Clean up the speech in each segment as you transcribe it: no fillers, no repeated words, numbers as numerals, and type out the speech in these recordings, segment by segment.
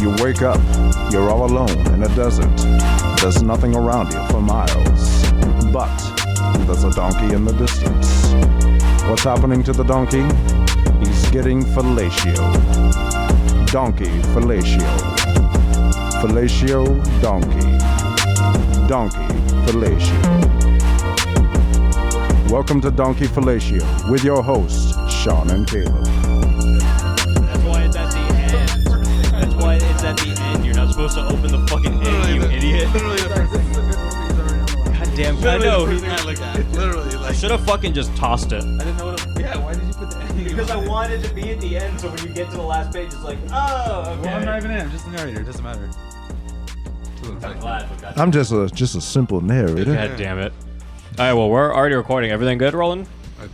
You wake up, you're all alone in a desert. There's nothing around you for miles. But there's a donkey in the distance. What's happening to the donkey? He's getting fellatio. Donkey fellatio. Fellatio donkey. Donkey fellatio. Welcome to Donkey Fellatio with your hosts, Sean and Caleb. That's why it's at the end. That's why it's at the end. You're not supposed to open the fucking end, you idiot. Literally, the first God damn, I know. Literally, I should have fucking just tossed it. I didn't know what it was. Yeah, why did you put the ending? Because I wanted it to be at the end, so when you get to the last page, it's like, oh, okay. Well, I'm not even in. I'm just the narrator. It doesn't matter. I'm glad we got I'm just a simple narrator. God damn it. All right, well, we're already recording. Everything good, Roland?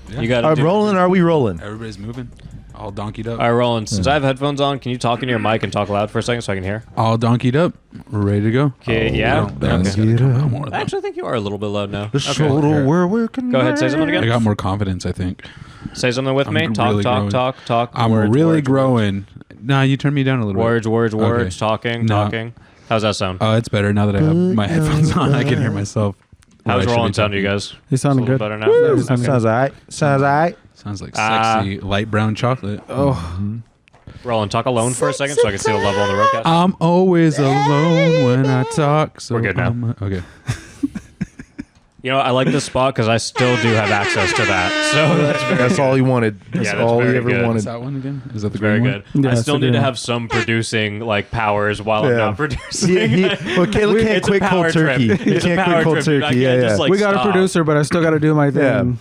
Yeah. You got Are we rolling? Are we rolling? Everybody's moving. All donkeyed up. All right, Roland, since I have headphones on, can you talk into your mic and talk loud for a second so I can hear? All donkeyed up. We're ready to go. Okay, yeah? Donkeyed I actually think you are a little bit loud now. The shoulder where we're Go ahead, say something I again. got more confidence, I think. Say something with me. I'm Talk, really growing. talk. I'm Words, really words, growing. Nah, you turned me down a little Words, bit. words, talking, No. talking. How's that sound? Oh, it's better now that I have my headphones on. I can hear myself. How's I should Roland be sound to you talking. guys? He sounded It's a good. little better now. Okay. Sounds alright. Sounds alright. Sounds like sexy light brown chocolate. Oh, Roland, talk alone for a second so I can see the level on the roadcast. I'm always alone when I talk. So We're good now. Okay. You know, I like this spot because I still do have access to that. So that's very That's good. all he wanted. That's Yeah, that's all he very ever good. Is wanted. that one again? Is that the Very green good. one? Yeah, I it's still a need good to one. have some producing like powers while I'm Yeah. not producing. Well, Caleb can't It's a quit power cold trip. turkey. He It's a can't power quit cold trip, dude. I turkey. can't Yeah, just, yeah. like, we got stop. a producer, but I still got to do my thing.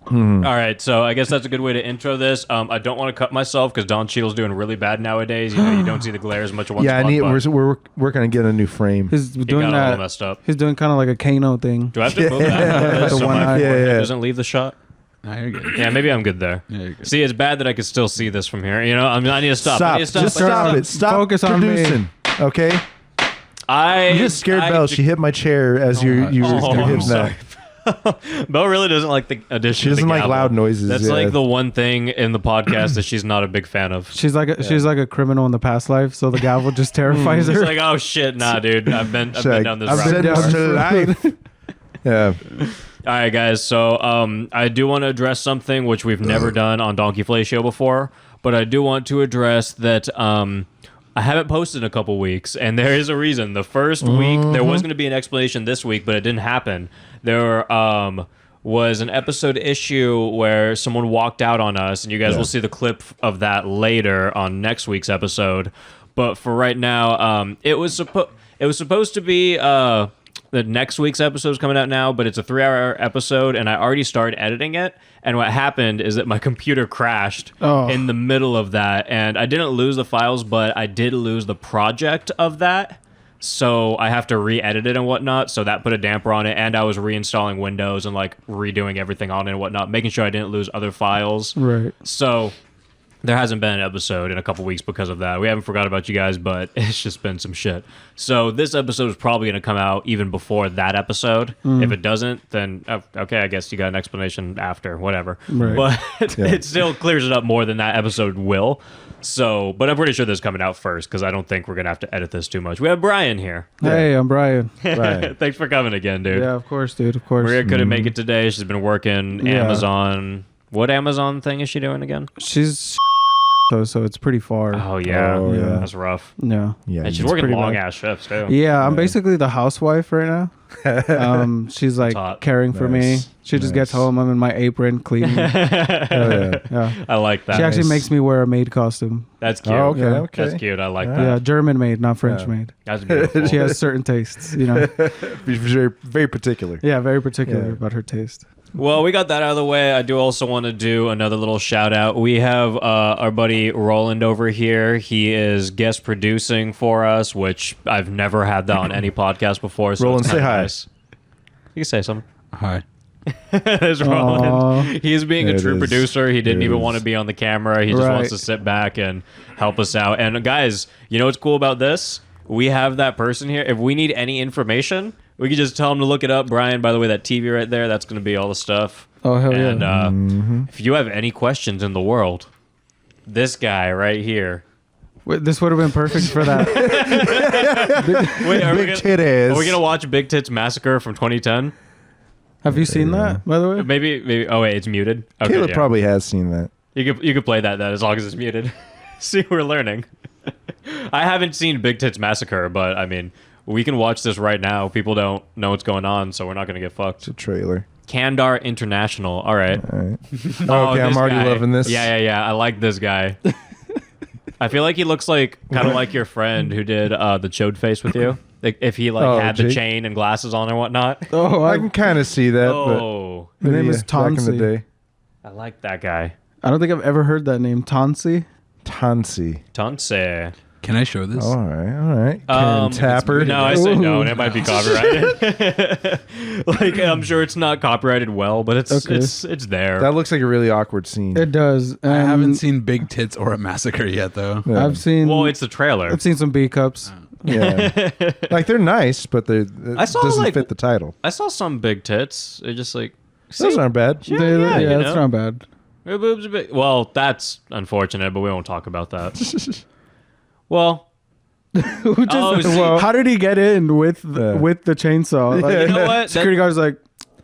All right, so I guess that's a good way to intro this. I don't want to cut myself because Don Cheadle's doing really bad nowadays. You know, you don't see the glare as much once Yeah, a month, but we're working on getting a new frame. He's it doing got a little that. messed up. He's doing kind of like a Kano thing. Do I have to move that? The So one my eye. forehead Yeah, yeah. doesn't leave the shot? Nah, you're good. Yeah, maybe I'm good there. Yeah, you're good. See, it's bad that I can still see this from here. You know, I mean, I need to stop. I need to stop. Just stop it. Stop Focus on me. producing. Okay. You just scared Belle. She hit my chair as you were I'm hitting sorry. that. Belle really doesn't like the addition. She doesn't of the like gavel. loud noises. That's yeah. like the one thing in the podcast that she's not a big fan of. She's like a criminal in the past life, so the gavel just terrifies It's her. like, oh shit, nah, dude. I've been down this I've route. been down Sentenced to this life. Yeah. All right, guys. So I do want to address something which we've never done on Donkey Fellatio before, but I do want to address that I haven't posted in a couple weeks, and there is a reason. The first week, there was going to be an explanation this week, but it didn't happen. There was an episode issue where someone walked out on us, and you guys will see the clip of that later on next week's episode. But for right now, it was supposed to be the next week's episode is coming out now, but it's a 3-hour episode, and I already started editing it. And what happened is that my computer crashed in the middle of that, and I didn't lose the files, but I did lose the project of that. So I have to re-edit it and whatnot. So that put a damper on it, and I was reinstalling Windows and like redoing everything on it and whatnot, making sure I didn't lose other files. Right. So there hasn't been an episode in a couple weeks because of that. We haven't forgot about you guys, but it's just been some shit. So this episode is probably going to come out even before that episode. If it doesn't, then okay, I guess you got an explanation after, whatever. Right. But it still clears it up more than that episode will. So, but I'm pretty sure this is coming out first because I don't think we're going to have to edit this too much. We have Bryan here. Hey, I'm Brian. Right. Thanks for coming again, dude. Yeah, of course, dude. Of course. Maria couldn't make it today. She's been working Yeah. Amazon. What Amazon thing is she doing again? She's so it's pretty far. Oh, yeah. Oh, yeah. That's rough. Yeah. Yeah. And she's it's working pretty long bad. ass shifts too. Yeah, I'm basically the housewife right now. She's like hot. caring for me. Nice. She just Nice. gets home. I'm in my apron cleaning. Oh, yeah. Yeah. I like that. She actually Nice. makes me wear a maid costume. That's cute. Oh, okay. Yeah. Okay. That's cute. I like Yeah. that. Yeah, German maid, not French Yeah. maid. That's beautiful. She has certain tastes, you know. She's very, very particular. Yeah, very particular Yeah. about her taste. Well, we got that out of the way. I do also want to do another little shout out. We have our buddy Roland over here. He is guest producing for us, which I've never had that on any podcast before. So Roland, it's say kinda hi. nice. You can say something. Hi. There's Aw. Roland. He is being There a it true is. producer. He didn't There it even is. want to be on the camera. He just Right. wants to sit back and help us out. And guys, you know what's cool about this? We have that person here. If we need any information, we can just tell him to look it up. Brian, by the way, that TV right there, that's going to be all the stuff. Oh, hell And yeah. if you have any questions in the world, this guy right here This would have been perfect for that. Wait, Big titties. Are we gonna watch Big Tits Massacre from 2010? Have you seen that, by the way? Maybe. Oh wait, it's muted. Okay, Caleb yeah. probably has seen that. You could play that then as long as it's muted. See, we're learning. I haven't seen Big Tits Massacre, but I mean, we can watch this right now. People don't know what's going on, so we're not gonna get fucked. It's a trailer. Kandar International. All right. All right. Oh, Okay, I'm this already guy. loving this. Yeah. I like this guy. I feel like he looks like kind of like your friend who did the chode face with you. Like if he Oh, had the Jake? chain and glasses on and whatnot. Oh, I can kind of see that. Oh, But His name is back in the Tonsi. day. I like that guy. I don't think I've ever heard that name. Tonsi? Tansi. Tonse. Can I show this? All right. Ken Tapper. No, I say no, and Ooh. it might be copyrighted. Like I'm sure it's not copyrighted well, but it's Okay. it's there. That looks like a really awkward scene. It does. I haven't seen Big Tits or a Massacre yet, though. Yeah. I've seen. Well, it's the trailer. I've seen some B cups. Yeah. Like they're nice, but it I saw, doesn't like- fit the title. I saw some big tits. It just like Those aren't bad. Yeah, Yeah, you it's know. not bad. Her boobs are big. Well, that's unfortunate, but we won't talk about that. Well, Who just, Oh, see- how did he get in with Yeah. the chainsaw? Like, you know what? Security guard's like,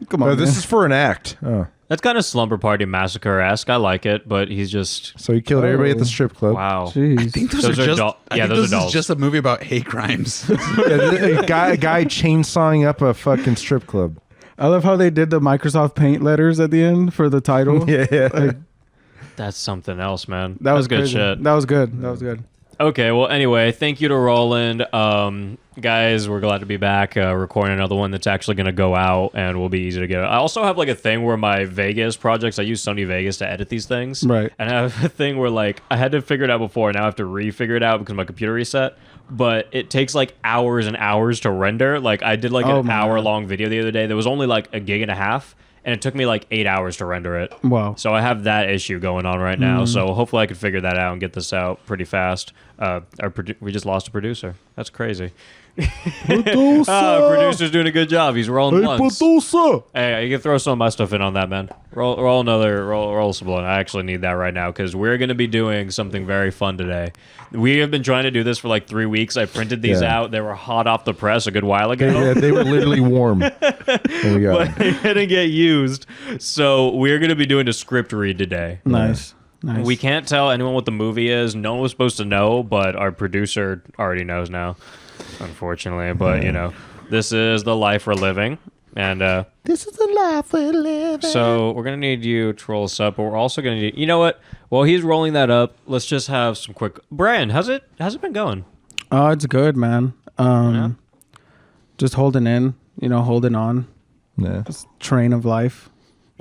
come on. No, this man. is for an act. Oh. That's kind of Slumber Party Massacre-esque. I like it, but he's just So he killed everybody at the Oh. strip club. wow. Jeez. I think Those are doll- yeah, those are this dolls. is just a movie about hate crimes. Yeah, a guy chainsawing up a fucking strip club. I love how they did the Microsoft Paint letters at the end for the title. Yeah. Like, That's something else, man. that was That's good crazy. shit. That was good. That was good. Okay, well, anyway, thank you to Roland. Guys, we're glad to be back recording another one that's actually going to go out and will be easy to get. I also have like a thing where my Vegas projects, I use Sony Vegas to edit these things. Right. And I have a thing where like I had to figure it out before, now I have to re-figure it out because my computer reset. But it takes like hours and hours to render. Like I did like Oh an my hour-long video the other day. There was only like a gig and a half, and it took me like 8 hours to render it. Wow. So I have that issue going on right now. So hopefully I can figure that out and get this out pretty fast. We just lost a producer. That's crazy. Producer's doing a good job. He's rolling once. Hey, you can throw some of my stuff in on that, man. Roll some blood. I actually need that right now because we're going to be doing something very fun today. We have been trying to do this for like 3 weeks. I printed these Yeah. out. They were hot off the press a good while ago. Yeah, they were literally warm. There we go. But they didn't get used. So we're going to be doing a script read today. Nice. Nice. We can't tell anyone what the movie is. No one was supposed to know, but our producer already knows now, unfortunately. But, you know, this is the life we're living. And This is the life we're living. so we're going to need you to roll us up, but we're also going to need... You know what? While he's rolling that up, let's just have some quick... Brian, how's it been going? Oh, it's good, man. Just holding in, holding on. Yeah. This train of life.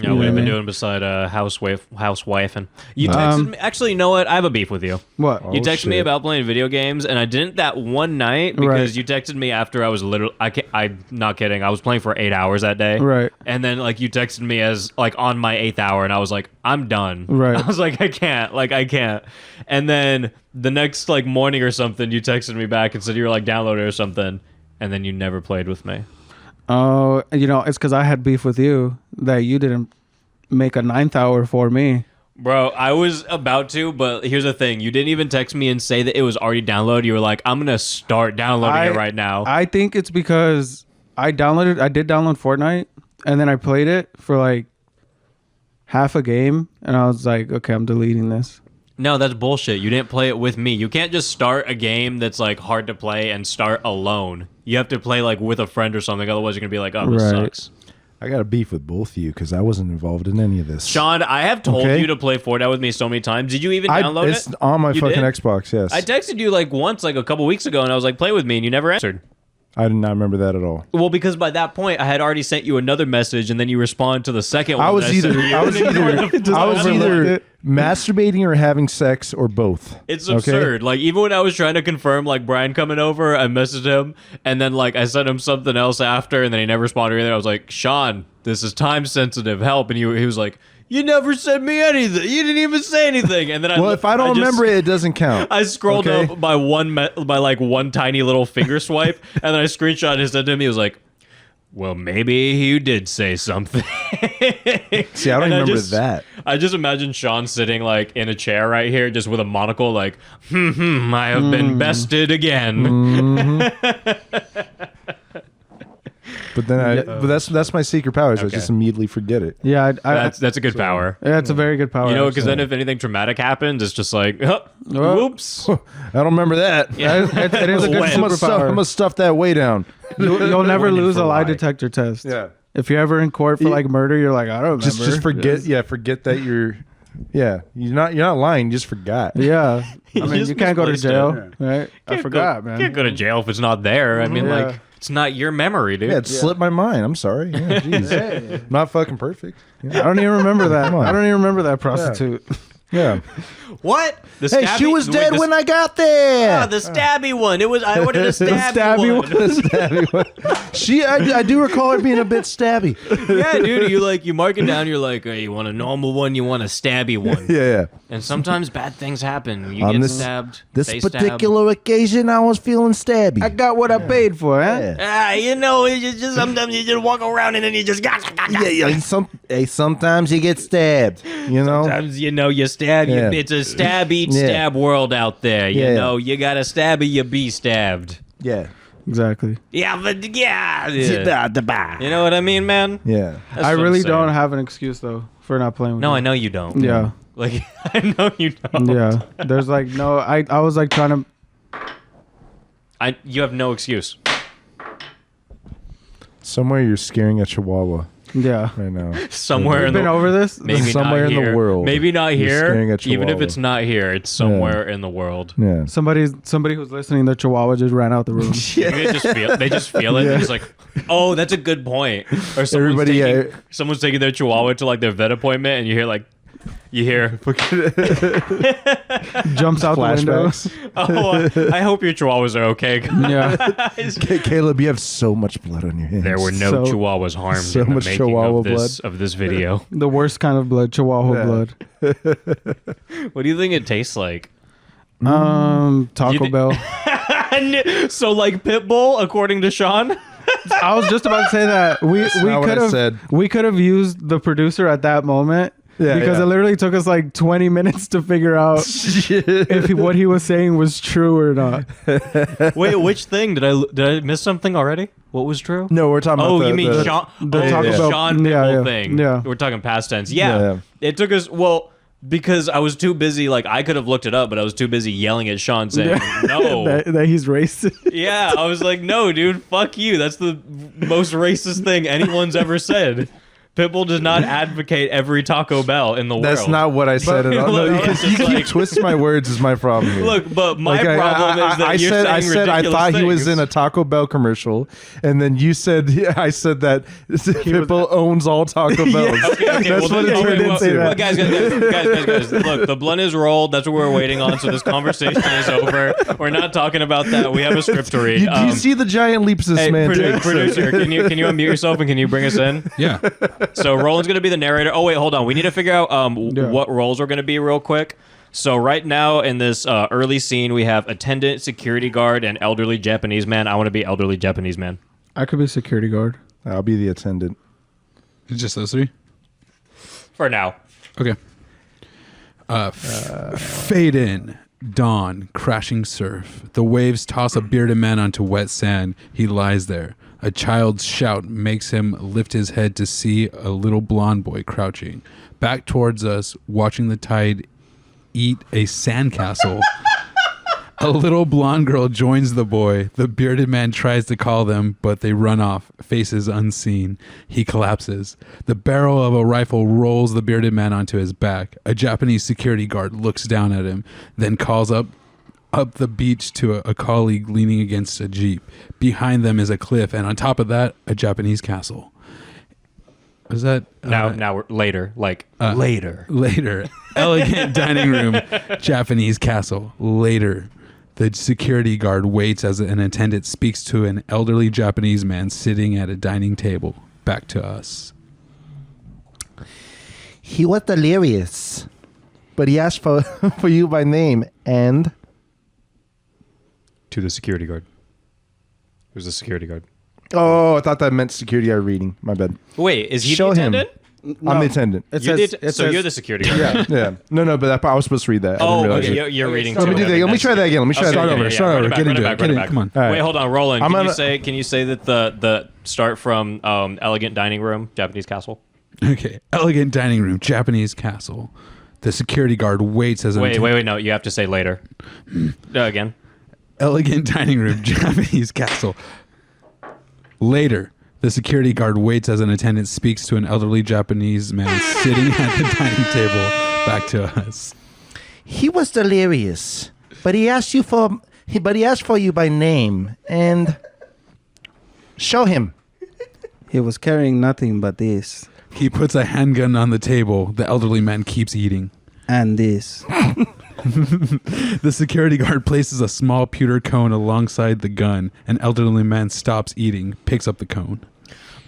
You know, what have been Yeah. doing beside housewifing? You texted me... Actually, you know what? I have a beef with you. What? Oh, You texted me shit. about playing video games, and I didn't that one night because Right. you texted me after I was literally. I'm not kidding. I was playing for 8 hours that day. Right. And then like you texted me as like on my 8th hour, and I was like, I'm done. Right. I was like, I can't. And then the next like morning or something, you texted me back and said you were like downloaded or something, and then you never played with me. Oh, it's because I had beef with you that you didn't make a 9th hour for me. Bro, I was about to, but here's the thing. You didn't even text me and say that it was already downloaded. You were like, I'm going to start downloading it right now. I think it's because I did download Fortnite, and then I played it for like half a game, and I was like, okay, I'm deleting this. No, that's bullshit. You didn't play it with me. You can't just start a game that's like hard to play and start alone. You have to play like with a friend or something. Otherwise, you're gonna be like, "Oh, this Right. sucks." I got a beef with both of you because I wasn't involved in any of this. Sean, I have told Okay. you to play Fortnite with me so many times. Did you even download it's it? on my You fucking did? Xbox, yes. I texted you like once, like a couple weeks ago, and I was like, "Play with me," and you never answered. I did not remember that at all. Well, because by that point, I had already sent you another message, and then you respond to the second one. I was that sent either you. I was overlooked either it. masturbating or having sex or both. It's Okay? absurd. Like even when I was trying to confirm like Brian coming over, I messaged him and then like I sent him something else after, and then he never responded either. I was like, Sean, this is time sensitive. Help! And he was like, you never sent me anything. You didn't even say anything. And then Well, if I don't remember it, it doesn't count. I scrolled Okay? up by one tiny little finger swipe, and then I screenshot and sent to him. He was like, well, maybe you did say something. See, I don't And remember just- that. I just imagine Sean sitting like in a chair right here, just with a monocle, like, I have been bested again. But then but that's my secret power. So I Okay. just immediately forget it. Yeah, That's a good power. it's a very good power. You know, because actually. then if anything traumatic happens, it's just like, oh, Well, whoops. I don't remember that. Yeah. it is a good I'm gonna superpower. stuff that way down. You'll never Waiting lose for a lie why. detector test. Yeah. If you're ever in court for like murder, you're like, I don't remember. Just forget. Yeah, forget that you're. Yeah, you're not lying. You just forgot. Yeah. I mean, just you can't go to misplaced jail, it. right? I forgot, man. Can't go to jail if it's not there. I mean, Yeah. like, it's not your memory, dude. Yeah, it slipped my mind. I'm sorry. Yeah, jeez. Not fucking perfect. I don't even remember that. Come on. I don't even remember that prostitute. Yeah. What? The Hey, she was dead when I got there. the stabby one. It was. I ordered a stabby, stabby one. The stabby one. I do recall her being a bit stabby. Yeah, dude. You mark it down. You're like, hey, you want a normal one? You want a stabby one? Yeah. And sometimes bad things happen. You On get this- stabbed. This they stab. particular occasion, I was feeling stabby. I got what I paid for, huh? Yeah. You know, it's just sometimes you just walk around and then you just Yeah. Sometimes you get stabbed. You know. Sometimes you stab. Yeah. It's a stab, eat, Yeah. stab world out there. You Yeah. know, you gotta stab or you be stabbed. Yeah. Exactly. Yeah, but yeah. You know what I mean, man? Yeah. That's I what I'm really saying. don't have an excuse though for not playing with No, you. I know you don't. Yeah. Like I know you don't. Yeah. There's like no I was like trying to You have no excuse. Somewhere you're scaring a chihuahua yeah. right now. Somewhere in Been the over this? maybe somewhere not in the here. world, Maybe not you're scaring here. a Even if chihuahua. it's not here, it's somewhere in the world. Yeah. Somebody who's listening, the chihuahua just ran out the room. Maybe they just feel it. It's like, oh, that's a good point. Or Everybody, someone's taking their chihuahua to like their vet appointment, and you hear, Jumps out the window. flashbacks. oh, I hope your chihuahuas are okay. Yeah. Caleb, you have so much blood on your hands. There were no So- chihuahuas harmed so in the much making chihuahua of this video. The worst kind of blood, chihuahua Yeah. blood. What do you think it tastes like? Taco thi- Bell. So like Pitbull, according to Sean. I was just about to say that we not what could I have said. we could have used the producer at that moment Yeah, because yeah. it literally took us like 20 minutes to figure out if what he was saying was true or not. Wait, which thing did I miss something already? What was true? No, we're talking Oh, about you mean Sean? the oh, Taco the Bell- Sean yeah, Pitbull yeah, thing. yeah. We're talking past tense. Yeah. Yeah. It took us because I was too busy. Like I could have looked it up, but I was too busy yelling at Sean saying no. that he's racist. Yeah, I was like, no, dude, fuck you. That's the most racist thing anyone's ever said. Pitbull does not advocate every Taco Bell in the world. That's not what I said at all. No, Look, because it's you just keep like- twisting my words is my problem here. Look, but my Like, problem is that you're saying I ridiculous thought he was things. in a Taco Bell commercial, and then you said I said that Pitbull owns all Taco Bells. Okay, That's well, what it then- turned well, into. well, guys. Look, the blunt is rolled. That's what we're waiting on. So this conversation is over. We're not talking about that. We have a script to read. Do you see the giant leaps this Hey, man takes? producer, can you unmute yourself and can you bring us in? Yeah. So Roland's gonna be the narrator. Oh wait, hold on. We need to figure out what roles we're gonna be real quick. So right now in this early scene, we have attendant, security guard, and elderly Japanese man. I want to be elderly Japanese man. I could be security guard. I'll be the attendant. Just those three? For now. Okay. Fade in. Dawn. Crashing surf. The waves toss a bearded man onto wet sand. He lies there. A child's shout makes him lift his head to see a little blonde boy crouching. Back towards us, watching the tide eat a sandcastle. A little blonde girl joins the boy. The bearded man tries to call them, but they run off, faces unseen. He collapses. The barrel of a rifle rolls the bearded man onto his back. A Japanese security guard looks down at him, then calls up the beach to a colleague leaning against a jeep. Behind them is a cliff, and on top of that, a Japanese castle. Is that Now we're later. Later. Later? Elegant dining room, Japanese castle. Later. The security guard waits as an attendant speaks to an elderly Japanese man sitting at a dining table. Back to us. He was delirious, but he asked for you by name and To the security guard. Who's the security guard? Oh, I thought that meant security guard reading. My bad. Wait, is he Show the him. attendant? I'm the attendant. It You says, did- it so says, you're the security guard. Yeah. No, but I was supposed to read that. I Oh, didn't realize okay, it. you're reading Let me too. do that again. Let me try that again. Let me try that Start again. over. Start over. Get into it. Get in. Come on. All right. Wait, hold on, Roland. I'm Can you gonna- say? Can you say that the start from elegant dining room, Japanese castle? Okay. Elegant dining room, Japanese castle. The security guard waits as an Wait. No, you have to say later. Again. Elegant dining room, Japanese castle. Later, the security guard waits as an attendant speaks to an elderly Japanese man sitting at the dining table. Back to us. He was delirious, but he asked for you by name and show him. he was carrying nothing but this He puts a handgun on the table. The elderly man keeps eating. and this. The security guard places a small pewter cone alongside the gun. An elderly man stops eating, picks up the cone.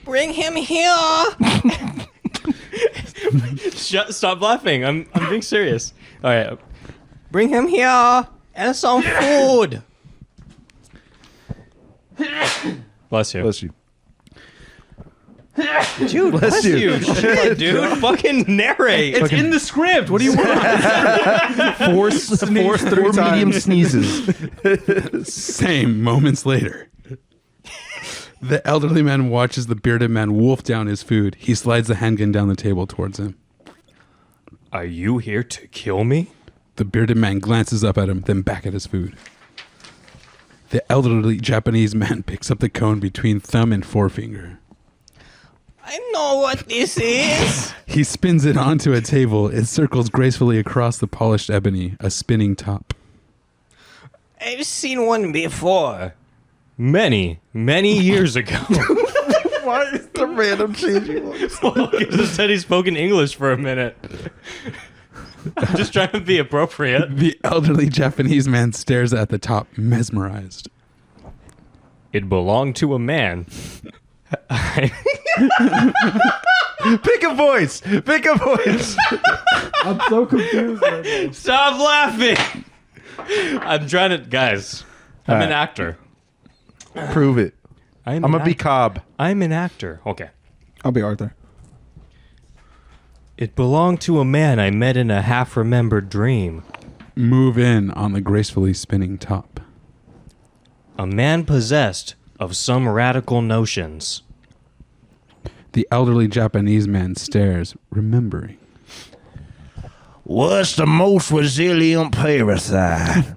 Bring him here. Stop laughing. I'm being serious. All right. Bring him here and some food. Bless you. Bless you. Dude, bless you. Shit, dude. Fucking narrate. It's in the script. What do you want? Four medium sneezes. Same moments later. The elderly man watches the bearded man wolf down his food. He slides the handgun down the table towards him. Are you here to kill me? The bearded man glances up at him, then back at his food. The elderly Japanese man picks up the cone between thumb and forefinger. I know what this is. He spins it onto a table. It circles gracefully across the polished ebony, a spinning top. I've seen one before. Many years ago. Why is the random changing? He just said he spoke in English for a minute. I'm just trying to be appropriate. The elderly Japanese man stares at the top, mesmerized. It belonged to a man. Pick a voice. Pick a voice. I'm so confused right now. Stop laughing. I'm trying to, guys. I'm an actor. Prove it. I'm gonna be Cobb. I'm an actor. Okay. I'll be Arthur. It belonged to a man I met in a half-remembered dream. Move in on the gracefully spinning top. A man possessed of some radical notions. The elderly Japanese man stares, remembering. What's the most resilient parasite?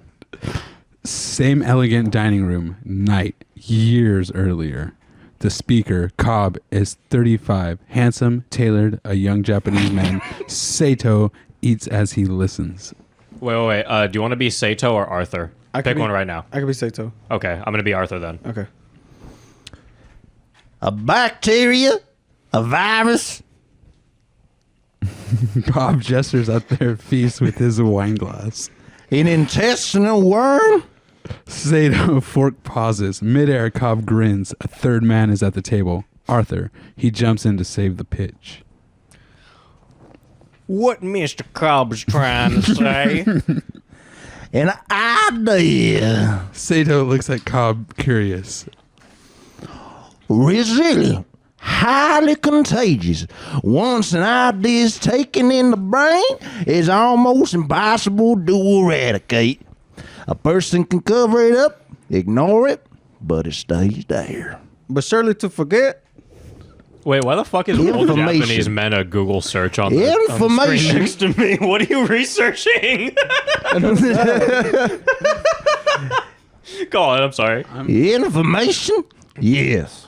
Same elegant dining room, night, years earlier. The speaker, Cobb, is 35, handsome, tailored, a young Japanese man. Sato eats as he listens. Wait. Do you want to be Sato or Arthur? I can Pick be- one right now. I could be Sato. Okay, I'm going to be Arthur then. Okay. A bacteria? A virus? Cobb gestures at their feast with his wine glass. An intestinal worm? Sato fork pauses. Midair, Cobb grins. A third man is at the table. Arthur. He jumps in to save the pitch. What Mr. Cobb's trying to say? An idea. Sato looks at Cobb, curious. Resilient. Highly contagious. Once an idea is taken in the brain, it's almost impossible to eradicate. A person can cover it up, ignore it, but it stays there. But surely to forget. Wait, why the fuck is old Information. Japanese men a Google search on the screen Information. next to me? What are you researching? Go on, I'm sorry. Information? Yes.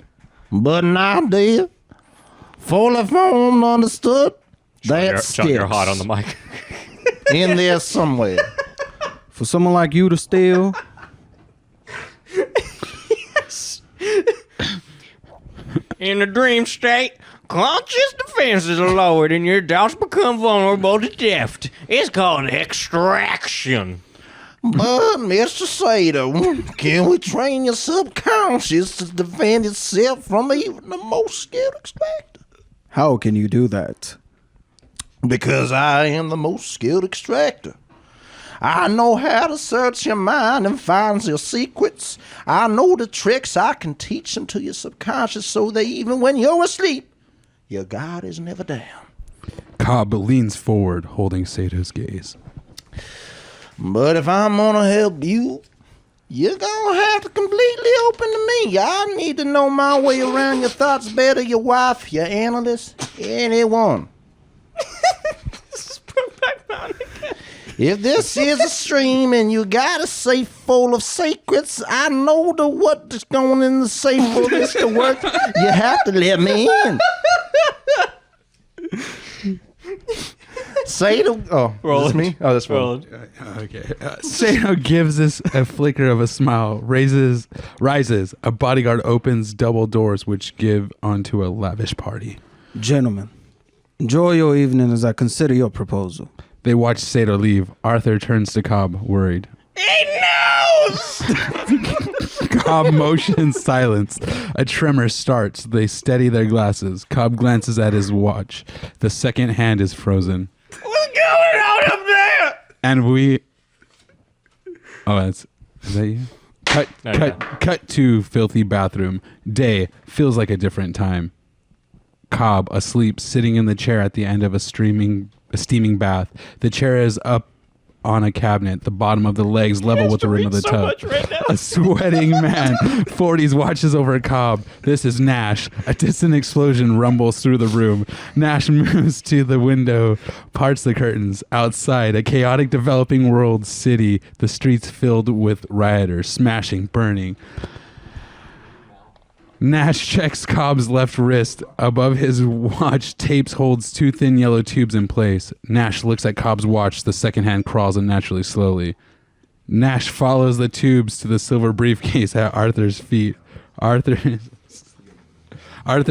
But an idea? Fully formed, understood? That's You're hot on the mic. in there somewhere. For someone like you to steal. In a dream state, conscious defenses are lowered and your doubts become vulnerable to theft. It's called extraction. But, Mr. Sato, can we train your subconscious to defend itself from even the most skilled extractor? How can you do that? Because I am the most skilled extractor. I know how to search your mind and find your secrets. I know the tricks. I can teach them to your subconscious so that even when you're asleep, your guard is never down. Cobb leans forward, holding Sato's gaze. But if I'm gonna help you, you're gonna have to completely open to me. I need to know my way around your thoughts better, your wife, your analyst, anyone. If this is a stream and you got a safe full of secrets, I know what's going in the safe for this to work. You have to let me in. Sato. Oh, Roland. is this me? Oh, that's Roland. Okay. Sato gives us a flicker of a smile, rises. A bodyguard opens double doors, which give onto a lavish party. Gentlemen, enjoy your evening as I consider your proposal. They watch Sato leave. Arthur turns to Cobb, worried. He knows! Cobb motions silence. A tremor starts. They steady their glasses. Cobb glances at his watch. The second hand is frozen. What's going on up there? And we... Oh, is that you? Cut to filthy bathroom. Day feels like a different time. Cobb, asleep, sitting in the chair at the end of a steaming bath. The chair is up on a cabinet, the bottom of the legs level with the rim of the tub. A sweating man, 40s, watches over Cobb. This is Nash. A distant explosion rumbles through the room. Nash moves to the window, parts the curtains. Outside, a chaotic developing world city, the streets filled with rioters, smashing, burning. Nash checks Cobb's left wrist. Above his watch, tapes holds two thin yellow tubes in place. Nash looks at Cobb's watch. The second hand crawls unnaturally slowly. Nash follows the tubes to the silver briefcase at Arthur's feet. Arthur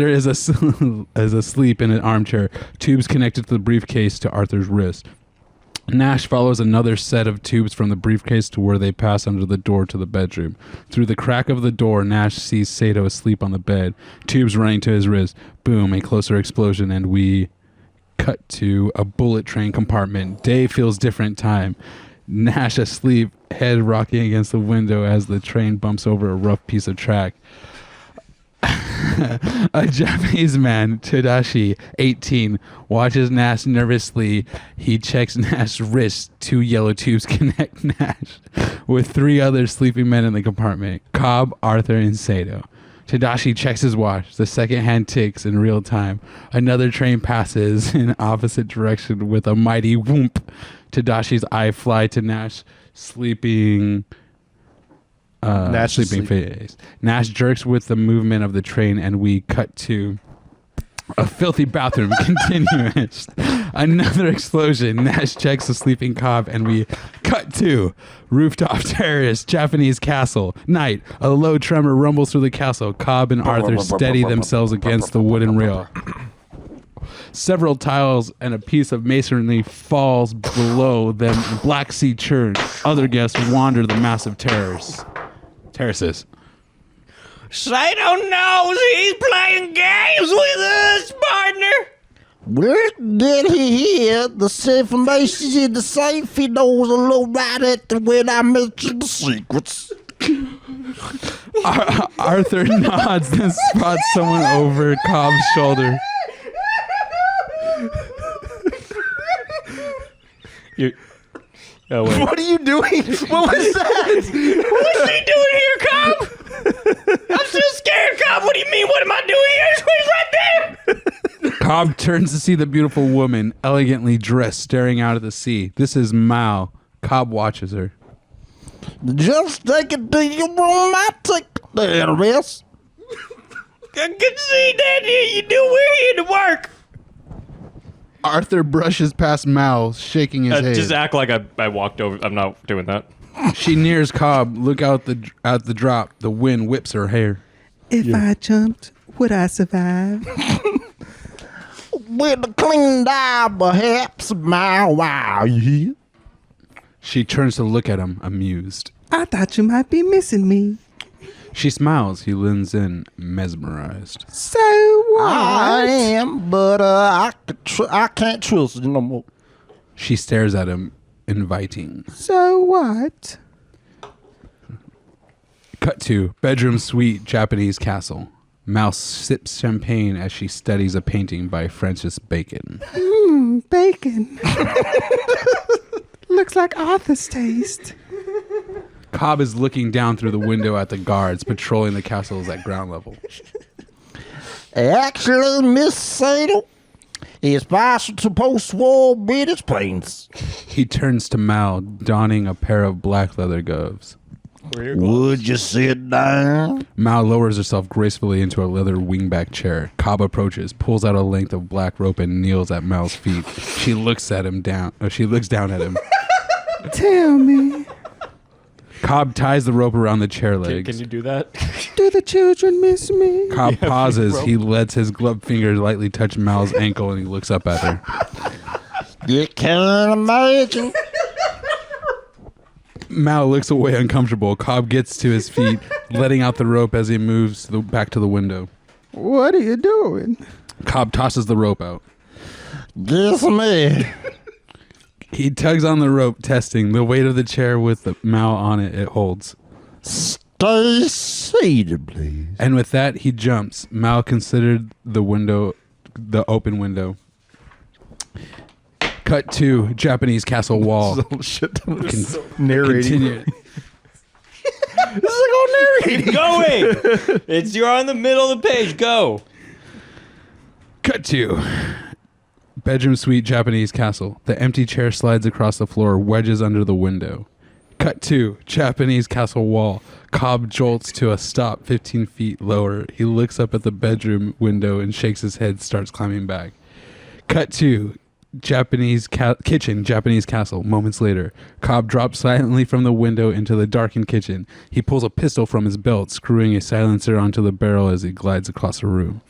is asleep in an armchair. Tubes connected to the briefcase to Arthur's wrist. Nash follows another set of tubes from the briefcase to where they pass under the door to the bedroom. Through the crack of the door, Nash sees Sato asleep on the bed, tubes running to his wrist. Boom, a closer explosion, and we cut to a bullet train compartment. Day feels different time. Nash asleep, head rocking against the window as the train bumps over a rough piece of track. A Japanese man, Tadashi, 18, watches Nash nervously. He checks Nash's wrist. Two yellow tubes connect Nash with three other sleeping men in the compartment, Cobb, Arthur, and Sato. Tadashi checks his watch. The second hand ticks in real time. Another train passes in opposite direction with a mighty whoomp. Tadashi's eye fly to Nash sleeping face. Nash jerks with the movement of the train, and we cut to a filthy bathroom. Continuous. Another explosion. Nash checks the sleeping Cobb, and we cut to rooftop terrace, Japanese castle. Night. A low tremor rumbles through the castle. Cobb and Arthur steady themselves against the wooden rail. Several tiles and a piece of masonry falls below them. Black sea churns. Other guests wander the massive terraces. Sato knows he's playing games with us, partner. Where did he hear the information in the safe? He knows a little right at the when I mentioned the secrets. Arthur nods and spots someone over Cobb's shoulder. Oh, wait. What are you doing? What was that? What's he doing here, Cobb? I'm still scared, Cobb. What do you mean? What am I doing here? He's right there. Cobb turns to see the beautiful woman, elegantly dressed, staring out at the sea. This is Mao. Cobb watches her. Just take it to your room. I take the rest. I can see that you do. We're here to work. Arthur brushes past Mao, shaking his head. Just act like I walked over. I'm not doing that. She nears Cobb. Look out at the drop. The wind whips her hair. If I jumped, would I survive? With a clean eye, perhaps. Wow, you hear? She turns to look at him, amused. I thought you might be missing me. She smiles. He leans in, mesmerized. So what? I am, but I can't trust you no more. She stares at him. inviting. So what? Cut to bedroom suite, Japanese castle. Mal sips champagne as she studies a painting by Francis Bacon. Bacon. Looks like Arthur's taste. Cobb is looking down through the window at the guards patrolling the castles at ground level. Actually, Miss Sadle, it's partial to post-war British planes. He turns to Mal, donning a pair of black leather gloves. Would you sit down? Mal lowers herself gracefully into a leather wingback chair. Cobb approaches, pulls out a length of black rope, and kneels at Mal's feet. She looks down at him. Tell me, Cobb ties the rope around the chair legs. Can you do that? do the children miss me? Cobb pauses. He lets his gloved fingers lightly touch Mal's ankle, and he looks up at her. You can't imagine. Mal looks away uncomfortable. Cobb gets to his feet, letting out the rope as he moves back to the window. What are you doing? Cobb tosses the rope out. Guess me. He tugs on the rope, testing the weight of the chair with the Mal on it. It holds. Stay seated, please. And with that, he jumps. Mal considered the open window. Cut to Japanese castle wall. Shit. Narrating. Continue. This is like all narrating. Keep going. You're on the middle of the page. Go. Cut to bedroom suite, Japanese castle. The empty chair slides across the floor, wedges under the window. Cut to Japanese castle wall. Cobb jolts to a stop 15 feet lower. He looks up at the bedroom window and shakes his head, starts climbing back. Cut to Japanese kitchen, Japanese castle. Moments later, Cobb drops silently from the window into the darkened kitchen. He pulls a pistol from his belt, screwing a silencer onto the barrel as he glides across the room.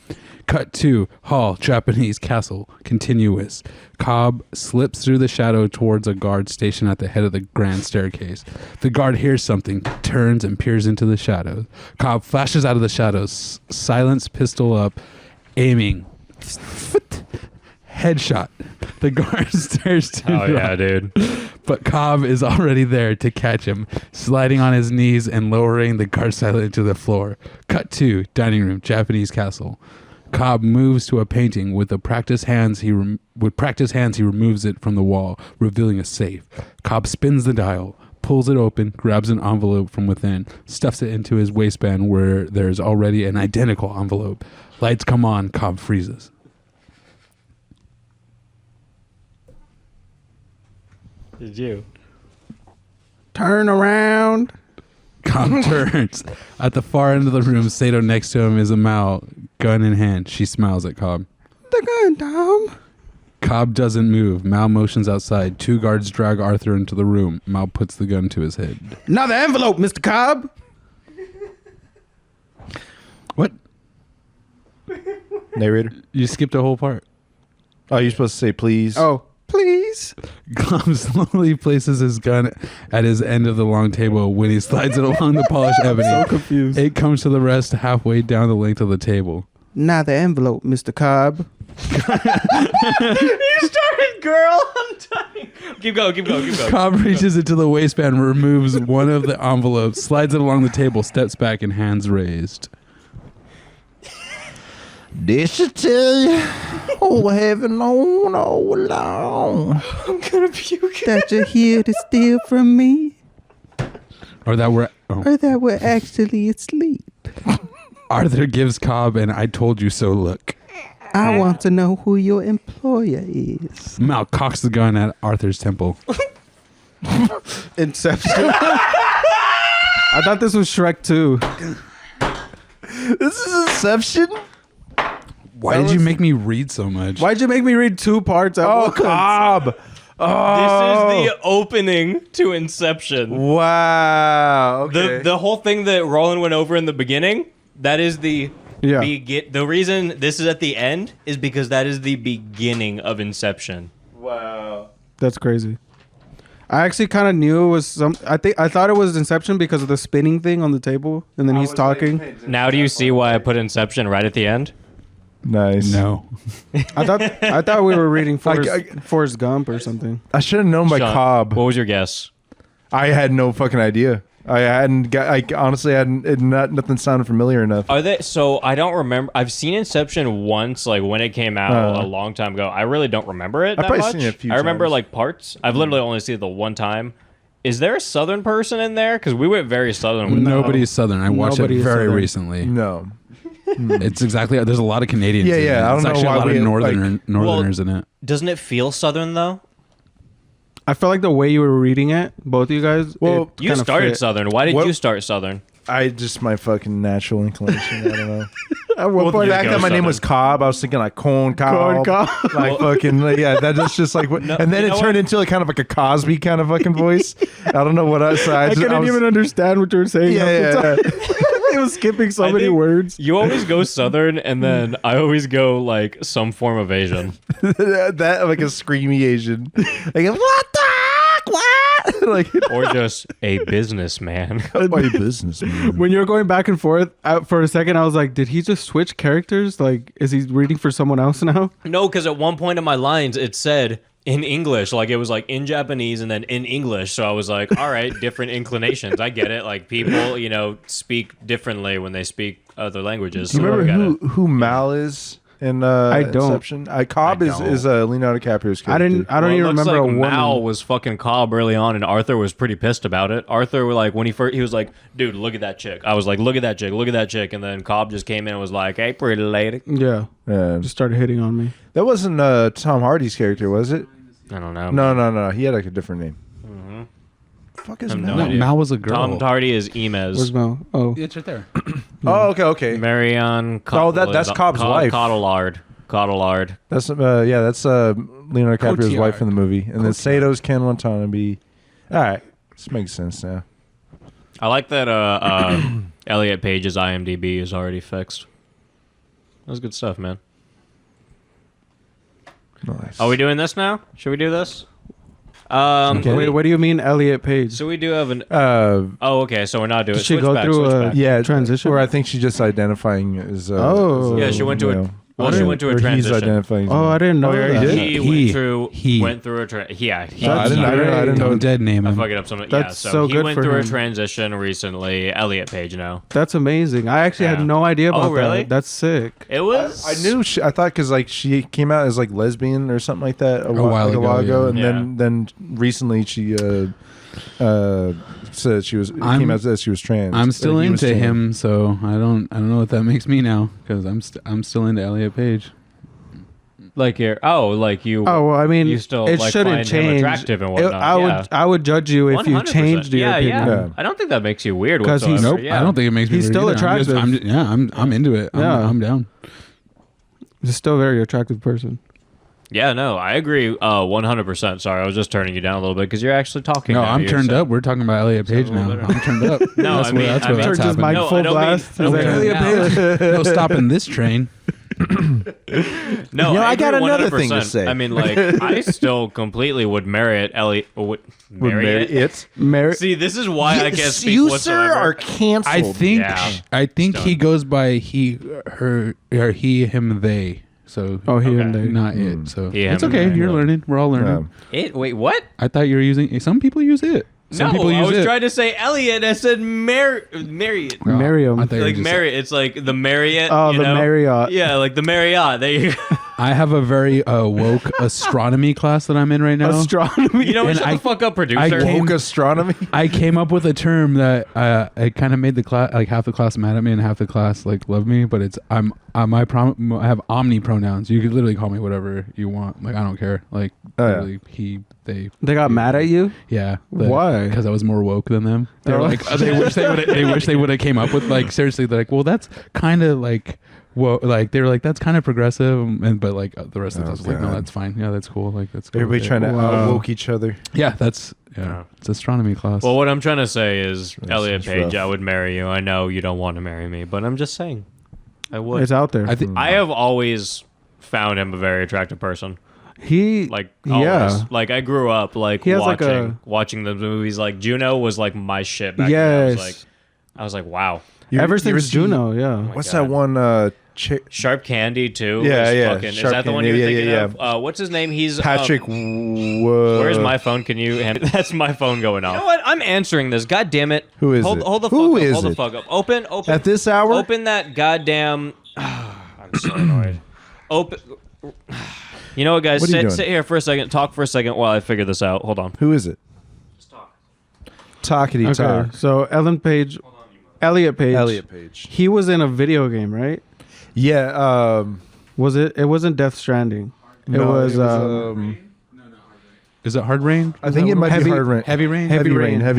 Cut to hall, Japanese castle, continuous. Cobb slips through the shadow towards a guard stationed at the head of the grand staircase. The guard hears something, turns and peers into the shadows. Cobb flashes out of the shadows, silence pistol up, aiming. Headshot. The guard stares to Oh yeah, dude. but Cobb is already there to catch him, sliding on his knees and lowering the guard silently to the floor. Cut to dining room, Japanese castle. Cobb moves to a painting with practiced hands. He removes it from the wall, revealing a safe. Cobb spins the dial, pulls it open, grabs an envelope from within, stuffs it into his waistband where there's already an identical envelope. Lights come on. Cobb freezes. Did you? Turn around. Cobb turns. At the far end of the room, Sato next to him is a Mal, gun in hand. She smiles at Cobb. The gun, Tom. Cobb doesn't move. Mal motions outside. Two guards drag Arthur into the room. Mal puts the gun to his head. Another envelope, Mr. Cobb. What? Narrator. You skipped a whole part. Oh, you're supposed to say please. Oh, please. Cobb slowly places his gun at his end of the long table when he slides it along the polished ebony. So confused. It comes to the rest halfway down the length of the table. Another envelope, Mr. Cobb. You started, girl. I'm dying. Keep going. Cobb reaches into the waistband, removes one of the envelopes, slides it along the table, steps back, and hands raised. This should tell you, oh, heaven known all along. I'm gonna puke. That you're here to steal from me, Or that we're... Oh. or that we're actually asleep. Arthur gives Cobb an I told you so look. I want to know who your employer is. Mal cocks the gun at Arthur's temple. Inception. I thought this was Shrek 2. This is Inception? Why did you make me read so much? Why'd you make me read two parts at once? Cobb. This is the opening to Inception. Wow. Okay. The whole thing that Roland went over in the beginning, that is the the reason this is at the end is because that is the beginning of Inception. Wow. That's crazy. I actually kind of knew it was some. I thought it was Inception because of the spinning thing on the table, and then he's talking. Now do you see why I put Inception right at the end? Nice. No. I thought we were reading Forrest Gump or something. I should have known by Sean, Cobb. What was your guess? I had no fucking idea. I honestly hadn't. Nothing sounded familiar enough. Are they? So I don't remember. I've seen Inception once, like when it came out a long time ago. I really don't remember it that probably much. seen it a few I remember times. like parts. I've literally only seen it the one time. Is there a Southern person in there? Because we went very Southern with Nobody's Southern. I watched it Nobody's very Southern. recently. No. It's exactly. There's a lot of Canadians. Yeah, in yeah, it. I don't There's know actually why a lot we, of like- Northerners in it. Doesn't it feel Southern though? I felt like the way you were reading it, both of you guys. Well, You kinda started fit. Southern. Why did What- you start Southern? I just my fucking natural inclination. I don't know. At what Well, the point? fact go that my name Southern. was Cobb, I was thinking like corn cob. Corn cob. Like fucking yeah. That's just like what, and then you it know turned what? into like kind of like a Cosby kind of fucking voice. I don't know what I said. I couldn't even understand what you were saying. Yeah, half the yeah, time. It was skipping so I many think- words. You always go Southern, and then I always go like some form of Asian. that like a screamy Asian. Like what the heck? What? Like Or just a businessman. my business. Man. When you were going back and forth for a second, I was like, did he just switch characters? Like, is he reading for someone else now? No, because at one point in my lines it said in English, like it was like in Japanese and then in English. So I was like, all right, different inclinations. I get it. Like people, speak differently when they speak other languages. Do you So I remember get it. who Mal is in I don't. Inception? Cobb I is don't. Leonardo DiCaprio's character. I don't Well, even it looks remember like a woman. Mal was fucking Cobb early on, and Arthur was pretty pissed about it. Arthur, like when he was like, "Dude, look at that chick." I was like, "Look at that chick, look at that chick," and then Cobb just came in and was like, "Hey, pretty lady." Yeah, just started hitting on me. That wasn't Tom Hardy's character, was it? I don't know. No. He had like a different name. Fuck is I have Mal? no No, idea. Mal was a girl. Tom Hardy is Where's Emez. Mel? Oh, It's right there. Oh, okay. Marion. Oh, that's Cobb's wife. Cottellard. That's that's Leonardo DiCaprio's Cotillard. wife in the movie, and then Sato's Ken Watanabe. All right, this makes sense now. I like that Elliot Page's IMDb is already fixed. That was good stuff, man. Nice. Are we doing this now? Should we do this? wait, what do you mean, Elliot Page? So we do have an. Uh, Oh, okay. So we're not doing. Did she switch go back, through switch a- back. yeah, Transition? Or I think she's just identifying as. Oh. as Yeah, she went to a- male. well, she went to a Or transition. He's identifying. Oh, I didn't know yeah, that. he did? He went through a yeah. He, I didn't know. Don't dead name I'm him. fucking up something. That's Yeah, so he good went for through a him. transition recently. Elliot Page now. That's amazing. I actually Yeah. had no idea about Oh, really? that. That's sick. It was. I knew. I thought because like she came out as like lesbian or something like that a while ago, yeah. and Yeah. then recently she said she was came out as she was trans. I'm still Or he was into trans. him, so I don't know what that makes me now because I'm still into Elliot Page. Like you're. Oh, like you. Oh, well, I mean, You still, it like, shouldn't find him change. attractive and whatnot, yeah. I would judge you if you 100%. changed your yeah, opinion. Yeah. I don't think that makes you weird 'Cause he's- whatsoever. Nope, Yeah. I don't think it makes me. He's weird still either. attractive. I'm into it. Yeah. I'm down. He's still a very attractive person. Yeah, no, I agree 100%. Sorry, I was just turning you down a little bit because you're actually talking. No, now. I'm You're turned saying- up. We're talking about Elliot Page a little now. better. I'm turned up. No, that's I where mean- that's I where mean- that's Turns his happening. mic No, I full don't blast. mean- He's like, no, Elliot no. Page. No stopping this train. No, I got agree another thing to 100%. say. I mean, like, I still completely would marry it. Elliot would marry it. Mary. See, this is why I can't speak you, whatsoever. sir, are canceled. I think Stone. he goes by he, her, or he, him, they. So Oh, he and Okay. they. not it. So He, it's him, okay. they. You're learning. We're all learning. It. Wait, what? I thought you were using. Some people use it. Some No, people I use was it. trying to say Elliot. I said Marriott. Oh, Miriam. I thought you were Like just- Marriott. It's like the Marriott. Oh, you the know? Marriott. Yeah, like the Marriott. There you go. I have a very woke astronomy class that I'm in right now. Astronomy. You know what? And Shut I- the fuck up, I producer. came- Woke astronomy. I came up with a term that it kind of made the class, like half the class mad at me and half the class like love me. But it's I have omni pronouns. You could literally call me whatever you want. Like I don't care. Like Oh, yeah. literally, he, they. They got mad at you? Yeah. Why? Because I was more woke than them. They were Oh. like, they wish they would have came up with like seriously. They're like, well, that's kind of like. Well, like they were like that's kind of progressive, but like the rest of the class was like, no, God. that's fine. Yeah, that's cool. Like that's cool. Everybody trying to Wow. outwoke each other. Yeah, that's Yeah. It's astronomy class. Well, what I'm trying to say is, Elliot seems Page, rough. I would marry you. I know you don't want to marry me, but I'm just saying, I would. It's out there. I think I have always found him a very attractive person. he, Like, always. yeah. Like, I grew up, like, He has, like, watching the movies. Like, Juno was, like, my shit back then. Yes. I was like, wow. You Ever ever since see- Juno, yeah. What's God. that one? Sharp Candy too. Yeah, is yeah. Fucking, is Sharp that the one Candy, you're yeah, thinking of? What's his name? He's Patrick. Where's my phone? Can you hand That's my phone going off. You know what? I'm answering this. God damn it. Who is hold, it? Hold the Who fuck up. is Hold the it? fuck up. Open. At this hour? Open that goddamn. I'm so annoyed. Open. You know what, guys? What are you doing? Sit here for a second. Talk for a second while I figure this out. Hold on. Who is it? Just talk. Talkity Okay, talk. so Elliot Page. Elliot Page. He was in a video game, right? Yeah. Was it? It wasn't Death Stranding. It was. Is it Hard Rain? I think it might be Hard Rain. Heavy Rain? Heavy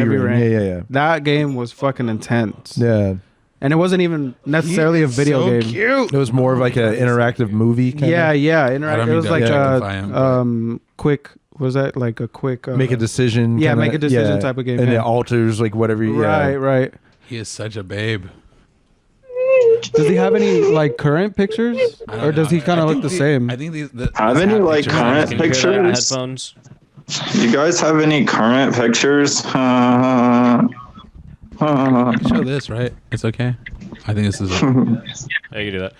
Rain. Yeah. That game was fucking intense. Yeah. And it wasn't even necessarily a video game. Cute. It was more of like an interactive movie. Yeah. I don't It mean was to like identify him, but- quick. Was that like a quick? Make a decision. Yeah, kinda, make a decision type of game. And yeah. it alters like whatever. Right. He is such a babe. Does he have any like current pictures, or does he kind of look the same? I think these. Have any like current Can you hear that in pictures? headphones? You guys have any current pictures? I can show this, right? It's okay. I think this is. Yeah, you can do that.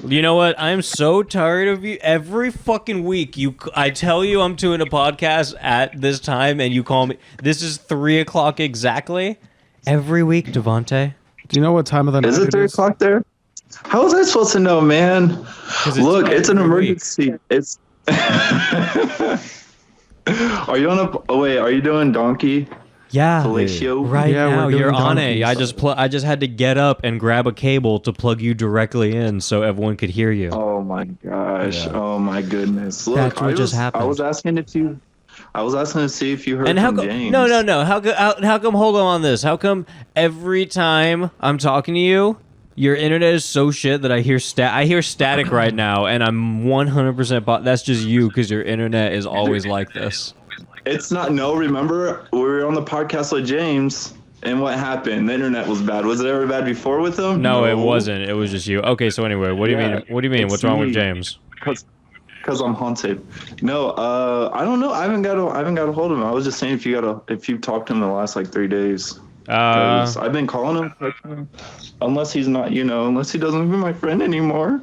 You know what? I'm so tired of you. Every fucking week, I tell you I'm doing a podcast at this time, and you call me. This is 3:00 exactly. Every week, Devontae. Do you know what time of the night Is it 3 is? o'clock there? How was I supposed to know, man? Look, it's an every week. emergency. It's. Are you on a? Oh wait, are you doing Donkey? Yeah. Fellatio? Right Yeah, now, we're doing you're on it. donkeys. I just had to get up and grab a cable to plug you directly in so everyone could hear you. Oh my gosh! Oh my goodness! Look, That's what just happened. I was asking to see if you heard And how from come? James. No. How come? Hold on this. How come every time I'm talking to you, your internet is so shit that I hear static right now, and I'm 100%. That's just you because your internet is always like this. It's not. No, remember we were on the podcast with James, and what happened? The internet was bad. Was it ever bad before with him? No, it wasn't. It was just you. Okay, so anyway, what do you mean? What do you mean? it's What's wrong with me. James? Because I'm haunted. No, I don't know. I haven't got a hold of him. I was just saying if you talked to him in the last like 3 days. 'Cause I've been calling him, texting him, unless he's not, unless he doesn't be my friend anymore.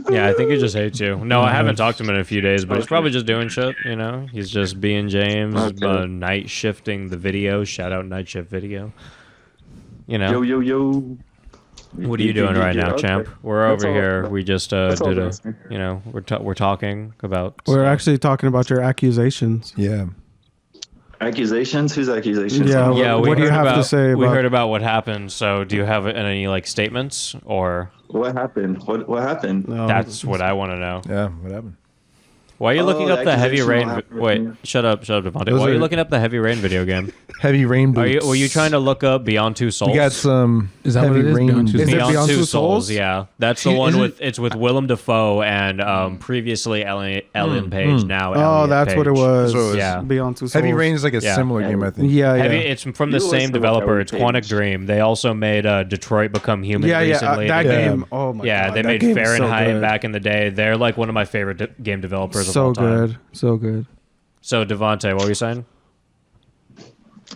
Yeah, I think he just hates you. No, I haven't talked to him in a few days, but he's probably just doing shit, He's just being James, Okay. night shifting the video. Shout out Night Shift Video. Yo. What are you doing right now, Okay. champ? We're That's over all- here. We just that's all did that's- we're talking about. We're actually talking about your accusations. Yeah. Accusations? Whose accusations? Yeah, Yeah, what do you have to say We about- heard about what happened. So, do you have any statements or? What happened? What happened? No. That's what I want to know. Yeah. What happened? Why are you looking up the Heavy accusation Rain? will happen. Wait, shut up, Devontae. Those Why are you are- looking up the Heavy Rain video game? Heavy Rain boots. Were you trying to look up Beyond Two Souls? We got some Is that Heavy what it is? Rain Beyond Two boots. Is it Beyond, Beyond Two Two Souls? Souls? Yeah, that's the See, one isn't- it's with Willem Dafoe and previously Ellen Page. Now Oh, Elliot that's what it Page. was. So it was- Yeah. Beyond Two Souls. Heavy Rain is like a Yeah. similar game, I think. Yeah, Heavy, yeah. it's from the You same listen to developer. Ellen It's Quantic Page. Dream. They also made Detroit Become Human Yeah, recently. that Yeah. game. Oh my Yeah, god. they that made game is so Fahrenheit good. back in the day. They're like one of my favorite game developers of So all time. so good. So Devontae, what were you saying?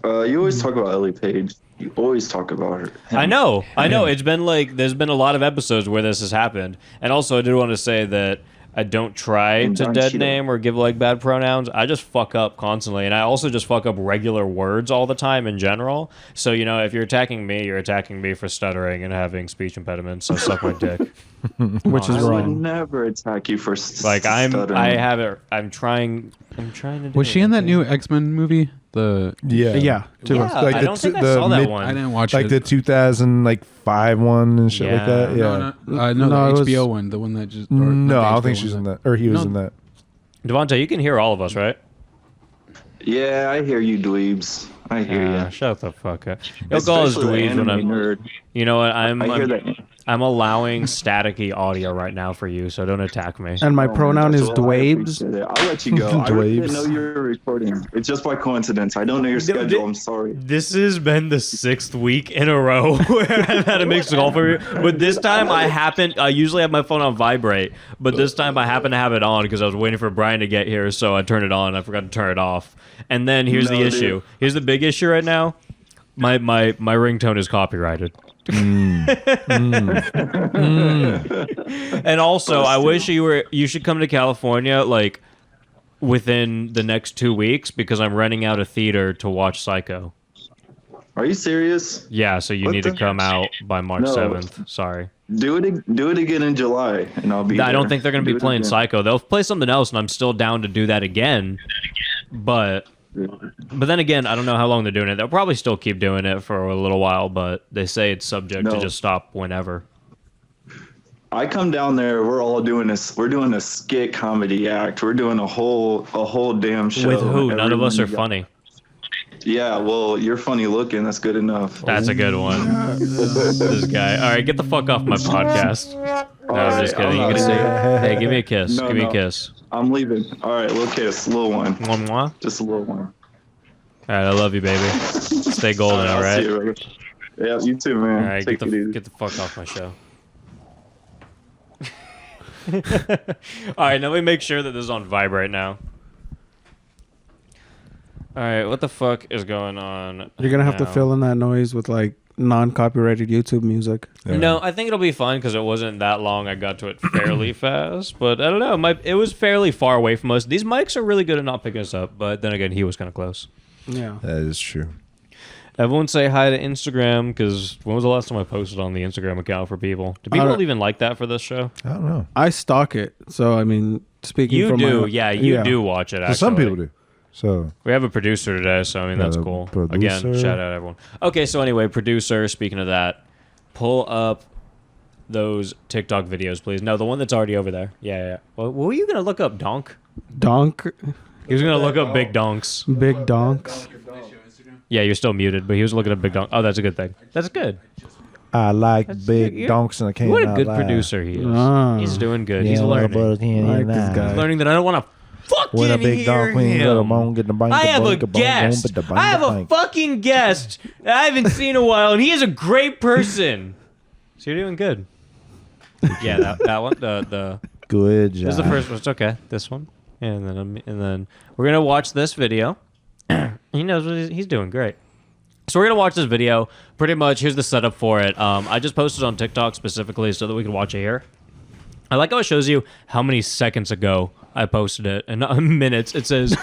You always talk about Ellie Page. You always talk about her. I know. It's been there's been a lot of episodes where this has happened. And also, I did want to say that I don't try And to Don dead Cheadle. name or give bad pronouns. I just fuck up constantly. And I also just fuck up regular words all the time in general. So, if you're attacking me for stuttering and having speech impediments. So suck my dick. Which is I would wrong. never attack you for stuttering. I'm trying to do Was she in that new X-Men movie? Yeah. Yeah. Two Yeah, of us. Like I the don't think I the saw that mid- one. I didn't watch Like it. the 2005 one and shit like that. Yeah. No, No, the it was- HBO one, the one that just. No, I don't think she's in that. Or he was in that. Devontae, you can hear all of us, right? Yeah, I hear you, dweebs. I hear you. Shut the fuck up. You'll call us Especially the dweebs when anime I'm. nerd. You know what? I hear that. I'm allowing staticky audio right now for you, so don't attack me. And my pronoun is Well, I Dwabes. appreciate it. I'll let you go. I really didn't Dwabes. know you were recording. It's just by coincidence. I don't know your schedule. I'm sorry. This has been the 6th week in a row where I've had a mixed call for you. But this time I usually have my phone on vibrate, but this time I happen to have it on because I was waiting for Bryan to get here, so I turned it on. I forgot to turn it off. And then here's the No, issue. dude. Here's the big issue right now. My ringtone is copyrighted. And also, I wish you should come to California like within the next 2 weeks because I'm renting out a theater to watch Psycho. Are you serious? Yeah, so you need to come out by March 7th. Sorry. Do it again in July, and I'll be. I don't think they're going to be playing Psycho. They'll play something else, and I'm still down to do that again. But then again, I don't know how long they're doing it. They'll probably still keep doing it for a little while, but they say it's subject to just stop whenever. I come down there. We're all doing this. We're doing a skit comedy act. We're doing a whole damn show. With who? None of us are funny. Yeah, well, you're funny looking. That's good enough. That's a good one. This guy. All right, get the fuck off my podcast. No, I'm just kidding. You can say, hey, give me a kiss. Give me a kiss. I'm leaving. All right, little kiss. Little one. Mwah, mwah. Just a little one. All right, I love you, baby. Stay golden, all right? Yeah, you too, man. All right, Take it easy. get the fuck off my show. All right, now let me make sure that this is on vibrate now. All right, what the fuck is going on? You're gonna have to now? fill in that noise with like non-copyrighted YouTube music. Yeah. No, I think it'll be fine because it wasn't that long. I got to it fairly fast, but I don't know. It was fairly far away from us. These mics are really good at not picking us up, but then again, he was kind of close. Yeah, That is true. Everyone say hi to Instagram because when was the last time I posted on the Instagram account for people? Do people even like that for this show? I don't know. I stalk it, so I mean, speaking You from do, my, you do watch it. So Actually. some people do. So We have a producer today, so I mean that's the cool. producer. Again, shout out everyone. Okay, so anyway, producer. Speaking of that, pull up those TikTok videos, please. No, the one that's already over there. Yeah. What were you gonna look up, Donk? donk, He was gonna look up big donks. big donks. Yeah, you're still muted, but he was looking at big donk. Oh, that's a good thing. That's good. I like big you're- donks and I can't. What a good producer he is. Ah. He's doing good. He's learning. like this guy. He's learning that I don't want to fucking When a big hear donk queen him. got a bone, get the bank. I have a guest. I have a fucking guest that I haven't seen in a while, and he is a great person. So you're doing good. Yeah, that one. The good job. this is the first one. It's okay. This one, and then we're gonna watch this video. He knows what he's doing. Great. So we're gonna watch this video. Pretty much, here's the setup for it. I just posted on TikTok specifically so that we can watch it here. I like how it shows you how many seconds ago I posted it, and not minutes. It says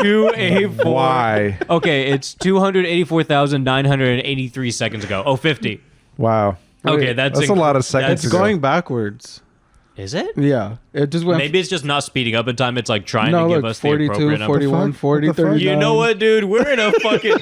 284. Why? Okay, it's 284,983 seconds ago. Oh, 50. Wow. Okay, that's a lot of seconds It's ago. going backwards. Is it? Yeah, it just went. Maybe it's just not speeding up in time. It's like trying no, to give look, us the appropriate 42, number. 41, 40, What the fuck? 39. You know what, dude? We're in a fucking...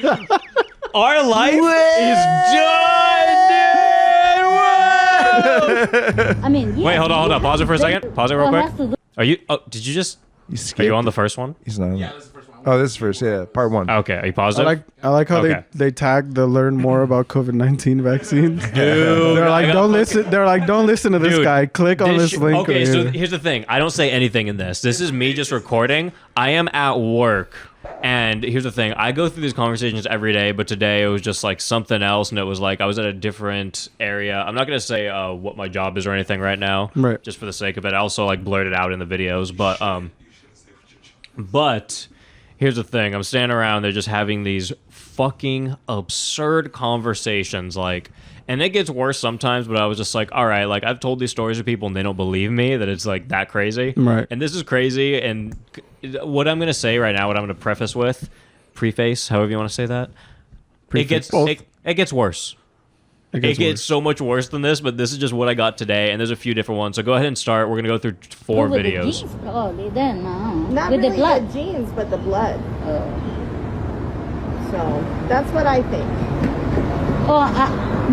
Our life is done, dude! Whoa! I mean, Wait, hold on. Pause it for a second. Pause it real quick. Are you... Oh, did you just... You Are skipped. you on the first one? He's not. Yeah, this is the first one. Oh, this is first. Yeah, part one. Okay, are you positive? I like how Okay. they tagged the learn more about COVID-19 vaccines. Dude, They're like, don't listen. They're like, don't listen to this Dude, guy. Click on this link. Okay, right so here. here's the thing. I don't say anything in this. This is me just recording. I am at work. And here's the thing. I go through these conversations every day, but today it was just like something else. And it was like I was at a different area. I'm not going to say what my job is or anything right now. Right. Just for the sake of it. I also like blurred it out in the videos. But here's the thing. I'm standing around. They're just having these fucking absurd conversations. Like, and it gets worse sometimes, but I was just like, all right, like I've told these stories to people and they don't believe me that it's like that crazy. Right. And this is crazy. And what I'm going to say right now, what I'm going to preface, however you want to say that, it gets worse. It gets so much worse than this, but this is just what I got today, and there's a few different ones. So go ahead and start. We're going to go through 4 with videos. The genes, probably then, Not with really the blood. the genes, but the blood. So that's what I think.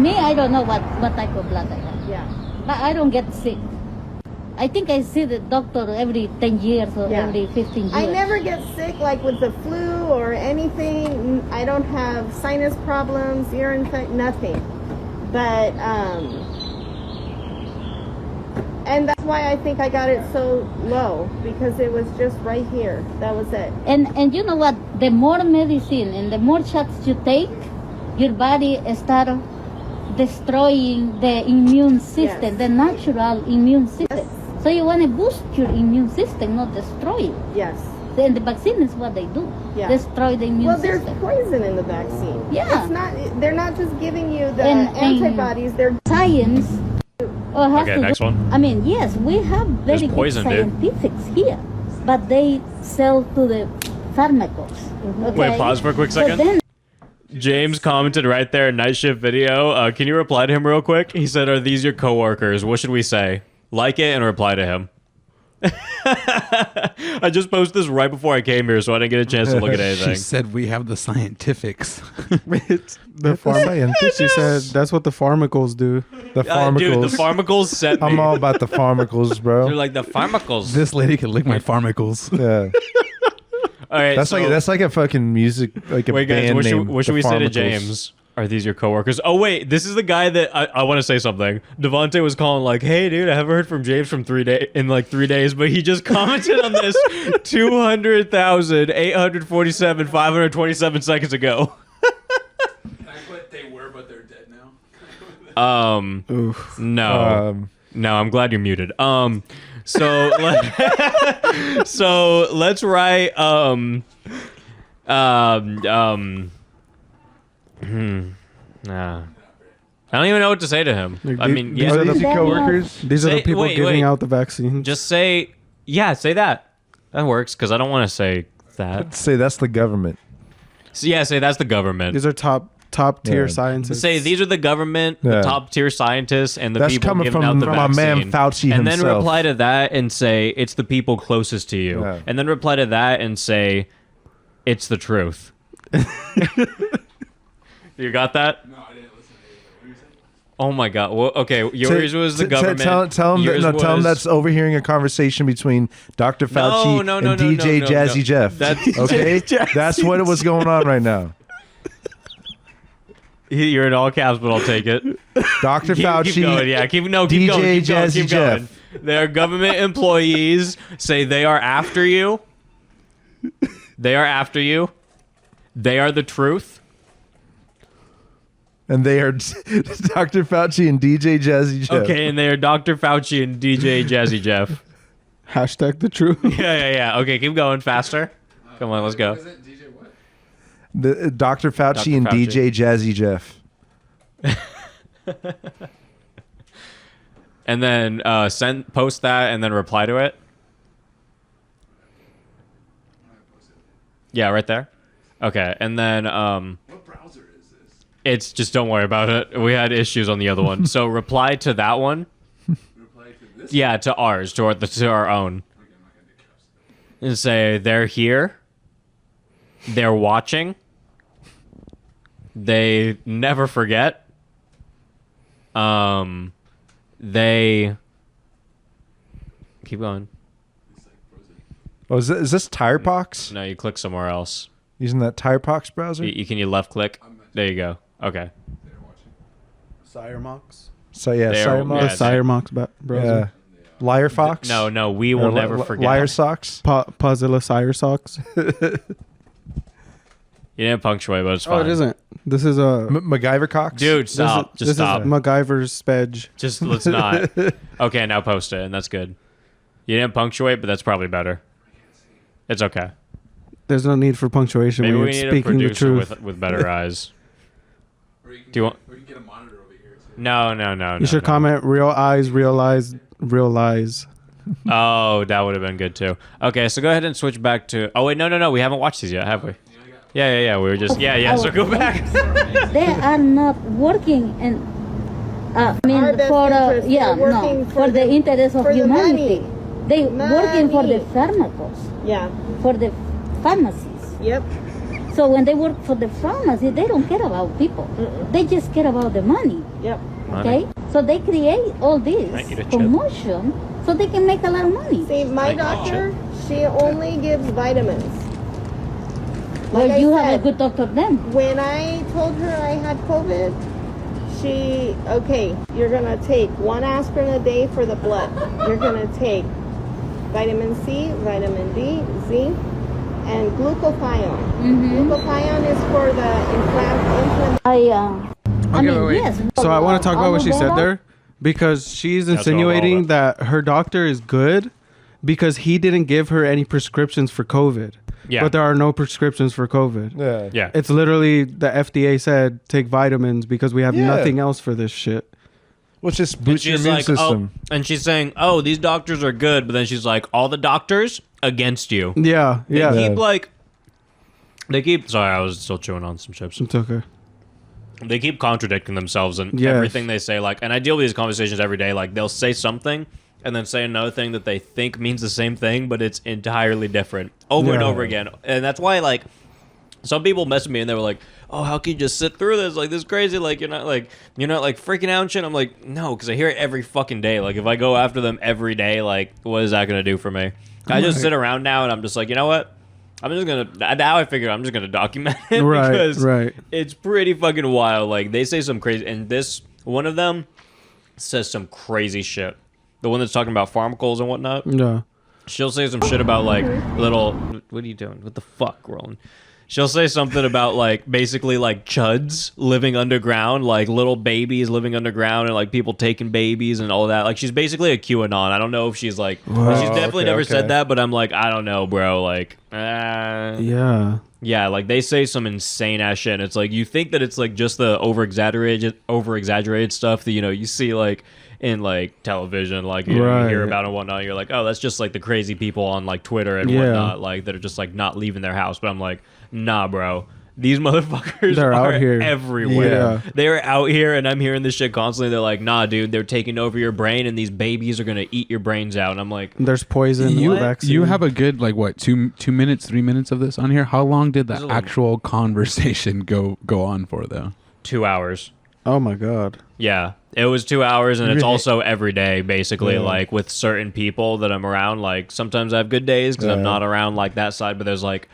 Me, I don't know what type of blood I have. Yeah. But I don't get sick. I think I see the doctor every 10 years or Yeah. every 15 years. I never get sick like with the flu or anything. I don't have sinus problems, ear infection, nothing. But and that's why I think I got it so low, because it was just right here. That was it. And you know what? The more medicine and the more shots you take, your body start destroying the immune system, Yes. the natural immune system. Yes. So you want to boost your immune system, not destroy it. Yes. And the vaccine is what they do. Yeah. Destroy the immune Well, there's system. poison in the vaccine. Yeah. It's not. They're not just giving you the And- antibodies. They're Science. Has Okay, to next do, one. I mean, yes, we have very There's poison, good dude. scientifics here, but they sell to the pharmaceuticals. Okay? Wait, pause for a quick So second. then James commented right there, night shift video. Can you reply to him real quick? He said, "Are these your coworkers? What should we say?" Like it and reply to him. I just posted this right before I came here, so I didn't get a chance to look at anything. She said we have the scientifics. The she said that's what the pharmaceuticals do. The pharmaceuticals. Dude, the pharmaceuticals set me. I'm all about the pharmaceuticals, bro. They're like the pharmaceuticals. This lady can lick my pharmaceuticals. Yeah. All right, That's like a fucking music, like a wait, guys, band what name. should the we say to Pharmaceuticals. James? Are these your coworkers? Oh wait, this is the guy that I want to say something. Devontae was calling like, "Hey dude, I haven't heard from James from 3 days, but he just commented on this 200,847 527 seconds ago." They were, but they're dead now. No, I'm glad you're muted. So so let's write nah. I don't even know what to say to him. I mean, these yeah, are the coworkers. These are the Say- people wait, giving wait. out the vaccine. just say that. That works because I don't want to say that. Say that's the government. So yeah, say that's the government. These are top tier Yeah. scientists. Say these are the government, the Yeah. top tier scientists, and the That's people coming giving from out the my vaccine. man Fauci and himself. then reply to that and say it's the people closest to you. Yeah. And then reply to that and say it's the truth. You got that? No, I didn't listen to it. What did you say? Oh my god. Well, okay, yours was the government. Tell him Yours tell him was- that's overhearing a conversation between Dr. Fauci no, and no, DJ no, Jazzy no. Jeff. That's- Okay, that's what was going on right now. You're in all caps, but I'll take it. Dr. Fauci. Keep going, yeah. Keep DJ going. Jazzy Keep Jeff. going. Their government employees say they are after you. They are after you. They are the truth. And they are Dr. Fauci and DJ Jazzy Jeff. Okay, and they are Dr. Fauci and DJ Jazzy Jeff. Hashtag the truth. Yeah. Okay, keep going faster. Come on, let's go. DJ what? The, Dr. Fauci Dr. and Fauci. DJ Jazzy Jeff. And then post that and then reply to it. Yeah, right there. Okay, and then What browser is this? it's just don't worry about it. We had issues on the other one. So reply to that one. Reply to this? Yeah, to ours, to our own. Okay, I'm not gonna do trust. And say they're here. They're watching. They never forget. They keep going. Oh, is this Tirepox? No, you click somewhere else. Using that Tirepox browser? You left click. There you go. Okay. Siremox. So yeah, There- Siremox. yeah, Siremox browser. Yeah. Liar Fox? No, we will never forget. Liar Socks? Puzzilla Sire Socks. You didn't punctuate, but it's fine. Oh, it isn't. This is a MacGyver Cox? Dude, stop. Just this stop. is MacGyver's Spedge. Just let's not. Okay, now post it, and that's good. You didn't punctuate, but that's probably better. It's okay. There's no need for punctuation Maybe when we you're need a speaking the producer truth. with better eyes. Or you can Do you want? Or you can get a monitor over here too. No. You should comment real eyes, real lies, real lies. Oh, that would have been good too. Okay, so go ahead and switch back to. Oh wait, no. We haven't watched these yet, have we? Yeah. We were just. Yeah. So go back. They are not working and I mean Our best for interest, they're working for the interest of for the humanity. money. They working for the pharmaceuticals, Yeah. for the pharmacies. Yep. So when they work for the pharmacy, they don't care about people. They just care about the money. Yep. Okay? So they create all this Can I eat a chip? commotion so they can make a lot of money. See, my doctor, she only gives vitamins. Well, Like I you have a said, good doctor then. When I told her I had COVID, you're gonna take 1 aspirin a day for the blood. You're gonna take vitamin C, vitamin D, zinc, and glutathione. Glutathione is for the inflammation. I mean, wait. yes. So I want to talk about what she said aloe vera, there because she's That's what I'm all insinuating about. that her doctor is good because he didn't give her any prescriptions for COVID. Yeah. But there are no prescriptions for COVID. Yeah. Yeah. It's literally the FDA said take vitamins because we have nothing else for this shit. Which just boosts your She's immune like, system. oh, and she's saying, "Oh, these doctors are good," but then she's like, "All the doctors against you." Yeah, yeah. They keep. Sorry, I was still chewing on some chips. It's okay. They keep contradicting themselves and Yes. everything they say. Like, and I deal with these conversations every day. Like, they'll say something and then say another thing that they think means the same thing, but it's entirely different over and Yeah. over again. And that's why, like, some people messaged me and they were like, "Oh, how can you just sit through this? Like, this is crazy. Like, you're not freaking out and shit." I'm like, no, because I hear it every fucking day. Like, if I go after them every day, like, what is that gonna do for me? I just sit around now and I'm just like, you know what? I'm just gonna. Now I figure I'm just gonna document it because it's pretty fucking wild. Like, they say some crazy, and this one of them says some crazy shit. The one that's talking about pharmaceuticals and whatnot. Yeah. She'll say some shit about like little. What are you doing? What the fuck, Roland? She'll say something about like basically like chuds living underground, like little babies living underground, and like people taking babies and all that. Like, she's basically a QAnon. I don't know if she's like. She's definitely never said that, but I'm like, I don't know, bro. Like, yeah. Yeah, like they say some insane ass shit. And it's like you think that it's like just the over exaggerated stuff that you see like in like television, like you hear about and whatnot. You're like, oh, that's just like the crazy people on like Twitter and whatnot, like that are just like not leaving their house. But I'm like, nah, bro. These motherfuckers are out here everywhere. Yeah. They're out here, and I'm hearing this shit constantly. They're like, nah, dude, they're taking over your brain, and these babies are gonna eat your brains out. And I'm like, there's poison. You have a good like what 2 minutes, 3 minutes of this on here. How long did the actual conversation go on for though? 2 hours. Oh my god. Yeah, it was 2 hours, and it's also every day, basically, like with certain people that I'm around. Like sometimes I have good days because I'm not around like that side, but there's like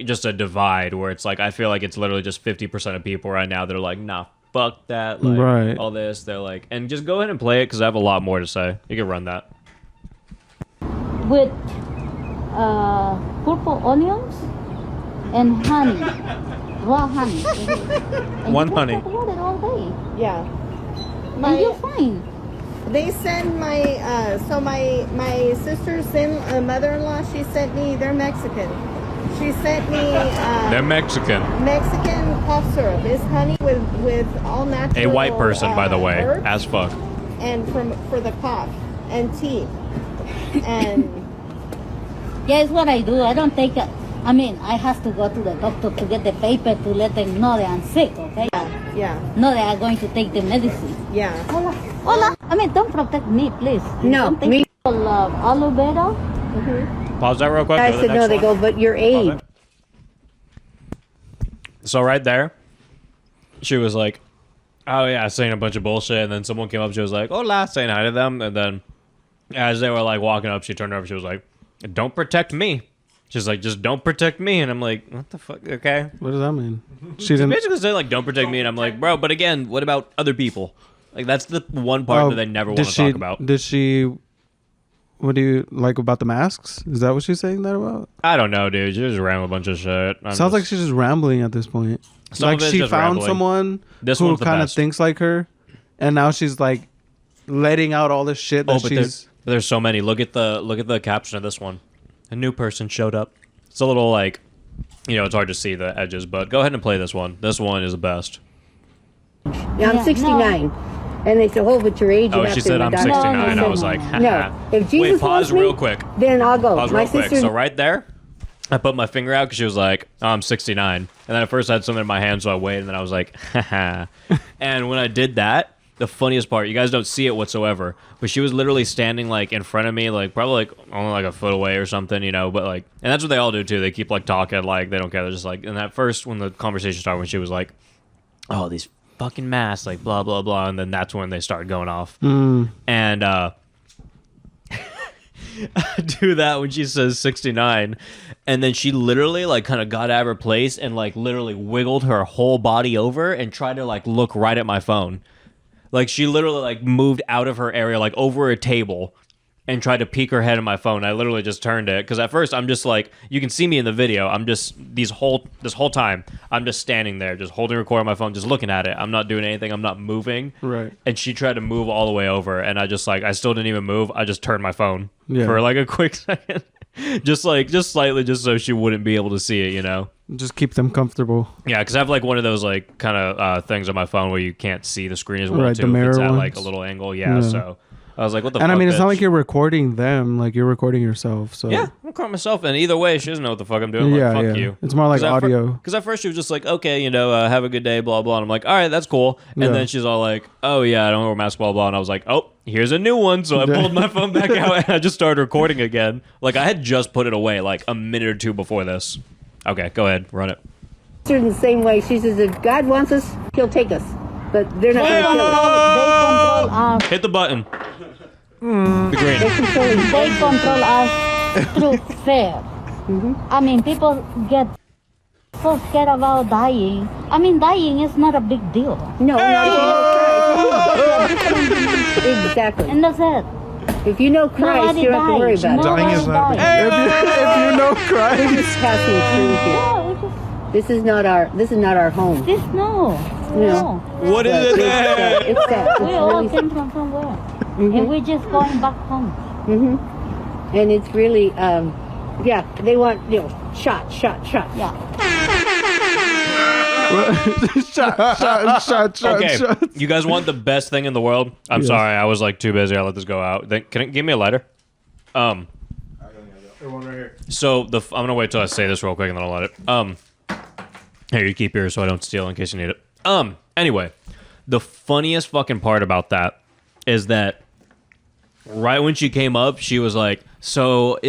just a divide where it's like I feel like it's literally just 50% of people right now that are like, nah, fuck that, like all this. They're like, and just go ahead and play it because I have a lot more to say. You can run that. With purple onions and honey, raw honey. And One you honey. talk about it all day. Yeah. And you're fine. They send my sister's mother-in-law. She sent me. They're Mexican. She sent me. They're Mexican. Mexican cough syrup. It's honey with all natural. A white person, by the way, herbs, as fuck. and for the cough and tea and. Yeah, it's what I do. I don't take it. I mean, I have to go to the doctor to get the paper to let them know that I'm sick, okay? Yeah. No, they are going to take the medicine. Yeah. Hola. I mean, don't protect me, please. No, don't take me. Aloe vera. Pause that real quick. I Go to the said no. next They one. go, but your age. So right there, she was like, oh yeah, saying a bunch of bullshit, and then someone came up, she was like, hola, saying hi to them, and then as they were like walking up, she turned over, she was like, don't protect me. She's like, just don't protect me, and I'm like, what the fuck, okay. What does that mean? She basically said like, don't protect me, and I'm like, bro, but again, what about other people? Like, that's the one part that they never want to talk about. Did she... What do you like about the masks? Is that what she's saying that about? I don't know, dude. She just ran a bunch of shit. Sounds like she's just rambling at this point. Like she found someone who kind of thinks like her, and now she's like letting out all this shit that she's. There's so many. Look at the caption of this one. A new person showed up. It's a little like, it's hard to see the edges, but go ahead and play this one. This one is the best. Yeah, I'm 69. No. And they said, what's your age? Oh, she said I'm 69. I was like, no. If Jesus wait, pause me, real quick. Then I'll go. Pause real quick. So right there, I put my finger out because she was like, oh, I'm 69. And then at first I had something in my hand, so I waited, and then I was like, haha. And when I did that, the funniest part, you guys don't see it whatsoever, but she was literally standing like in front of me, like probably like only like a foot away or something, but like, and that's what they all do too. They keep like talking, like they don't care. They're just like, and at first when the conversation started, when she was like, oh, these fucking masks, like blah blah blah, and then that's when they start going off. And do that when she says 69, and then she literally like kind of got out of her place and like literally wiggled her whole body over and tried to like look right at my phone. Like she literally like moved out of her area, like over a table, and tried to peek her head in my phone. I literally just turned it because at first I'm just like, you can see me in the video. I'm just this whole time I'm just standing there, just holding record on my phone, just looking at it. I'm not doing anything. I'm not moving. Right. And she tried to move all the way over, and I still didn't even move. I just turned my phone for like a quick second, just slightly, just so she wouldn't be able to see it. You know. Just keep them comfortable. Yeah, because I have like one of those like kind of things on my phone where you can't see the screen as well right, too. The mirror if it's at ones. like a little angle. Yeah. So. I was like, what the fuck? And I mean, it's bitch? not like you're recording them, like you're recording yourself. So yeah, I'm recording myself, and either way, she doesn't know what the fuck I'm doing. I'm like, fuck you. It's more like audio. Because at first she was just like, okay, you know, have a good day, blah blah. And I'm like, all right, that's cool. And then she's all like, oh yeah, I don't wear a mask, blah blah. And I was like, oh, here's a new one. So I pulled my phone back out and I just started recording again. Like I had just put it away like a minute or two before this. Okay, go ahead, run it. In the same way, she says, if God wants us, he'll take us. But they're not going to kill us. Hit the button. The green. They control us through fear. I mean, people get so scared about dying. I mean, dying is not a big deal. No, not exactly. And that's it. If you know Christ, you don't have to worry about it. Dying is not a big deal. If you know Christ, we're just passing through here. Yeah, This is not our home. no. What is it? It's that. We all came from somewhere. And we're just going back home. And it's really, they want, shot. Yeah. shot. Okay, you guys want the best thing in the world? I'm sorry, I was like too busy. I let this go out. Then can you give me a lighter? One right here. So I'm gonna wait till I say this real quick and then I'll let it. Here, you keep yours so I don't steal in case you need it. Anyway, the funniest fucking part about that is that right when she came up, she was like, so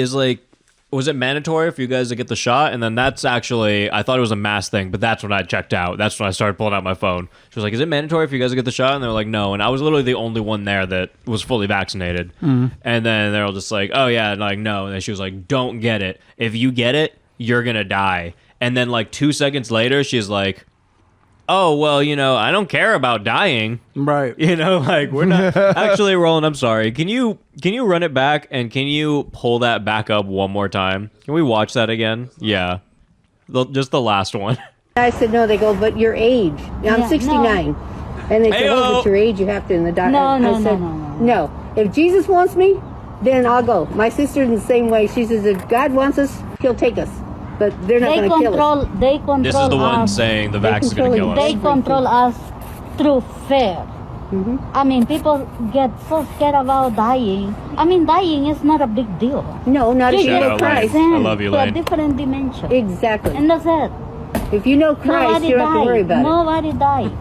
was it mandatory for you guys to get the shot? And then that's actually, I thought it was a mass thing, but that's when I checked out. That's when I started pulling out my phone. She was like, is it mandatory for you guys to get the shot? And they were like, no. And I was literally the only one there that was fully vaccinated. And then they're all just like, oh yeah, and like, no. And then she was like, don't get it. If you get it, you're going to die. And then like 2 seconds later, she's like, oh, well, you know, I don't care about dying. Right. You know, like, we're not... Actually, Roland, I'm sorry. Can you run it back, and can you pull that back up one more time? Can we watch that again? Yeah. Just the last one. I said, no. They go, but your age. I'm 69. No. And they said, oh, but your age, you have to in the doctor. No. If Jesus wants me, then I'll go. My sister's in the same way. She says, if God wants us, he'll take us. But they're not going to kill us. They control This is the one saying the vax is going to kill us. They control us through fear. I mean, people get so scared about dying. I mean, dying is not a big deal. No, not if you know Christ. I love you, Lane. To a different dimension. Exactly. And that's it. If you know Christ, you don't have to worry about Nobody died.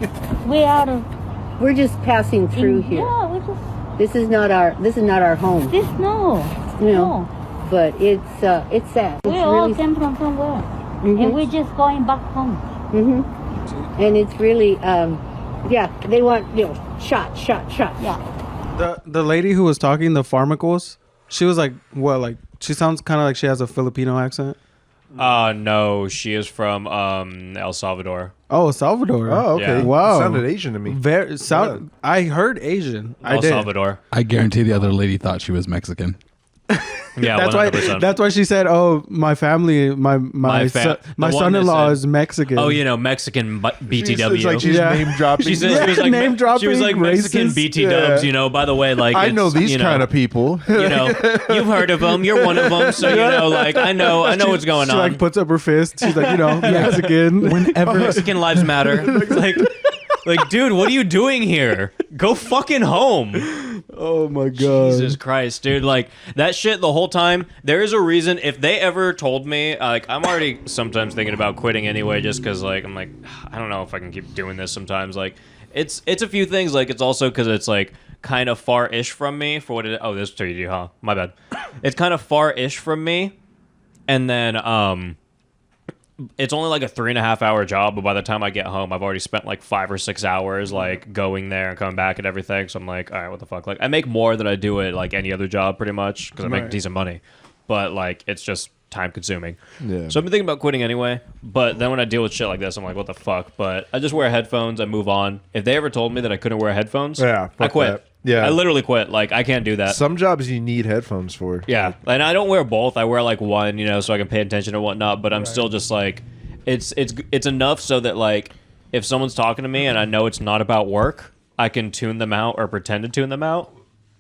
We're just passing through here. Yeah, we just... This is not our home. No. But it's sad. We all came from somewhere, and we're just going back home. And it's really, they want, shot. Yeah. The lady who was talking, the pharmacals, she was like, what, like, she sounds kind of like she has a Filipino accent. No, she is from El Salvador. Oh, Salvador. Oh, okay. Yeah. Wow. Sounded Asian to me. I heard Asian. I El did. Salvador. I guarantee the other lady thought she was Mexican. Yeah, that's 100%. why. That's why she said, "Oh, my family, my son-in-law is Mexican." Oh, you know, Mexican BTW. It's like she's name dropping. She was like name dropping. She was like Mexican racist. BT Dubs. You know, by the way, like I know these kind of people. You know, you've heard of them. You're one of them, so you know, like I know what's going on. She like puts up her fist. She's like, Mexican. Whenever Mexican lives matter. Like, dude, what are you doing here? Go fucking home. Oh my god. Jesus Christ, dude. Like, that shit the whole time, there is a reason. If they ever told me, like, I'm already sometimes thinking about quitting anyway, just because, like, I'm like, I don't know if I can keep doing this sometimes. Like, it's a few things. Like, it's also because it's, like, kind of far-ish from me for what it is. Oh, this is 3D, huh? My bad. It's kind of far-ish from me. And then, it's only like a 3.5 hour job, but by the time I get home, I've already spent like 5 or 6 hours like going there and coming back and everything. So I'm like, all right, what the fuck? Like, I make more than I do at like any other job pretty much because I make decent money, but like it's just time consuming. Yeah. So I've been thinking about quitting anyway, but then when I deal with shit like this, I'm like, what the fuck? But I just wear headphones. I move on. If they ever told me that I couldn't wear headphones, I quit. Yeah. I literally quit. Like, I can't do that. Some jobs you need headphones for. Yeah, and I don't wear both. I wear like one, so I can pay attention and whatnot. But I'm still just like, it's enough so that like, if someone's talking to me and I know it's not about work, I can tune them out or pretend to tune them out.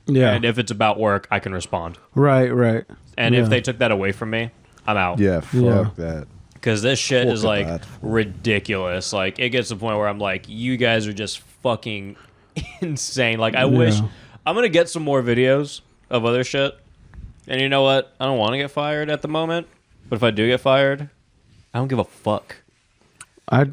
Yeah. And if it's about work, I can respond. Right. And if they took that away from me, I'm out. Yeah, fuck that. Because this shit is like that. ridiculous. Like, it gets to the point where I'm like, you guys are just fucking insane. Like, I wish I'm gonna get some more videos of other shit. And you know what? I don't want to get fired at the moment. But if I do get fired, I don't give a fuck.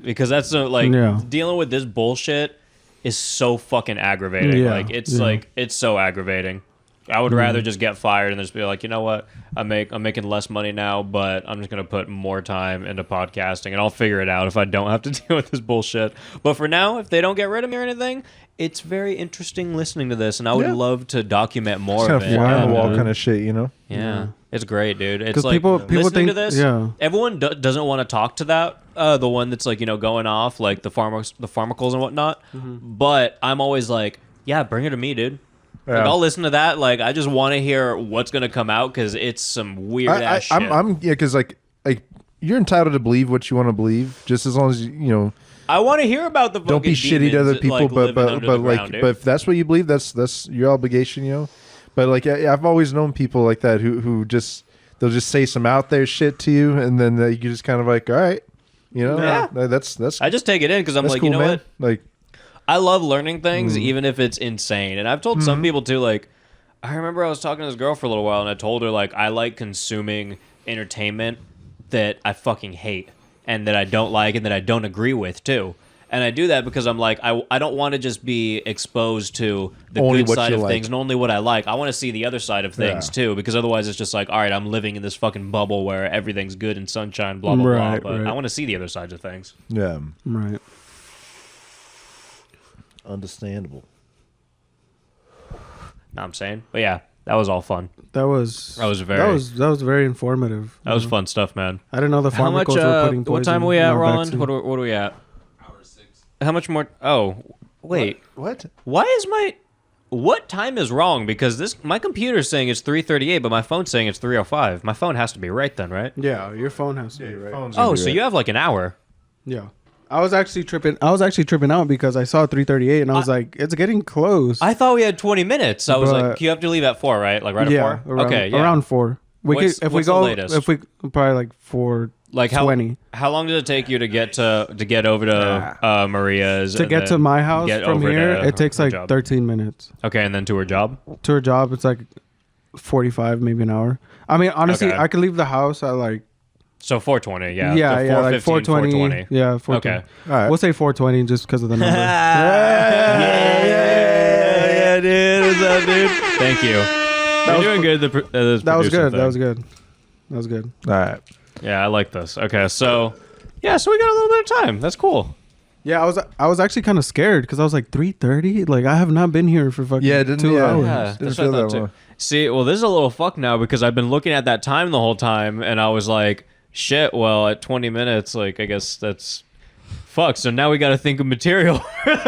Because that's dealing with this bullshit is so fucking aggravating. Like, it's so aggravating. I would rather just get fired and just be like, you know what? I'm making less money now, but I'm just gonna put more time into podcasting, and I'll figure it out if I don't have to deal with this bullshit. But for now, if they don't get rid of me or anything, it's very interesting listening to this, and I would love to document more of it. Kind of fly on the wall kind of shit, Yeah, it's great, dude. It's like people listening think, to this. Everyone doesn't want to talk to that. The one that's like going off like the pharmacals and whatnot. But I'm always like, yeah, bring it to me, dude. Like, I'll listen to that. Like, I just want to hear what's gonna come out because it's some weird ass shit. Because like you're entitled to believe what you want to believe, just as long as you. I want to hear about the. Don't be shitty to other people, but if that's what you believe, that's your obligation, But like I've always known people like that who just they'll just say some out there shit to you, and then you just kind of like, all right, that's. I just take it in because I'm like, cool, you know man. what, like. I love learning things, even if it's insane. And I've told some people too, like, I remember I was talking to this girl for a little while, and I told her, like, I like consuming entertainment that I fucking hate, and that I don't like, and that I don't agree with, too. And I do that because I'm like, I don't want to just be exposed to the only good side of like. things and only what I like. I want to see the other side of things, too, because otherwise it's just like, all right, I'm living in this fucking bubble where everything's good and sunshine, blah, blah, blah. But I want to see the other sides of things. Yeah. Right. Understandable. Know what I'm saying? But yeah, that was all fun. That was very informative. That was fun stuff, man. I didn't know the pharmacals were putting poison. What time are we at, Roland? Vaccine. What are we at? Hour 6. How much more? Oh, wait. What? Why is what time is wrong? Because my computer's saying it's 3:38, but my phone's saying it's 3:05. My phone has to be right then, right? Yeah, your phone has to be right. Oh, so you have like an hour. Yeah. I was actually tripping out because I saw 3:38 and I was like, it's getting close. I thought we had 20 minutes. I was like, you have to leave at 4, right? Like right at 4? Around 4. What's the latest? Probably like 4. Like how 20. How long did it take you to get over to Maria's? To get to my house from here, it takes like 13 minutes. Okay, and then to her job? To her job, it's like 45, maybe an hour. I mean, honestly, I could leave the house at like. So 4:20, yeah. Yeah, like 4:20. Yeah, 4:20. Okay. All right. We'll say 4:20 just because of the number. yeah, dude. What's up, dude? Thank you. You're doing good. That was good. That was good. All right. Yeah, I like this. Okay, so we got a little bit of time. That's cool. Yeah, I was actually kind of scared because I was like 3:30. Like I have not been here for fucking 2 hours. Yeah, that's what I thought too. See, well, this is a little fucked now because I've been looking at that time the whole time, and I was like, shit. Well, at 20 minutes, like I guess that's fuck. So now we got to think of material. Well,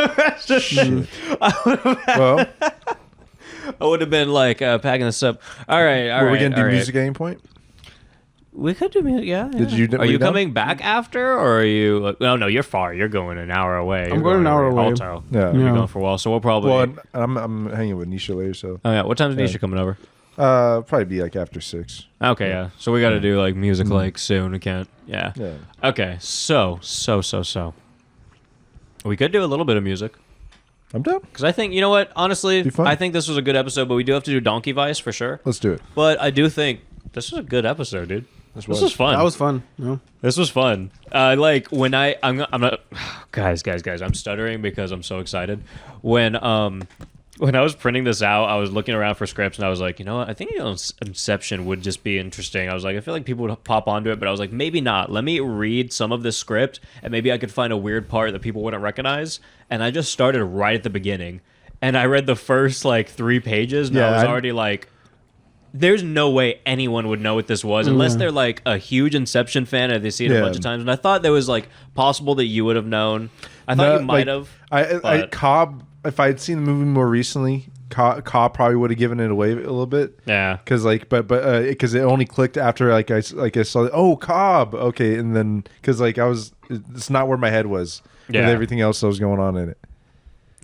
I would have been like packing this up. All right. Were we gonna do music at any point? We could do music. Yeah. Are you coming back after, or are you? Like, no, you're far. You're going an hour away. I'm going an hour away. Alto. Yeah. You're going for a while, so we'll probably. Well, I'm hanging with Nisha later, so. Oh yeah. What time's Nisha coming over? Probably be like after 6. Okay, yeah. So we got to do like music like soon. We can't. Yeah. Yeah. Okay. So. We could do a little bit of music. I'm down. Because I think, you know what? Honestly, Be fun. I think this was a good episode, but we do have to do Donkey Vice for sure. Let's do it. But I do think this was a good episode, dude. This was fun. That was fun. Yeah. This was fun. Like when I'm not, guys, I'm stuttering because I'm so excited. When I was printing this out, I was looking around for scripts and I was like, you know what? I think Inception would just be interesting. I was like, I feel like people would pop onto it, but I was like, maybe not. Let me read some of this script and maybe I could find a weird part that people wouldn't recognize. And I just started right at the beginning and I read the first like 3 pages and I was already like, there's no way anyone would know what this was unless they're like a huge Inception fan and they see it a bunch of times. And I thought there was like possible that you would have known. I thought you might have. Cobb, if I had seen the movie more recently, Ka probably would have given it away a little bit. Yeah. Because because it only clicked after I saw Cobb. Okay, and then because it's not where my head was. With everything else that was going on in it.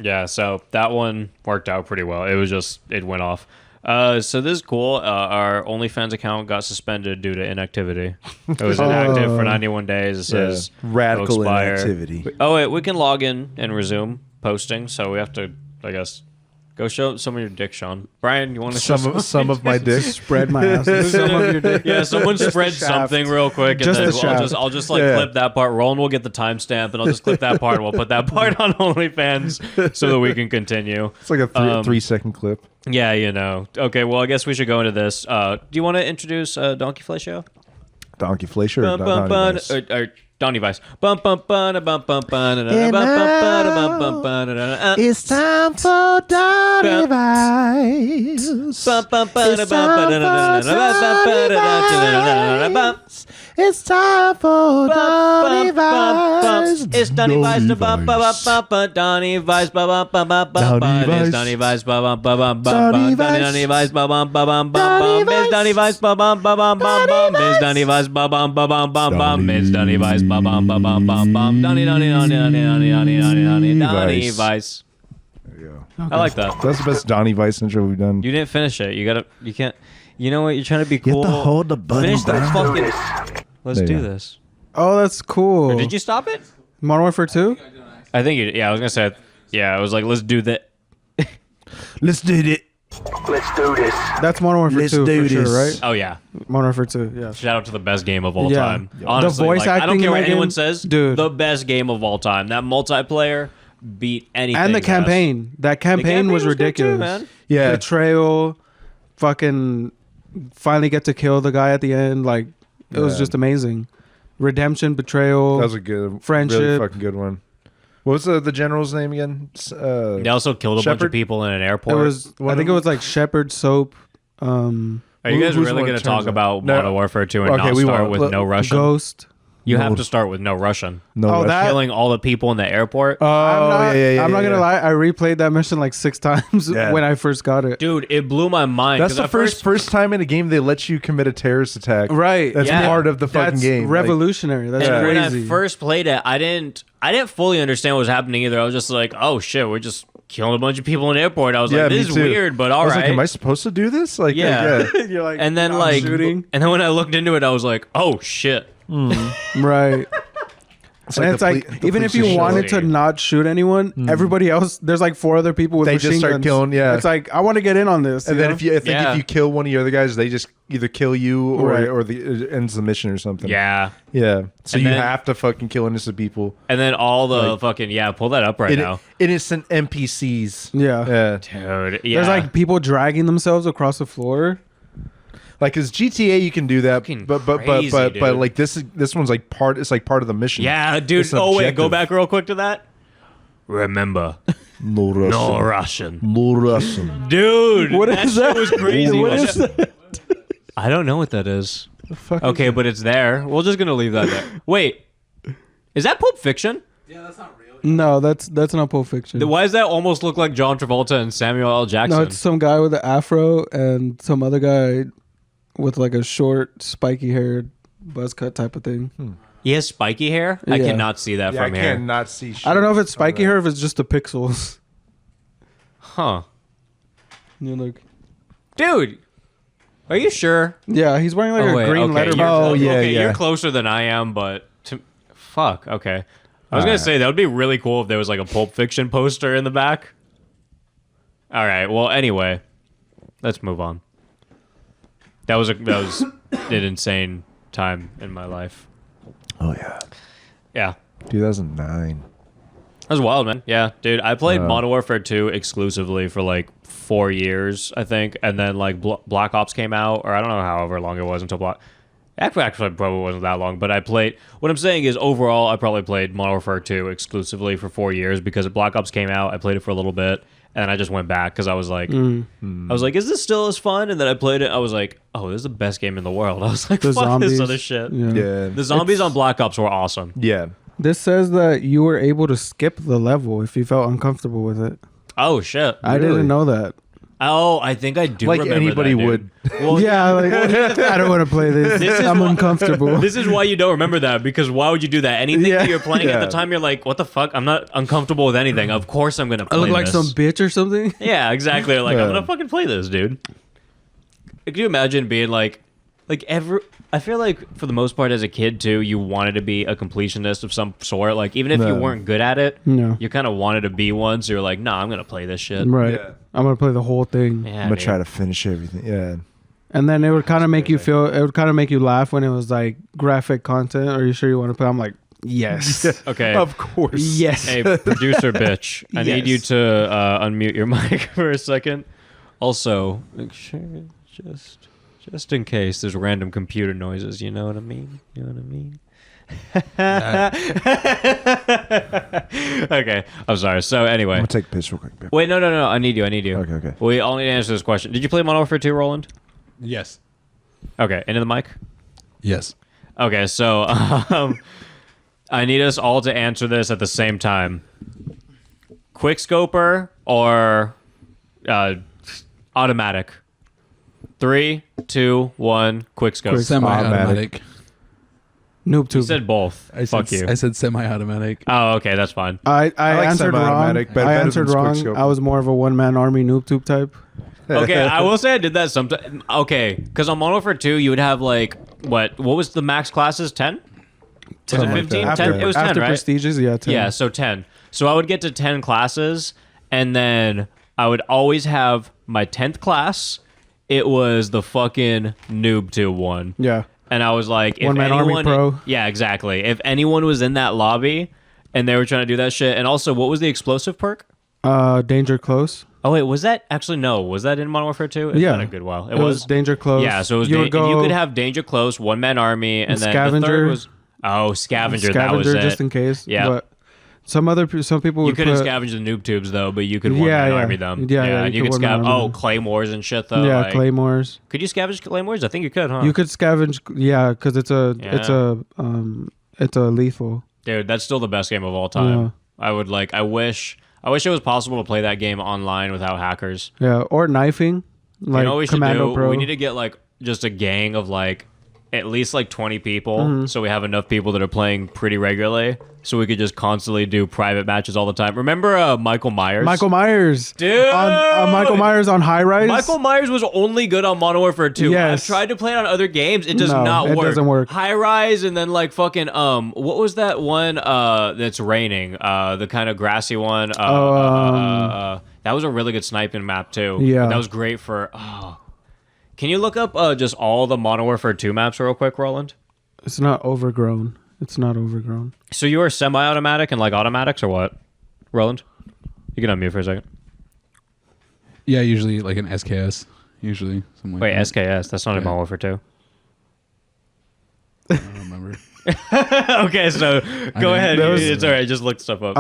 Yeah, so that one worked out pretty well. It went off. So this is cool. Our OnlyFans account got suspended due to inactivity. It was inactive for 91 days. It says radical inactivity. Oh wait, we can log in and resume posting. So we have to, I guess, go show some of your dick, Sean. Brian, you want to show some of my dick? Spread my ass. Some of your dick. Yeah, someone spread something real quick, and Just then the shaft. I'll just clip that part. Roland will get the timestamp, and I'll just clip that part, and we'll put that part on OnlyFans so that we can continue. It's like a 3-second clip. Yeah, Okay, well, I guess we should go into this. Do you want to introduce Donkey Fellatio? Donkey Fellatio or Donnie Vice? Or Donnie Vice. It's time for Donnie Vice. It's time for Donnie Vice. It's Donnie Vice. Donnie Vice. Donnie Vice. It's Donnie Vice. Donnie Vice. Miss Donnie Vice. Miss Donnie Vice. Miss Donnie Vice. Donnie Vice. There you go. I like that. That's the best Donnie Vice intro we've done. You didn't finish it. You can't. You know what? You're trying to be cool. You have to hold the button. Finish that fucking. Let's do this. Oh, that's cool. Or did you stop it? Modern Warfare 2? I think you. Yeah, I was gonna say. Yeah, I was like, let's do that. Let's do it. Let's do this. That's Modern Warfare Let's 2 do for sure, this. right? Oh yeah. Modern Warfare 2, yeah. Shout out to the best game of all Yeah. time. The Honestly, voice I don't acting care in what that anyone game, says. dude. The best game of all time. That multiplayer beat anything. And the campaign. That campaign was good too, ridiculous. man. Yeah. Betrayal, fucking finally get to kill the guy at the end. Like, it was just amazing. Redemption, betrayal. That was a good, friendship. really fucking good one. What was the general's name again? They also killed a bunch of people in an It airport. was, I think it was like Shepard, Soap. Are you guys really going to talk about Modern Warfare 2 and not start with no Russian? Ghost. You have to start with no Russian. That Killing all the people in the airport. I'm not gonna lie. I replayed that mission like 6 times when I first got it. Dude, it blew my mind. That's the first time in a game they let you commit a terrorist attack. Right. That's part of the fucking That's game. revolutionary. That's and crazy. when I first played it, I didn't fully understand what was happening either. I was just like, oh shit, we're just killing a bunch of people in the airport. I was like, this is weird, but all I was right. like, am I supposed to do this? Like, You're like, and then I'm shooting. and then when I looked into it, I was like, oh shit. Right. It's and it's like, even if you wanted to not shoot anyone, everybody else, there's like 4 other people with they machine just start guns. killing. Yeah, It's like, I want to get in on this. and then know? if you kill one of your other guys, they just either kill you or it ends the mission or something. Yeah. Yeah. So And you then- have to fucking kill innocent people. And then all the fucking pull that up right now. Innocent NPCs. Yeah. Dude, yeah. There's like people dragging themselves across the floor. Like, cause GTA you can do that, Fucking but crazy, dude. like this one's like part. It's like part of the mission. Yeah, dude. It's an Oh wait, go objective. back real quick to that. Remember, No Russian. no Russian. No Russian. Dude, What that is shit that? was crazy. What is that? I don't know what that is. Okay, but it's there. We're just gonna leave that there. Wait, is that Pulp Fiction? No, that's not Pulp Fiction. Why does that almost look like John Travolta and Samuel L. Jackson? No, it's some guy with an afro and some other guy with like a short, spiky haired buzz cut type of thing. He has spiky hair. I Yeah. cannot see that Yeah, I from here. cannot see. Shit I don't know if it's spiky hair or if it's just the pixels. Huh, You look. dude? Are you sure? Yeah, he's wearing like a green letter. You're closer than I am, but fuck. Okay, I was gonna say that would be really cool if there was like a Pulp Fiction poster in the back. All right. Well, anyway, let's move on. That was an insane time in my life. Oh yeah. Yeah. 2009. That was wild, man. Yeah, dude. I played Modern Warfare 2 exclusively for like 4 years, I think, and then like Black Ops came out, or I don't know however long it was until Actually, probably wasn't that long, but I played. What I'm saying is, overall, I probably played Modern Warfare 2 exclusively for 4 years because Black Ops came out. I played it for a little bit, and then I just went back because I was like, is this still as fun? And then I played it. I was like, oh, this is the best game in the world. I was like, The fuck zombies. this other shit. Yeah. The zombies on Black Ops were awesome. Yeah. This says that you were able to skip the level if you felt uncomfortable with it. Oh shit! I didn't know that. Oh, I think I do. Like remember anybody that, would. Well, Yeah, like, I don't want to play this. I'm uncomfortable. This is why you don't remember that, because why would you do that? Anything that you're playing at the Yeah. time, you're like, what the fuck? I'm not uncomfortable with anything. Of course I'm gonna I play look like this. some bitch or something. Yeah, exactly. Like, I'm Yeah. gonna fucking play this, dude. Could you imagine being like I feel like for the most part as a kid too, you wanted to be a completionist of some sort. Like even if you No. weren't good at it, No. you kind of wanted to be one. So you're like, nah, I'm gonna play this shit. Right. Yeah. I'm gonna play the whole thing. Yeah, I'm gonna dude. try to finish everything. Yeah. And then it would kind of make you feel. It would kind of make you laugh when it was like graphic content. Are you sure you want to play? I'm like, yes. Okay. Of course. Yes. Hey, producer bitch, I need you Yes. to unmute your mic for a second. Also, make sure just in case there's random computer noises, you know what I mean? You know what I mean? Okay, I'm sorry. So anyway, I'm gonna take a piss real quick. wait, no, I need you. Okay. We all need to answer this question. Did you play Modern Warfare 2, Roland? Yes. Okay, into the mic. Yes. Okay, so I need us all to answer this at the same time. Quickscoper or automatic? 3, 2, 1. Quickscope. Semi-automatic. Noob You tube. said both. Fuck you. I said semi-automatic. Oh, okay, that's fine. I like answered wrong. semi-automatic, but I better answered than wrong. quickscope. I was more of a one-man army noob tube type. Okay, I will say I did that sometimes. Okay, because on Modern Warfare 2, you would have like what was the max classes? 10? Was it 15? 10? It was 10, after right? prestiges, yeah, 10. Yeah, so 10. So I would get to 10 classes, and then I would always have my 10th class. It was the fucking noob tube one. Yeah. And I was like, if One-man anyone, army pro. Yeah, exactly. If anyone was in that lobby and they were trying to do that shit, and also, what was the explosive perk? Danger close. Oh wait, was that actually no? Was that in Modern Warfare 2? It's Yeah. been a good while. It was danger close. Yeah, so it was You would and go- you could have danger close, one man army, and then the Scavenger. third was scavenger. That was it. just in case. Yeah. But some people You would couldn't put, scavenge the noob tubes though, but you could one Yeah, man yeah. army them. Yeah, and you you could could one-man scavenge. army Oh, them. claymores and shit though. Yeah, like- claymores. Could you scavenge claymores? I think you could, huh? You could scavenge. Yeah, because it's a lethal. Dude, that's still the best game of all time. I would like. I wish it was possible to play that game online without hackers. Yeah, or knifing. Like You know what we should Commando do? Pro. We need to get like just a gang of like at least like 20 people, so we have enough people that are playing pretty regularly, so we could just constantly do private matches all the time. Remember Michael Myers? Michael Myers, Dude! on Michael Myers on High Rise. Michael Myers was only good on Modern Warfare 2. Yes. I've tried to play it on other games. It does No, not it work. doesn't work. High Rise and then like fucking what was that one that's raining? The kind of grassy one. That was a really good sniping map too. Yeah. That was great for Can you look up just all the Modern Warfare 2 maps real quick, Roland? It's not overgrown. It's not overgrown. So you are semi-automatic and like automatics or what? Roland? You can unmute for a second. Yeah, usually like an SKS. Usually. Something Wait, like that. SKS. That's not in Modern Warfare 2. I don't remember. Okay, so go ahead. It's all right. Just look stuff up.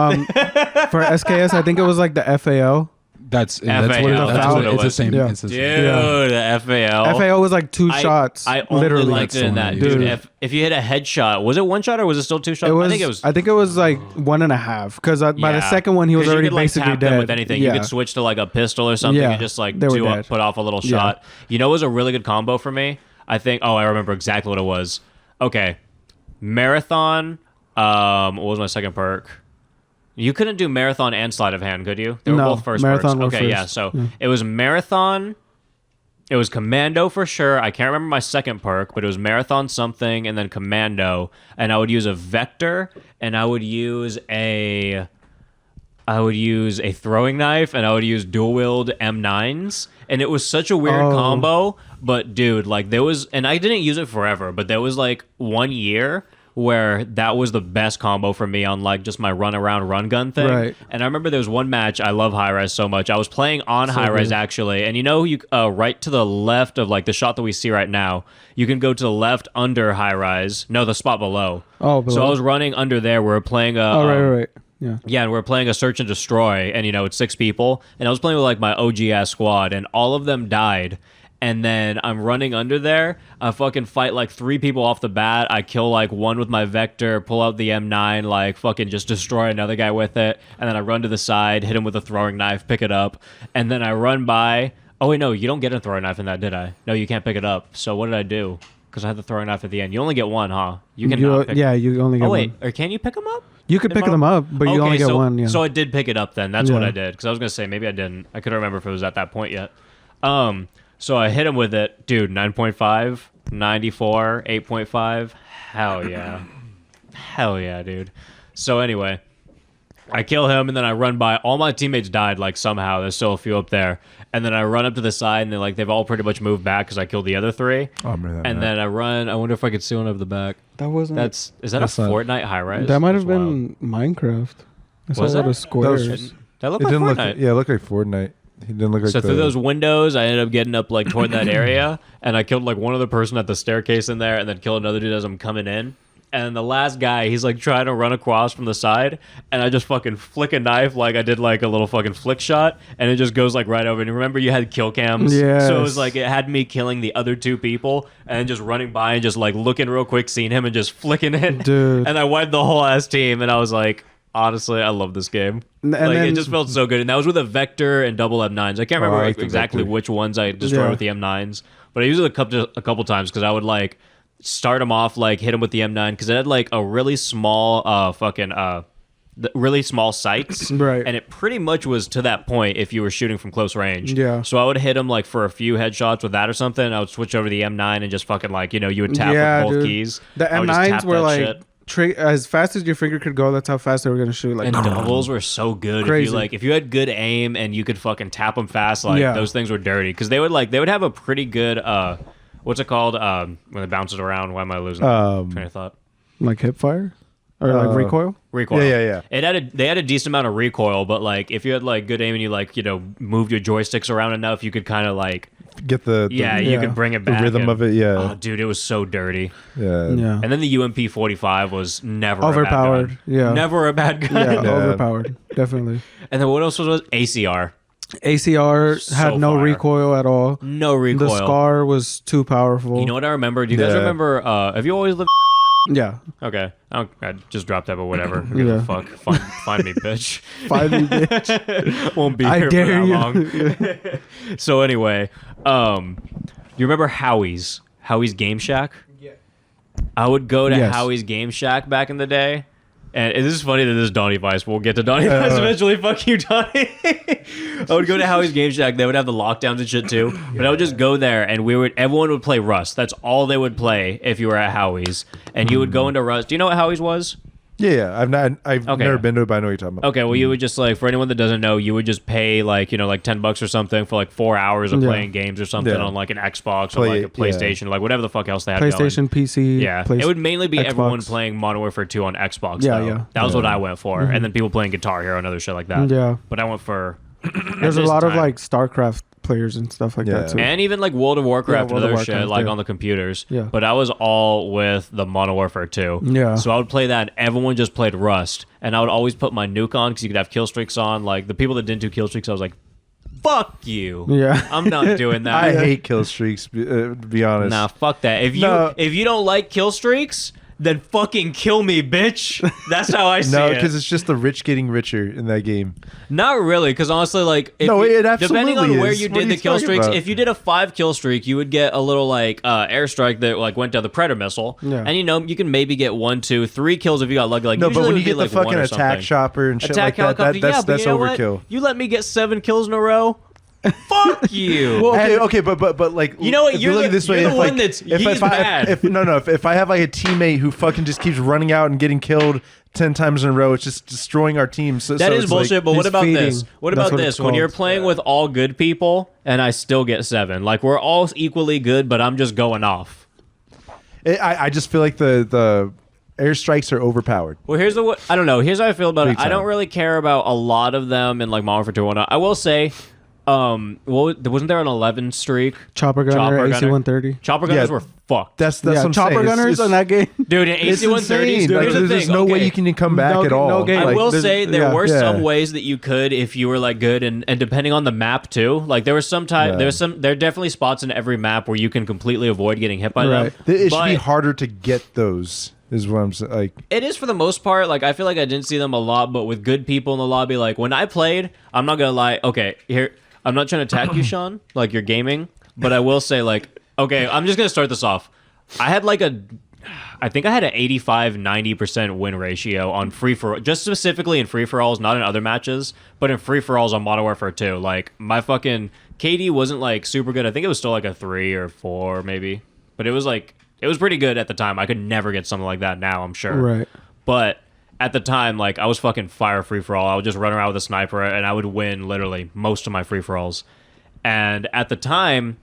For SKS, I think it was like the FAO. That's FAO, what that's what it it's the was. same. Yeah. It's the Dude, same. the FAO. FAO was like two shots. I only literally. liked it in that. Dude. Dude, if you hit a headshot, was it one shot or was it still two shots? It was, I think it was. like 1.5 because by the Yeah. second one he was 'Cause already you could, like, basically tap them dead. with anything. Yeah. You could switch to like a pistol or something Yeah. and just like They were dead. put off a little Yeah. shot. You know, it was a really good combo for me. I think. Oh, I remember exactly what it was. Okay, marathon. What was my second perk? You couldn't do marathon and sleight of hand, could you? They were No, both first marathon perks. were Okay, yeah. first. So Yeah. it was marathon. It was commando for sure. I can't remember my second perk, but it was marathon something and then commando. And I would use a vector and I would use a throwing knife and I would use dual wield M9s. And it was such a weird combo. But dude, like there was, and I didn't use it forever, but there was like 1 year where that was the best combo for me on like just my run around run gun thing. Right. And I remember there was one match. I love High Rise so much. I was playing on High Rise actually, and you know you right to the left of like the shot that we see right now, you can go to the left under High Rise. No, the spot below. Oh, So below. I was running under there. We were playing a. right. Yeah. Yeah, and we're playing a search and destroy, and you know it's 6 people, and I was playing with like my OG ass squad, and all of them died. And then I'm running under there. I fucking fight like 3 people off the bat. I kill like one with my vector, pull out the M9, like fucking just destroy another guy with it. And then I run to the side, hit him with a throwing knife, pick it up. And then I run by Oh wait, no, you don't get a throwing knife in that, did I? No, you can't pick it up. So what did I do? Because I had the throwing knife at the end. You only get one, huh? You can. Yeah, you only get one. Oh wait, or can you pick them up? You could pick them up, but you only get one. Yeah. So I did pick it up then. That's what I did. Because I was gonna say maybe I didn't. I couldn't remember if it was at that point yet. So I hit him with it, dude. 9.5, 94, 8.5. Hell yeah, hell yeah, dude. So anyway, I kill him and then I run by. All my teammates died like somehow. There's still a few up there. And then I run up to the side and they've all pretty much moved back because I killed the other three. Oh, and then I run. I wonder if I could see one over the back. That wasn't. Is that a Fortnite high rise? That might have been Minecraft. I saw a lot of squares. That looked like Fortnite. It looked like Fortnite. He didn't look like. So through those windows, I ended up getting up like toward that area, and I killed like one other person at the staircase in there, and then killed another dude as I'm coming in. And the last guy, he's like trying to run across from the side, and I just fucking flick a knife like I did like a little fucking flick shot, and it just goes like right over. And remember, you had kill cams, yes. So it was like it had me killing the other two people, and just running by and just like looking real quick, seeing him, and just flicking it, dude. And I wiped the whole ass team, and I was like, honestly, I love this game. And like then, it just felt so good, and that was with a Vector and double M9s. I can't remember exactly which ones I destroyed with the M9s, but I used it a couple times because I would like start them off, like hit them with the M9 because it had like a really small really small sights, right? And it pretty much was to that point if you were shooting from close range. Yeah. So I would hit them like for a few headshots with that or something. I would switch over to the M9 and just fucking like you would tap with both keys. The M9s were like. As fast as your finger could go, that's how fast they were gonna shoot. Like, and doubles were so good. Crazy. If you had good aim and you could fucking tap them fast, like those things were dirty because they would have a pretty good what's it called when it bounces around. Why am I losing train of thought? Like hip fire or like recoil. Recoil. Yeah. They had a decent amount of recoil, but like if you had like good aim and you moved your joysticks around enough, you could kind of like get the you could bring it back. The rhythm of it, Oh, dude, it was so dirty. Yeah. And then the UMP 45 was never overpowered. A bad gun. Yeah, never a bad gun. Yeah, overpowered, definitely. And then what else was ACR? ACR had no recoil at all. No recoil. The SCAR was too powerful. You know what I remember? Do you guys remember? Have you always lived? Yeah. Okay. I just dropped that, but whatever. Yeah. Fuck. Find me, bitch. Find me, bitch. Won't be here for that long. So anyway, you remember Howie's Game Shack? Yeah. I would go to Howie's Game Shack back in the day. And this is funny that this is Donnie Vice. We'll get to Donnie Vice eventually. Fuck you, Donnie. I would go to Howie's Game Shack. They would have the lockdowns and shit too. But I would just go there, and everyone would play Rust. That's all they would play if you were at Howie's. And you would go into Rust. Do you know what Howie's was? Yeah. I've never been to it, but I know what you're talking about. Okay, well, you would just like, for anyone that doesn't know, you would just pay like $10 or something for like 4 hours of playing games or something on like an Xbox or like a PlayStation, like whatever the fuck else they had PlayStation, going. PC. Yeah, it would mainly be Xbox. Everyone playing Modern Warfare 2 on Xbox. Yeah. That was what I went for, and then people playing Guitar Hero and other shit like that. Yeah, but I went for. There's a lot of like StarCraft players and stuff like that too, and even like World of Warcraft and other shit like on the computers. Yeah, but I was all with the Modern Warfare 2. Yeah, so I would play that. And everyone just played Rust, and I would always put my nuke on because you could have kill streaks on. Like the people that didn't do kill streaks, I was like, fuck you. Yeah, I'm not doing that. I hate kill streaks. To be honest, nah, fuck that. If you don't like kill streaks, then fucking kill me, bitch. That's how I see it. No, because it's just the rich getting richer in that game. Not really, because honestly, like, it absolutely depending on where is. you What did are the you kill talking streaks, about? if you did a 5 kill streak, you would get a little like airstrike that like went down the Predator missile, and you can maybe get 1, 2, 3 kills if you got lucky. Like, no, but when you get the like fucking attack chopper and shit like that, that's overkill. What? You let me get 7 kills in a row. Fuck you. Well, okay, but like, you know what? You're the one that's bad. If I have like a teammate who fucking just keeps running out and getting killed 10 times in a row, it's just destroying our team. So that is bullshit. Like, but what about this? What about this? When you're called. playing with all good people and I still get 7, like we're all equally good, but I'm just going off. I just feel like the airstrikes are overpowered. Well, I don't know. Here's how I feel about Big it. I don't really care about a lot of them in like Modern Warfare 2 and whatnot. I will say. Wasn't there an 11 streak? Chopper gunner, AC-130. Chopper gunners were fucked. That's what I'm chopper saying. gunners on that game, dude. An AC-130. Like, there's no way you can come back at all. No game. I will say there were some ways that you could if you were like good, and depending on the map too. Like there were some time. There are definitely spots in every map where you can completely avoid getting hit by them. It should be harder to get those. Is what I'm saying. Like, it is for the most part. Like I feel like I didn't see them a lot, but with good people in the lobby, like when I played, I'm not gonna lie. Okay, here. I'm not trying to attack you, Sean, like you're gaming, but I will say, like, okay, I'm just gonna start this off. I think I had an 85-90% win ratio on free-for-all, just specifically in free-for-alls, not in other matches, but in free-for-alls on Modern Warfare 2. Like, my fucking KD wasn't, like, super good. I think it was still, like, a 3 or 4, maybe. But it was, like, it was pretty good at the time. I could never get something like that now, I'm sure. Right. But at the time, like, I was fucking fire free-for-all. I would just run around with a sniper, and I would win, literally, most of my free-for-alls. And at the time,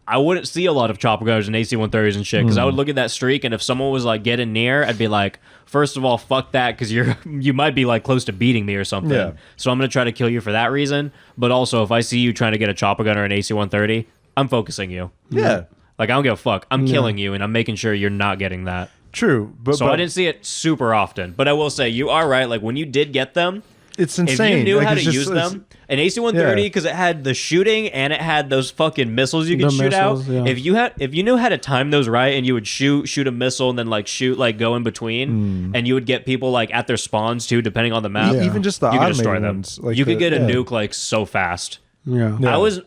I wouldn't see a lot of chopper gunners and AC-130s and shit, because I would look at that streak, and if someone was like getting near, I'd be like, first of all, fuck that, because you might be like close to beating me or something. Yeah. So I'm gonna try to kill you for that reason. But also, if I see you trying to get a chopper gunner or an AC-130, I'm focusing you. Yeah. Like, I don't give a fuck. I'm killing you, and I'm making sure you're not getting that. True. But I didn't see it super often. But I will say, you are right. Like, when you did get them, it's insane. If you knew like, how to use them, an AC-130, because it had the shooting and it had those fucking missiles you could shoot out. Yeah. If you knew how to time those right, and you would shoot a missile and then like shoot like go in between, and you would get people like at their spawns too, depending on the map. Even just the you could destroy them. ones, like you could get a nuke like so fast. Yeah.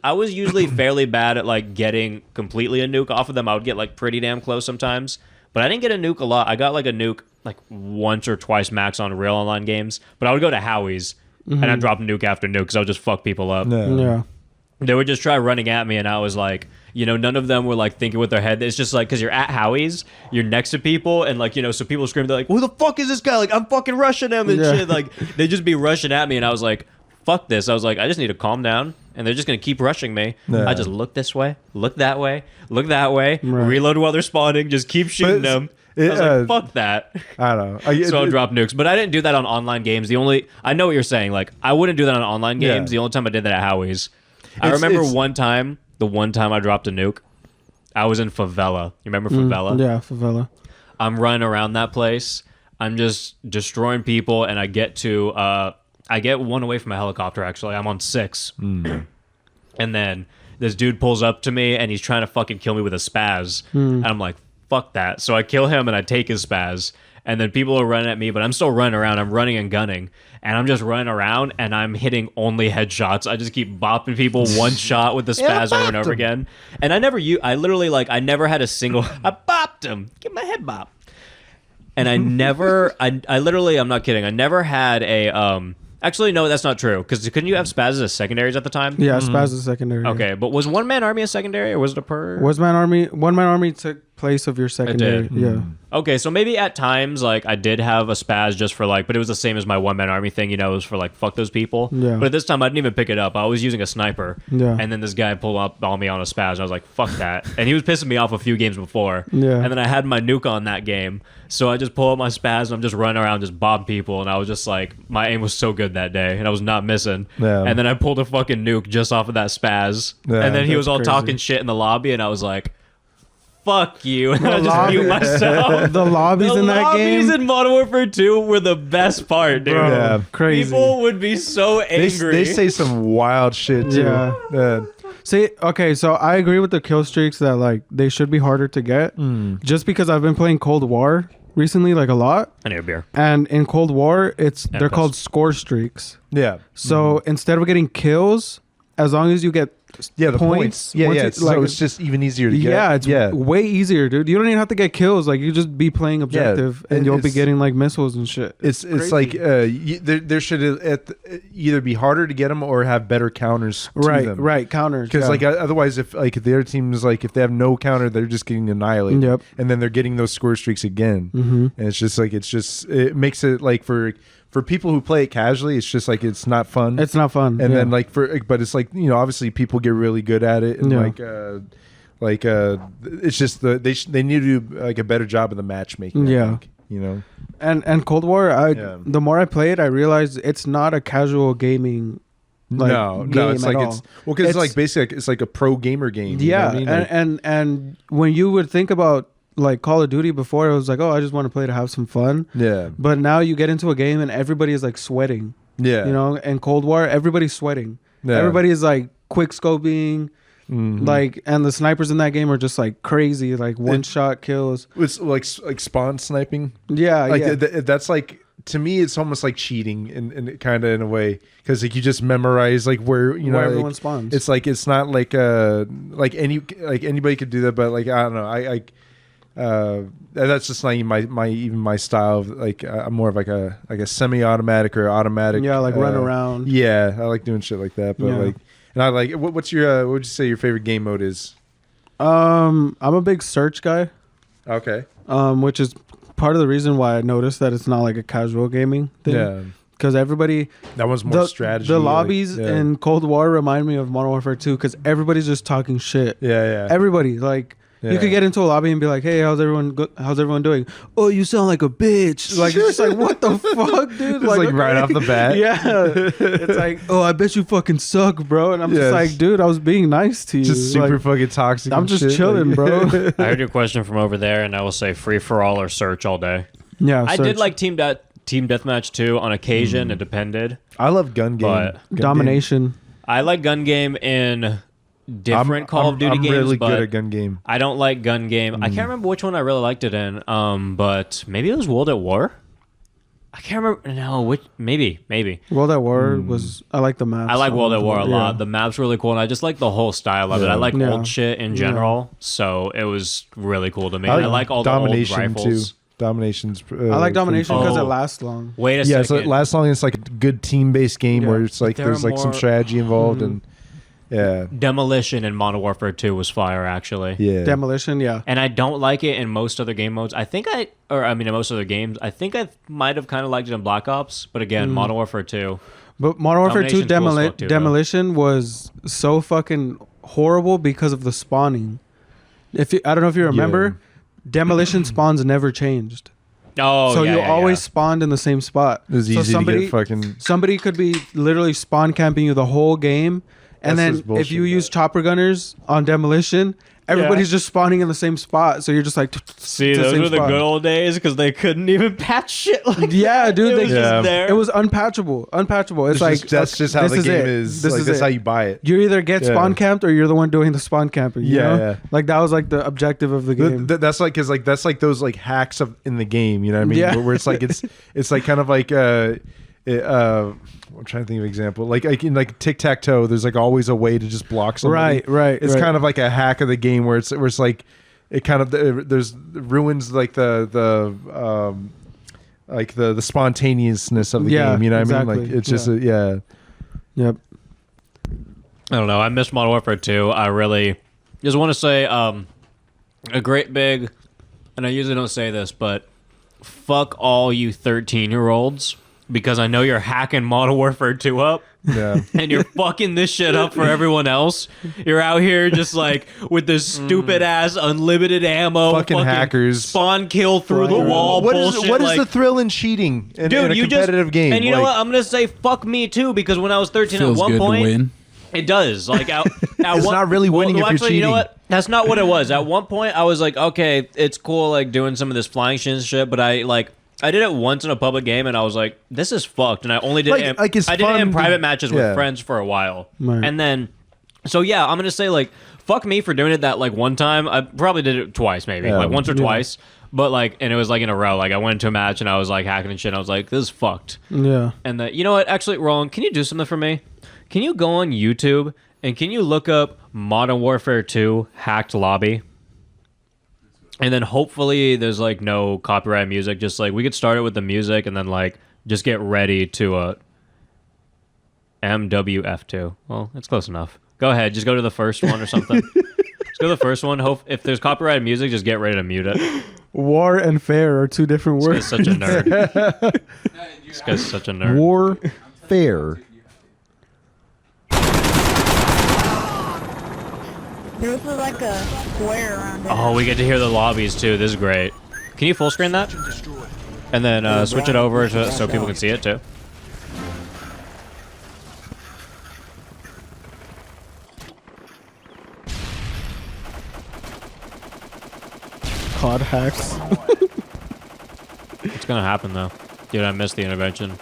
I was usually fairly bad at like getting completely a nuke off of them. I would get like pretty damn close sometimes, but I didn't get a nuke a lot. I got like a nuke like once or twice max on real online games, but I would go to Howie's and I'd drop nuke after nuke because I would just fuck people up. Yeah. They would just try running at me, and I was like, none of them were like thinking with their head. It's just like, because you're at Howie's, you're next to people, and like, so people scream, they're like, who the fuck is this guy? Like, I'm fucking rushing him and shit. Like, they just be rushing at me, and I was like, fuck this. I was like, I just need to calm down, and they're just gonna keep rushing me. I just look this way, look that way, reload while they're spawning, just keep shooting them. I was like, fuck that. I don't know. So I'll drop nukes. But I didn't do that on online games. I know what you're saying. Like, I wouldn't do that on online games. The only time I did that at Howie's. I remember the one time I dropped a nuke, I was in Favela. You remember Favela? Yeah, Favela. I'm running around that place. I'm just destroying people, and I get one away from a helicopter, actually. I'm on 6. And then this dude pulls up to me, and he's trying to fucking kill me with a spaz. And I'm like, fuck that. So I kill him and I take his spaz. And then people are running at me, but I'm still running around. I'm running and gunning. And I'm just running around and I'm hitting only headshots. I just keep bopping people one shot with the spaz over and over again. And I never had a single... I bopped him. Get my head bop. And I never... I'm not kidding. I never had a... Actually, no, that's not true. Because couldn't you have spaz as secondaries at the time? Yeah, spaz is secondary. Okay, but was One Man Army a secondary, or was it a per? One Man Army took place of your secondary. It did. Yeah. Okay, so maybe at times, like, I did have a spaz just for, like, but it was the same as my One Man Army thing, it was for, like, fuck those people. Yeah. But at this time, I didn't even pick it up. I was using a sniper. Yeah. And then this guy pulled up on me on a spaz, and I was like, fuck that. And he was pissing me off a few games before. Yeah. And then I had my nuke on that game. So I just pull up my spaz, and I'm just running around, just bobbing people, and I was just like, my aim was so good that day, and I was not missing. Yeah. And then I pulled a fucking nuke just off of that spaz. Yeah, and then he was all crazy. talking shit in the lobby, and I was like, fuck you. And I just mute myself. The lobbies in that game? The lobbies in Modern Warfare 2 were the best part, dude. Bro, Yeah. crazy. People would be so angry. They say some wild shit too. Yeah. See, okay, so I agree with the kill streaks that, like, they should be harder to get. Just because I've been playing Cold War recently, like, a lot. I need a beer. And in Cold War, they're called score streaks. Yeah. So instead of getting kills, as long as you get the points. Yeah. So it's just even easier to get. Yeah, it's way easier, dude. You don't even have to get kills. Like, you just be playing objective, and you'll be getting like missiles and shit. It's like there should either be harder to get them or have better counters. To them. Right, counters. Because like otherwise, if like the other teams if they have no counter, they're just getting annihilated. Yep. And then they're getting those score streaks again. And it's just like it makes it like for people who play it casually, it's just like it's not fun. It's not fun. And then but it's like obviously people get really good at it, and it's just they need to do like a better job of the matchmaking. I think, And Cold War, the more I play it, I realize it's not a casual gaming. No, it's like all. it's because it's like basically it's like a pro gamer game. Yeah, you know what I mean? and when you would think about like Call of Duty before, it was like, oh, I just want to play to have some fun. Yeah. But now you get into a game and everybody is like sweating. Yeah. And Cold War, everybody's sweating. Yeah. Everybody is like quick scoping. Like, and the snipers in that game are just like crazy, like one shot kills. It's like spawn sniping. Yeah, that's like to me it's almost like cheating in kind of in a way, because like you just memorize like where where everyone like, spawns. It's like it's not like anybody could do that, but like I don't know, that's just not even my style of, like I'm more of like a semi-automatic or automatic. Yeah, like run around. Yeah, I like doing shit like that. But like, and I like what's your what would you say your favorite game mode is? I'm a big search guy. Okay. Which is part of the reason why I noticed that it's not like a casual gaming thing. Yeah. Because everybody, that one's more strategy. The lobbies in Cold War remind me of Modern Warfare 2 because everybody's just talking shit. Yeah. Everybody like. Yeah. You could get into a lobby and be like, "Hey, how's everyone doing?" "Oh, you sound like a bitch." Like it's just like, what the fuck, dude? It's like right off the bat. Yeah. It's like, "Oh, I bet you fucking suck, bro." And I'm just like, dude, I was being nice to you. Just super fucking toxic. I'm just chilling, bro. I heard your question from over there, and I will say free for all or search all day. Yeah, I did like Team Deathmatch too. On occasion, it depended. I love gun game. Domination. I like gun game in different Call of Duty games. I'm really but good at gun game. I don't like gun game. I can't remember which one I really liked it in. But maybe it was World at War. I can't remember. No, maybe. World at War was. I like the maps. I like World at War a lot. The map's really cool, and I just like the whole style of it. I like old shit in general, so it was really cool to me. I like all the old rifles. Too. Domination's. I like Domination because it lasts long. Wait a second. Yeah, so it lasts long. And it's like a good team-based game where it's like there's like some strategy involved and. Yeah. Demolition in Modern Warfare 2 was fire, actually. Yeah. Demolition, yeah. And I don't like it in most other game modes. In most other games, I think I might have kind of liked it in Black Ops, but again, Modern Warfare 2. But Modern Warfare 2 Demolition was so fucking horrible because of the spawning. I don't know if you remember, Demolition spawns never changed. Oh, so you always spawned in the same spot. It was easy to get fucking. Somebody could be literally spawn camping you the whole game. And then if you use chopper gunners on Demolition, everybody's just spawning in the same spot. So you're just like, see, those were the good old days because they couldn't even patch shit like that. Dude, it was just there. It was unpatchable. It's like that's just how the game is. That's how you buy it. You either get spawn camped or you're the one doing the spawn camping. You know? Like that was like the objective of the game. That's like that's like those like hacks in the game. You know what I mean? Yeah. Where it's like it's like kind of like I'm trying to think of an example. Like in like tic-tac-toe, there's like always a way to just block somebody. Right. It's kind of like a hack of the game where it's like it kind of ruins like the spontaneousness of the game. You know what I mean? Like it's just Yep. I don't know. I miss Modern Warfare 2. I really just want to say a great big, and I usually don't say this, but fuck all you 13-year-olds. Because I know you're hacking Modern Warfare 2 up. Yeah. And you're fucking this shit up for everyone else. You're out here just like with this stupid ass unlimited ammo. Fucking hackers. Spawn kill through the wall. What bullshit. Is the thrill in cheating in a competitive game? And you know what? I'm going to say fuck me too because when I was 13 at one point. It does. Like it's not really winning if you're cheating. You know what? That's not what it was. At one point I was like, okay, it's cool like doing some of this flying shit, but I did it once in a public game, and I was like, "This is fucked." And I only did it. I did it in private matches with friends for a while, and then, so yeah, I'm gonna say like, fuck me for doing it that like one time. I probably did it twice, maybe like once or twice, but like, and it was like in a row. Like I went into a match and I was like hacking and shit. And I was like, "This is fucked." Yeah. And you know what? Actually, Roland, can you do something for me? Can you go on YouTube and can you look up Modern Warfare 2 hacked lobby? And then hopefully there's like no copyright music. Just like we could start it with the music and then like just get ready to MW2. Well, it's close enough. Go ahead, just go to the first one or something. Just go to the first one. Hope if there's copyrighted music, just get ready to mute it. War and fair are two different words. This guy's such a nerd. This guy's such a nerd. War, fair. There's like a square around it. Oh, we get to hear the lobbies too. This is great. Can you full screen that? And then switch it over so people can see it too. COD hacks. It's gonna happen though. Dude, I missed the intervention.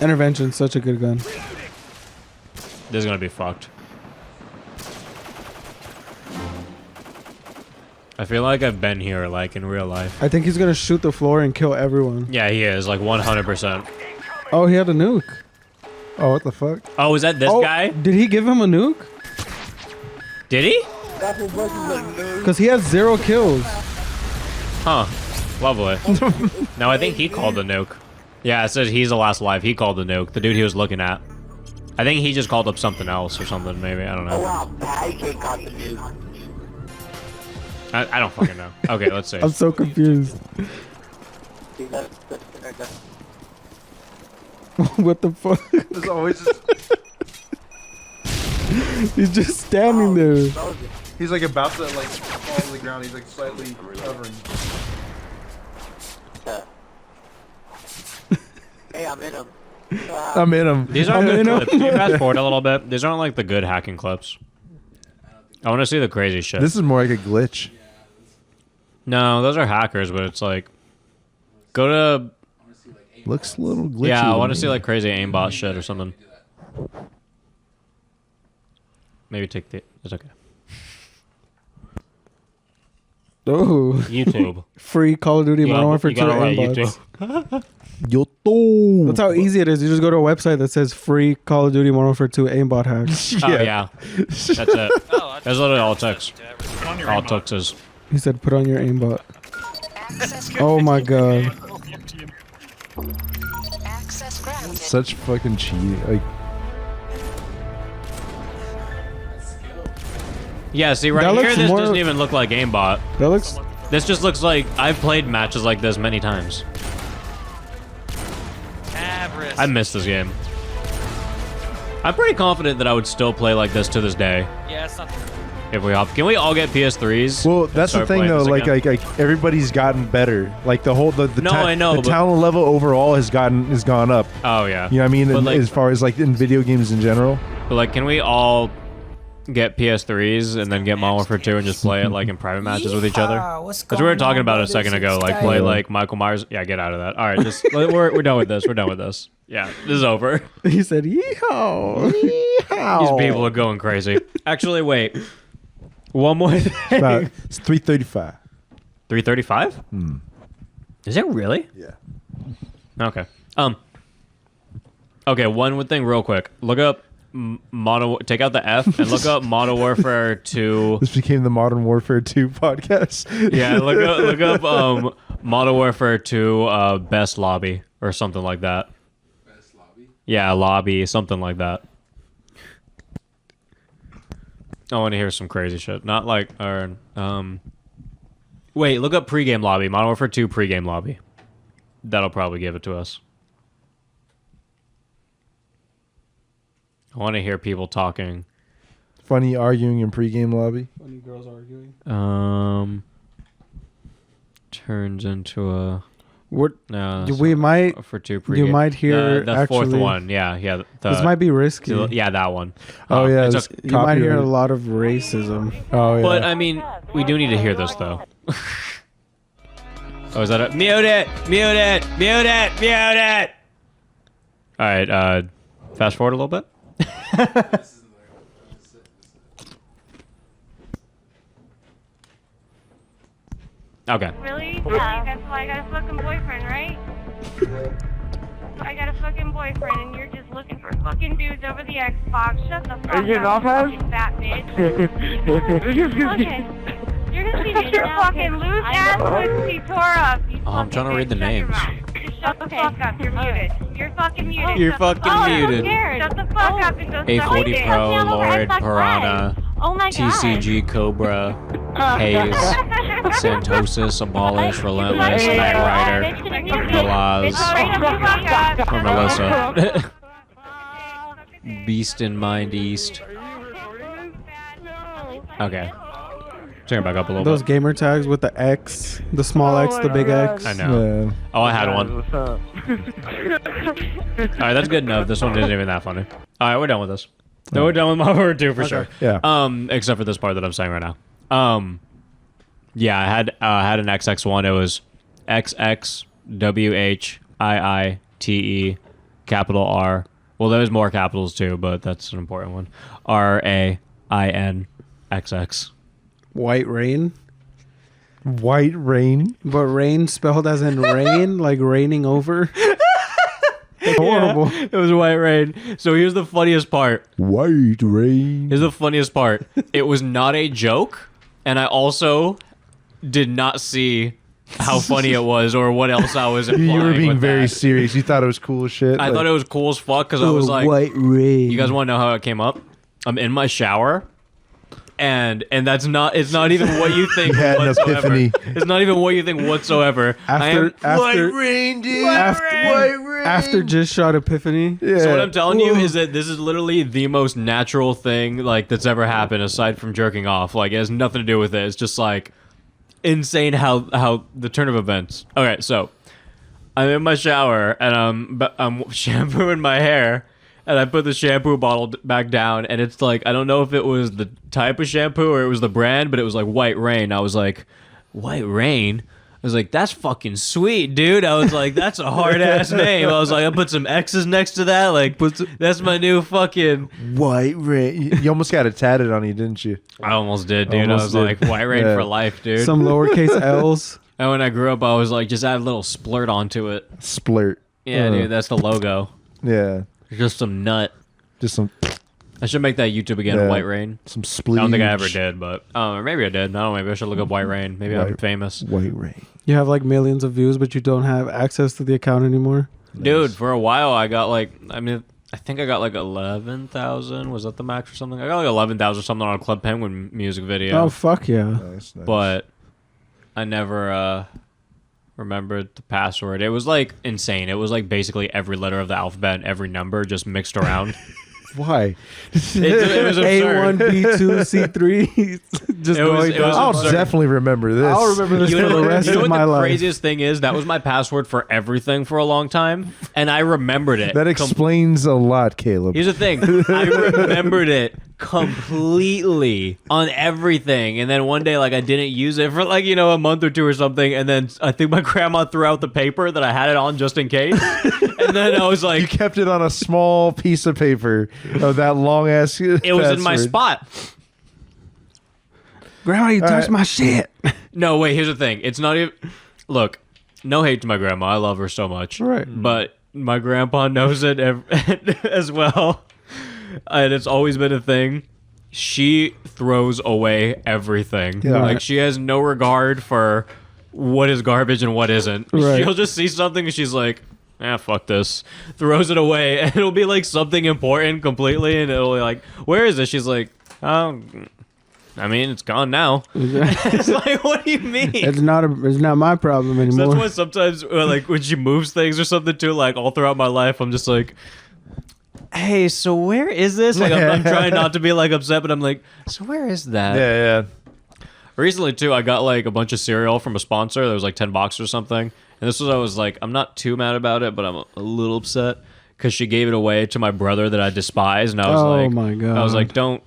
Intervention's such a good gun. This is gonna be fucked. I feel like I've been here, like, in real life. I think he's gonna shoot the floor and kill everyone. Yeah, he is, like, 100%. Oh, he had a nuke. Oh, what the fuck? Oh, is that this guy? Did he give him a nuke? Did he? Because he has 0 kills. Huh. Lovely. No, I think he called the nuke. Yeah, it says he's the last alive. He called the nuke. The dude he was looking at. I think he just called up something else or something, maybe. I don't know. I don't fucking know. Okay, let's see. I'm so confused. What the fuck? There's always just... He's just standing there. He's like about to like fall to the ground. He's like slightly hovering. Hey, I'm in him. I'm in him. These aren't good clips. Can you fast forward a little bit? These aren't like the good hacking clips. I want to see the crazy shit. This is more like a glitch. No, those are hackers, but it's like... Go to... Looks a little glitchy. Yeah, I want to see like crazy aimbot shit or something. Maybe take the... It's okay. Oh. YouTube. Free Call of Duty Modern Warfare 2 YouTube. YouTube. That's how easy it is. You just go to a website that says free Call of Duty Modern Warfare 2 aimbot hacks. Oh, yeah. That's it. That's literally all it takes. All it took is... He said put on your aimbot. Oh my god. Such fucking cheating. Like... Yeah, see, right That here, looks this more- doesn't even look like aimbot. That looks... This just looks like I've played matches like this many times. I miss this game. I'm pretty confident that I would still play like this to this day. Yeah, it's not true. If we hop, can we all get PS3s? Well, that's the thing though. Like everybody's gotten better. Like the whole the No, I know, the but- talent level overall has gone up. Oh yeah. You know what I mean? But, And like- as far as like in video games in general. But like, can we all get PS3s and then get Modern Warfare 2 and just play it like in private matches with each other? Because we were talking about it a second ago. Like play like Michael Myers. Yeah, get out of that. All right, just we're done with this. We're done with this. Yeah, this is over. He said, yeehaw. These people are going crazy. Actually, wait. One more thing. It's 335. 335? Hmm. Is it really? Yeah. Okay. Okay, one thing real quick. Look up take out the F and look up Modern Warfare 2. This became the Modern Warfare 2 podcast. Yeah, look up Modern Warfare 2 best lobby or something like that. Best lobby? Yeah, lobby, something like that. I want to hear some crazy shit. Not like wait, look up pregame lobby. Modern Warfare 2 pregame lobby. That'll probably give it to us. I want to hear people talking. Funny arguing in pregame lobby. Funny girls arguing. Turns into a... What? No, we might... For 2 pregame. You might hear the actually, fourth one. Yeah. This might be risky. Yeah, that one. Oh, yeah. It's You might hear a lot of racism. Oh, yeah. But, I mean, we do need to hear this, though. Oh, is that it? Mute it! Mute it! Mute it! Mute it! All right, fast forward a little bit. Okay. Really? Yeah. That's why I got a fucking boyfriend, right? I got a fucking boyfriend, and you're just looking for fucking dudes over the Xbox. Shut the fuck up, you fucking fat bitch. Okay. You're gonna see me your fucking loose ass pussy tore up. Oh, I'm trying to read the names. Shut the fuck up. You're muted. You're fucking muted. You're fucking muted. Shut the fuck up and go A40 Pro, Lord, Piranha, Oh my god. TCG, Cobra, Haze, Santosis, Abolish, Relentless, Knight Rider, Malaz, or Melissa, Beast in Mind East. Okay. Turn it back up a little Those bit. gamer tags with the X, the small X, the big X. I know. Yeah. Oh, I had one. Alright, that's good enough. This one isn't even that funny. Alright, we're done with this. No, we're done with Modern Warfare 2 for sure. Yeah. Except for this part that I'm saying right now. Yeah, I had an XX1. It was XXWHIITE capital R. Well, there's more capitals too, but that's an important one. RAINXX. White Rain. White rain. But rain spelled as in rain, like raining over. Horrible. Yeah, it was white rain. So here's the funniest part. White rain. Here's the funniest part. It was not a joke, and I also did not see how funny it was or what else I was implying. You were being very that. serious. You thought it was cool as shit. I thought it was cool as fuck because I was like, white rain. you guys want to know how it came up? I'm in my shower. And it's not even what you think had an whatsoever. epiphany. It's not even what you think whatsoever. White rain, dude. White rain. After just shot epiphany. Yeah. So what I'm telling you is that this is literally the most natural thing like that's ever happened aside from jerking off. Like it has nothing to do with it. It's just like insane how the turn of events. Okay, so I'm in my shower and I'm shampooing my hair. And I put the shampoo bottle back down, and it's like, I don't know if it was the type of shampoo or it was the brand, but it was like White Rain. I was like, White Rain? I was like, that's fucking sweet, dude. I was like, that's a hard-ass name. I was like, I put some X's next to that. Like, that's my new fucking... White Rain. You almost got it tatted on you, didn't you? I almost did, dude. I was like, White Rain for life, dude. Some lowercase L's. And when I grew up, I was like, just add a little splurt onto it. Splurt. Yeah, dude, that's the logo. Yeah. Just some nut. Just some... I should make that YouTube again, White Rain. Some spleege. I don't think I ever did, but maybe I did. I don't know. Maybe I should look up White Rain. Maybe I'm famous. White Rain. You have like millions of views, but you don't have access to the account anymore. Dude, for a while I got like, I think I got like 11,000. Was that the max or something? I got like 11,000 or something on a Club Penguin music video. Oh, fuck yeah. Nice. But I never remembered the password. It was like insane. It was like basically every letter of the alphabet and every number just mixed around. Why? It was absurd. A1, B2, C3. Just going down. I'll definitely remember this. I'll remember this for the rest of my the life. craziest thing is that was my password for everything for a long time, and I remembered it. That explains a lot, Caleb. Here's the thing. I remembered it completely on everything, and then one day like I didn't use it for like a month or two or something, and then I think my grandma threw out the paper that I had it on just in case. And then I was like, you kept it on a small piece of paper of that long ass. It was in my spot. Grandma, you touched my shit. No, wait, here's the thing. It's not even... Look, no hate to my grandma. I love her so much. Right. But my grandpa knows it as well. And it's always been a thing. She throws away everything. Yeah. Like, she has no regard for what is garbage and what isn't. Right. She'll just see something and she's like... fuck this. Throws it away, and it'll be like something important completely, and it'll be like, where is it? She's like, it's gone now. It's like, what do you mean? It's not my problem anymore. So that's why sometimes, like, when she moves things or something too, like, all throughout my life, I'm just like, hey, so where is this? Like, I'm trying not to be, like, upset, but I'm like, so where is that? Yeah. Recently, too, I got, like, a bunch of cereal from a sponsor. There was, like, $10 or something. And this was, I was like, I'm not too mad about it, but I'm a little upset because she gave it away to my brother that I despise. And I was like, my God. I was like, don't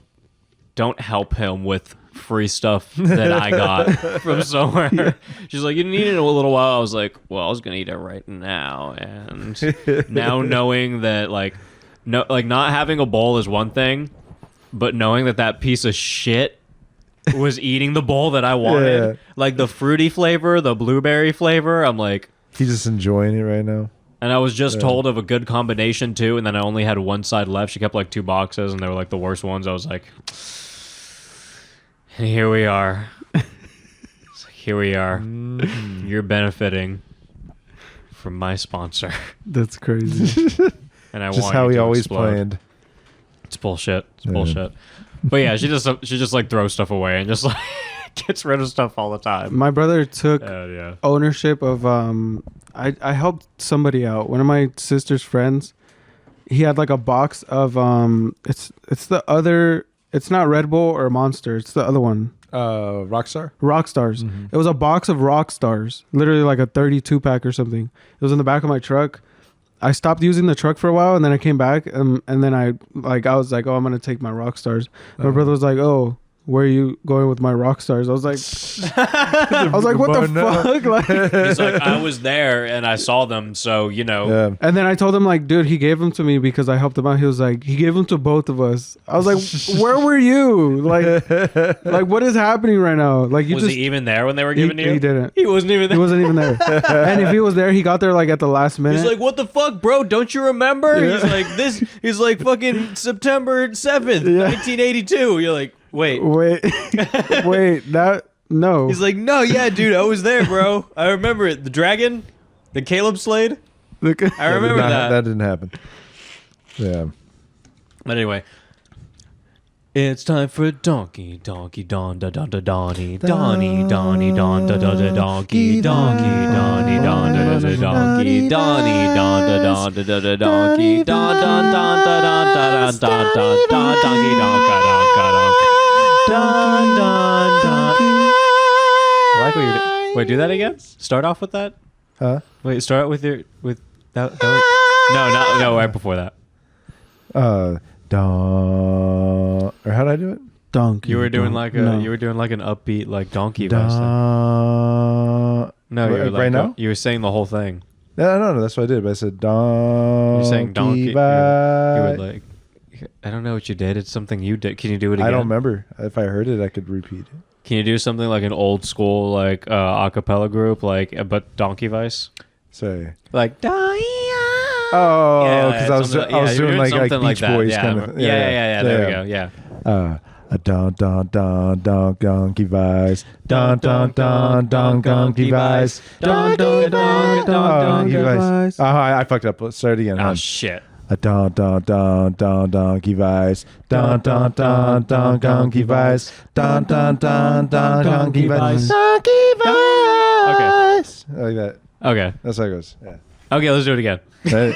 help him with free stuff that I got from somewhere. Yeah. She's like, you didn't eat it in a little while. I was like, well, I was going to eat it right now. And now knowing that, like, not having a bowl is one thing, but knowing that piece of shit was eating the bowl that I wanted. Yeah. Like the fruity flavor, the blueberry flavor. I'm like... He's just enjoying it right now. And I was just told of a good combination too, and then I only had one side left. She kept like 2 boxes, and they were like the worst ones. I was like... And here we are. It's like, here we are. You're benefiting from my sponsor. That's crazy. And I just want how you he to always explode. planned. It's bullshit. It's bullshit. But yeah, she just like throws stuff away and just like gets rid of stuff all the time. My brother took ownership of I helped somebody out. One of my sister's friends, he had like a box of it's the other, it's not Red Bull or Monster, it's the other one. Rockstar? Rockstars. Mm-hmm. It was a box of Rockstars, literally like a 32 pack or something. It was in the back of my truck. I stopped using the truck for a while, and then I came back, and then I was like, oh, I'm gonna take my Rockstars. My brother was like, oh, where are you going with my rock stars? I was like, what the fuck? Like, he's like, I was there and I saw them, so you know. Yeah. And then I told him like, dude, he gave them to me because I helped him out. He was like, he gave them to both of us. I was like, where were you? Like what is happening right now? Like, you was just he even there when they were giving to you? He didn't. He wasn't even there. He wasn't even there. And if he was there, he got there like at the last minute. He's like, what the fuck, bro? Don't you remember? Yeah. He's like, this. He's like, fucking September 7th, 1982. You're like, wait. That no. He's like, no, yeah, dude, I was there, bro. I remember it. The dragon, the Caleb Slade. I remember that. That didn't happen. Yeah. But anyway, it's time for Donkey Don da da da Donny Donny Donny Don da da da Donkey Donny Don da da da Donkey Donny Don da da da da Donkey Don Don Don da da da da da da Donkey Don ga don I like what you're doing. Wait, do that again. Start off with that. Huh? Wait, start out with that. No, right before that. Or how did I do it? Donkey. You were doing like an upbeat like donkey voice. No, you were like, right now. You were saying the whole thing. No, that's what I did. But I said donkey. You're saying donkey. You were like, I don't know what you did. It's something you did. Can you do it again? I don't remember. If I heard it, I could repeat it. Can you do something like an old school like a cappella group but donkey voice? Say like Oh, because I was doing like Beach Boys kind of. Yeah. There we go. Yeah. A don donkey vice. Don donkey vice. Don donkey vice. I fucked up. Let's start again. Oh shit. A don donkey vice. Don donkey vice. Don donkey vice. Donkey vice. Okay. Like that. Okay. That's how it goes. Yeah. Okay, let's do it again. A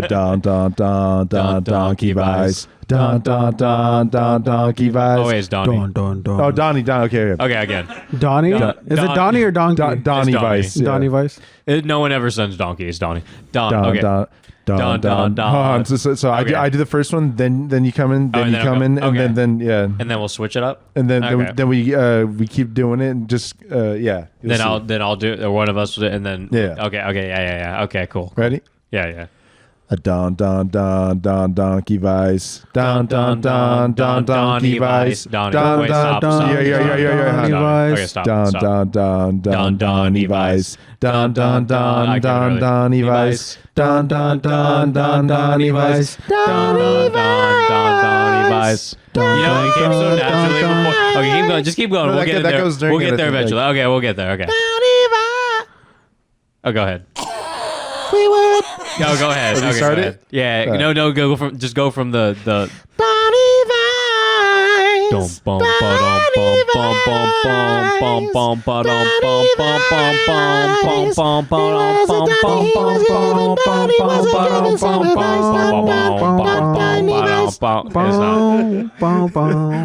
don donkey vice. Don donkey vice. Oh wait, it's Donnie. Oh, Donnie. Okay. Okay, again. Donnie? Is it Donnie or Donkey? Donnie Vice. Yeah. Donnie Vice. No one ever sends Donkey. It's Donnie. Don. So I do the first one, then you come in, then you come in, and then yeah. And then we'll switch it up. And then we keep doing it and just yeah. Then I'll do it, or one of us will do it, and then yeah. Okay, yeah. Okay, cool. Ready? Yeah. A don donkey vice. Don donkey vice. Wait, stop. Yeah. Okay, stop. Donny vice. Donny vice. Donny vice. Donny vice. You know, it came so naturally before. Okay, keep going. Just keep going. We'll get there. We'll get there eventually. Okay, we'll get there. Okay. Oh, go ahead. We would. No, go ahead. Okay, start it? Yeah. Right. No. Go from the. Donny vice.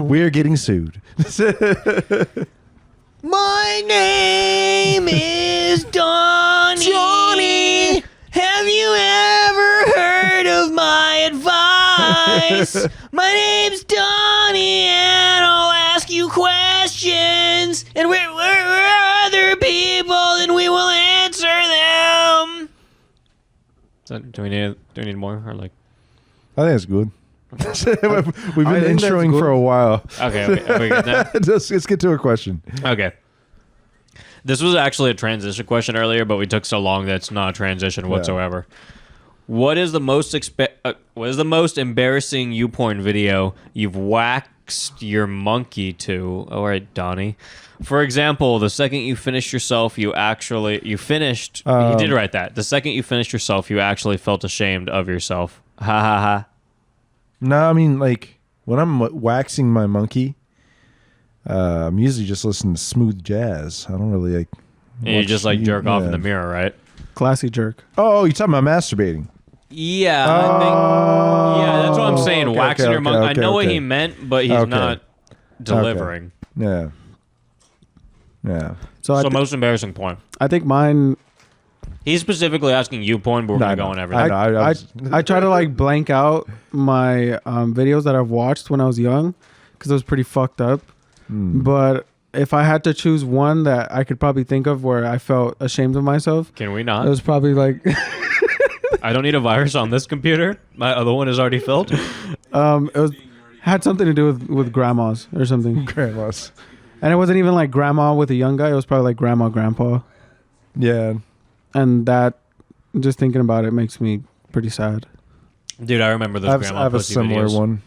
We're getting sued. My name is Donnie. Johnny. Have you ever heard of my advice? My name's Donnie, and I'll ask you questions, and we're other people, and we will answer them. Do we need more, or like? I think it's good. We've been introing for a while. Okay. We get that? Let's get to a question. Okay. This was actually a transition question earlier, but we took so long that it's not a transition whatsoever. Yeah. What is the most embarrassing YouPorn video you've waxed your monkey to? All right, Donnie. For example, the second you finished yourself, you finished. You did write that. The second you finished yourself, you actually felt ashamed of yourself. Ha ha ha. No, I mean, like, when I'm waxing my monkey, I'm usually just listening to smooth jazz. I don't really like. And you just like jerk off in the mirror, right? Classy jerk. Oh, you're talking about masturbating. Yeah, I think. Yeah, that's what I'm saying. Okay, waxing your monkey. I know what he okay. meant, but he's not delivering. Yeah. So most embarrassing point. I think mine. He's specifically asking you porn, but we're gonna go on everything. I try to like blank out my videos that I've watched when I was young, because it was pretty fucked up. But if I had to choose one that I could probably think of where I felt ashamed of myself, Can we not? it was probably like I don't need a virus on this computer. My other one is already filled. had something to do with grandmas or something. Grandmas. And it wasn't even like grandma with a young guy. It was probably like grandma, grandpa. Yeah. And that, just thinking about it, makes me pretty sad. Dude, I remember those grandma I have a pussy similar videos. one.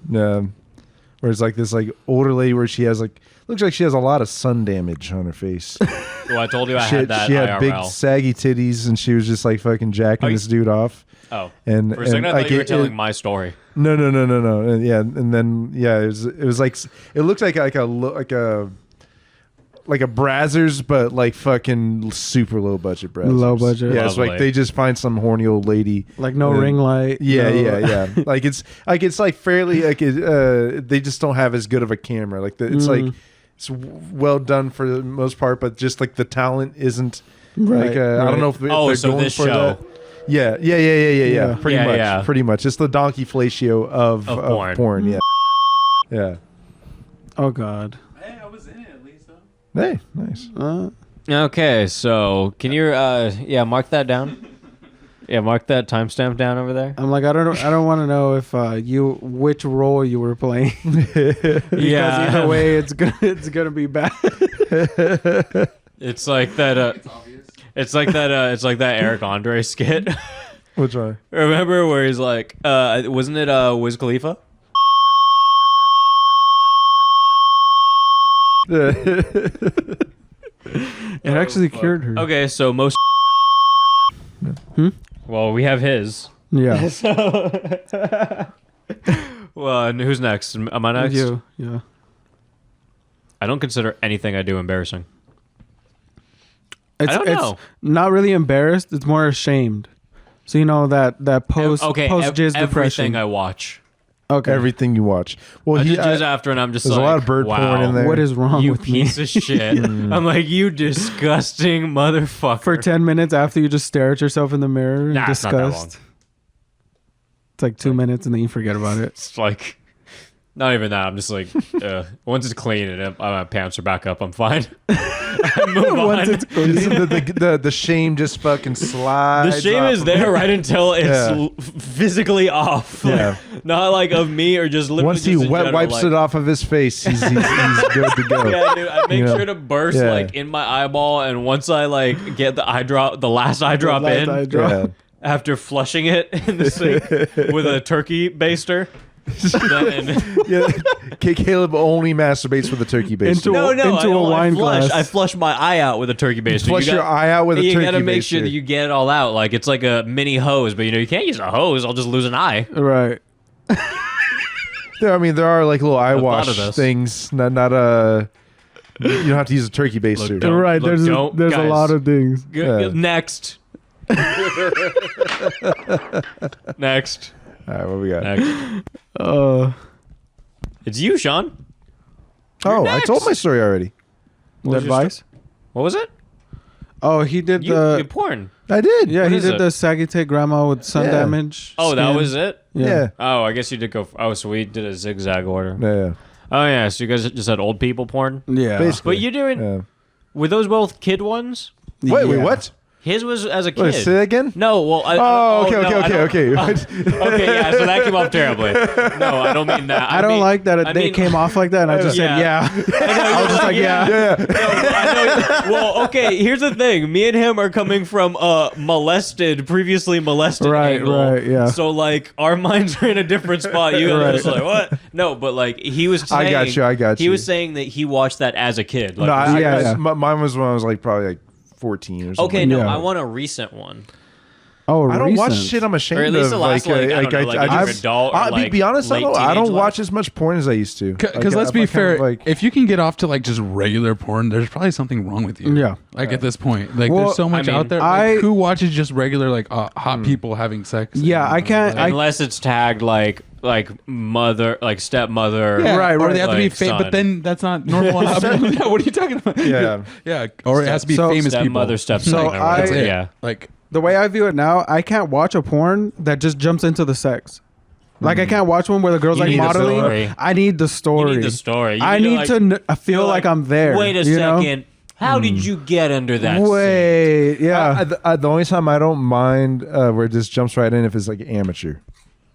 Yeah. Where it's like this like older lady where she has like, looks like she has a lot of sun damage on her face. Well, I told you I had that She had IRL. big saggy titties and she was just like fucking jacking this dude off. Oh. And For a second, I like thought you were telling my story. No. And yeah, and then it was like it looked like a Brazzers, but like fucking super low budget Brazzers. Low budget. Yeah, it's like they just find some horny old lady. Like no ring light. Yeah. like it's like fairly like they just don't have as good of a camera. Like it's like it's well done for the most part, but just like the talent isn't like I don't know if they're going for that. Yeah. Pretty much. It's the donkey fellatio of porn. Yeah. Oh God. Hey, I was in it at least though. Hey, nice. Okay, so can you mark that down? Yeah, mark that timestamp down over there. I'm like, I don't want to know if which role you were playing. Because either way, it's gonna be bad. It's like that. It's like that Eric Andre skit. Which one? Remember where he's like, wasn't it Wiz Khalifa? It actually cured her. Okay, so most. Well, we have his. Yeah. Well, and who's next? Am I next? You. Yeah. I don't consider anything I do embarrassing. I don't know. It's not really embarrassed. It's more ashamed. So you know that post jizz depression. Everything I watch. Okay. Everything you watch. Well, I jizz after, and I'm just there's like, a lot of bird porn in there. What is wrong you with me? piece of shit. I'm like, you disgusting motherfucker. For 10 minutes after you just stare at yourself in the mirror in it's not that long. disgust. It's like 2 minutes and then you forget about it. It's like, not even that. I'm just like, once it's clean and my pants are back up, I'm fine. I move Once on. it's clean. the shame just fucking slides. The shame off is of there it. right until it's physically off. Yeah. Not like of me or just literally. Once he just in general, wipes like, it off of his face, he's good to go. Yeah, dude. I make You know? sure to burst Yeah. like in my eyeball, and once I like get the last eye drop in, Yeah. after flushing it in the sink with a turkey baster. Then, Yeah, Caleb only masturbates with a turkey baster. Into a wine glass. I flush my eye out with a turkey baster. Flush your eye out with a turkey baster. You gotta make sure that you get it all out. Like it's like a mini hose, but you can't use a hose. I'll just lose an eye. Right. I mean, there are like little eye I've wash thought of this. things. Not you don't have to use a turkey baster. Don't- Right. look, There's don't, a guys. lot of things. Next. Next. All right, what we got? Next. It's you, Sean. Oh, You're I told next. my story already. What was your Advice? What was it? Oh, he did You the porn. I did. yeah. What He is did it? the saggy take grandma with sun Yeah. damage. Oh, that skin. was it? Yeah. Oh, I guess you did go. So we did a zigzag order. Yeah. Oh yeah, so you guys just had old people porn. Yeah. Basically. But you doing? Yeah. Were those both kid ones? Wait, Yeah. what? His was as a kid. Wait, say that again? No, well. Okay. Okay, yeah. So that came off terribly. No, I don't mean that. I don't like that they came off like that, and I just said yeah. I was just like, yeah. Well, okay. Here's the thing. Me and him are coming from previously molested Right, angle. right, yeah. So like our minds are in a different spot. You guys are just like what? No, but like he was saying. I got you. He was saying that he watched that as a kid. Like, No, Yeah. mine was when I was like probably like 14 or something. okay, no, Yeah. I want a recent one. Oh, I don't watch recent. shit I'm ashamed Or at least of. the last, like, I don't know, like, either I've- adult or, I'll like, be honest, late I don't teenage watch life. as much porn as I used to. Because let's Like, be I kind fair, of like, if you can get off to like just regular porn, there's probably something wrong with you. Yeah. Like at this point, like Well, there's so much I mean, out there. I- Like, who watches just regular like hot people having sex? Yeah, I can't. Unless it's tagged like mother, like stepmother. Yeah, Right, Or right. they have to be Like, famous, son. but then that's not normal. Yeah, what are you talking about? Yeah. yeah. Or it has to be So- famous people. Stepmother, stepson. So or whatever. That's it. Yeah. Like The way I view it now, I can't watch a porn that just jumps into the sex. Like I can't watch one where the girl's like modeling. I need the story. You need the story. I need to feel like I'm there. Wait a second. How did you get under that? Wait, yeah. The only time I don't mind where it just jumps right in if it's like amateur.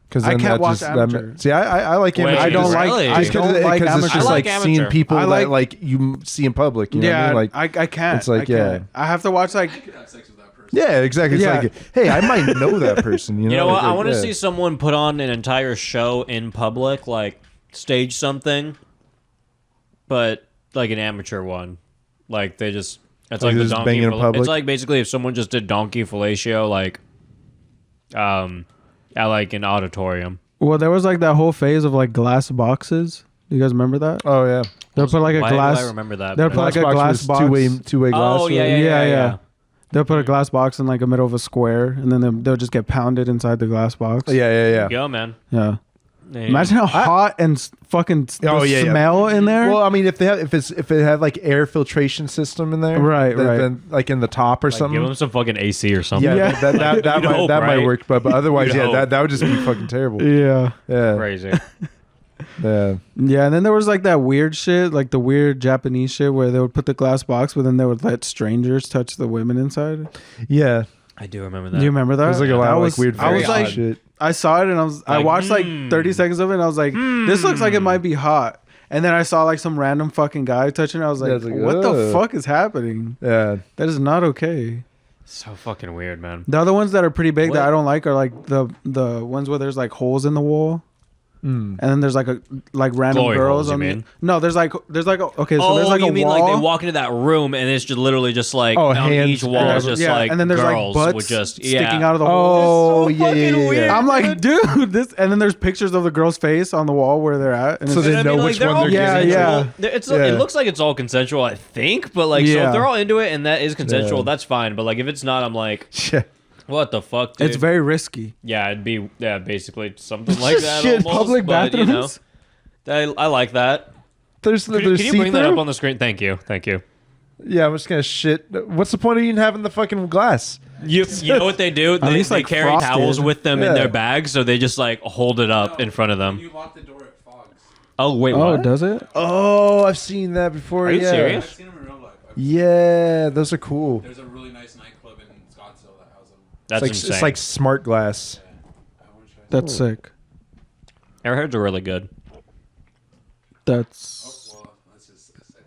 Because I can't watch amateur. See, I like amateur. I don't like. I don't like amateur. It's just like seeing people that like you see in public. You know what I mean? Like I can't. It's like I have to watch like. Yeah, exactly. It's like, hey, I might know that person. You know what? Like, I want to see someone put on an entire show in public, like stage something, but like an amateur one. Like they just, it's like the donkey. It's like basically if someone just did donkey fellatio, like, at like an auditorium. Well, there was like that whole phase of like glass boxes. You guys remember that? Oh yeah. They'll put like a glass. I remember that. They'll put like a glass box. Two-way glass. Oh yeah. They'll put a glass box in like the middle of a square, and then they'll just get pounded inside the glass box. Yeah. Go, man. Yeah. Imagine how hot and fucking smell in there. Well, I mean, if it had like air filtration system in there, right, then like in the top or something, Give them some fucking AC or something. Yeah, that might work, but otherwise, that would just be fucking terrible. Yeah, crazy. Yeah, and then there was like that weird shit, like the weird Japanese shit where they would put the glass box, but then they would let strangers touch the women inside. Yeah, I do remember that. Do you remember that? It was like a lot of like weird. I was like, shit. I saw it and I watched like 30 seconds of it and I was like, this looks like it might be hot. And then I saw like some random fucking guy touching it. I was like, what the fuck is happening? Yeah, that is not okay. So fucking weird, man. The other ones that are pretty big that I don't like are like the ones where there's like holes in the wall. And then there's like random Glory girls. holes, you mean? No, there's like okay, so there's like you a mean wall. like they walk into that room and it's just literally just like on hands, each wall is just like and then there's girls like butts with just sticking out of the hole. Oh yeah. I'm like, dude, this. And then there's pictures of the girl's face on the wall where they're at. And so they know which one they're getting. It looks like it's all consensual, I think, but like, so if they're all into it and that is consensual, that's fine. But like, if it's not, I'm like, what the fuck, dude? It's very risky. Yeah, it'd be basically something like that. Shit, almost, public but, bathrooms. I like that. Can you bring that up on the screen? Thank you. Yeah, I'm just gonna shit. What's the point of even having the fucking glass? You know what they do? They like carry frosted. towels with them in their bags, so they just like hold it up in front of them. You lock the door, it fogs. Oh wait, Oh, what? does it? Oh, I've seen that before. Are you serious? I've seen them in real life. Yeah, those are cool. There's a really nice nightclub in Scottsdale that has them. That's insane. insane. It's like smart glass. That's sick. Airheads are really good. That's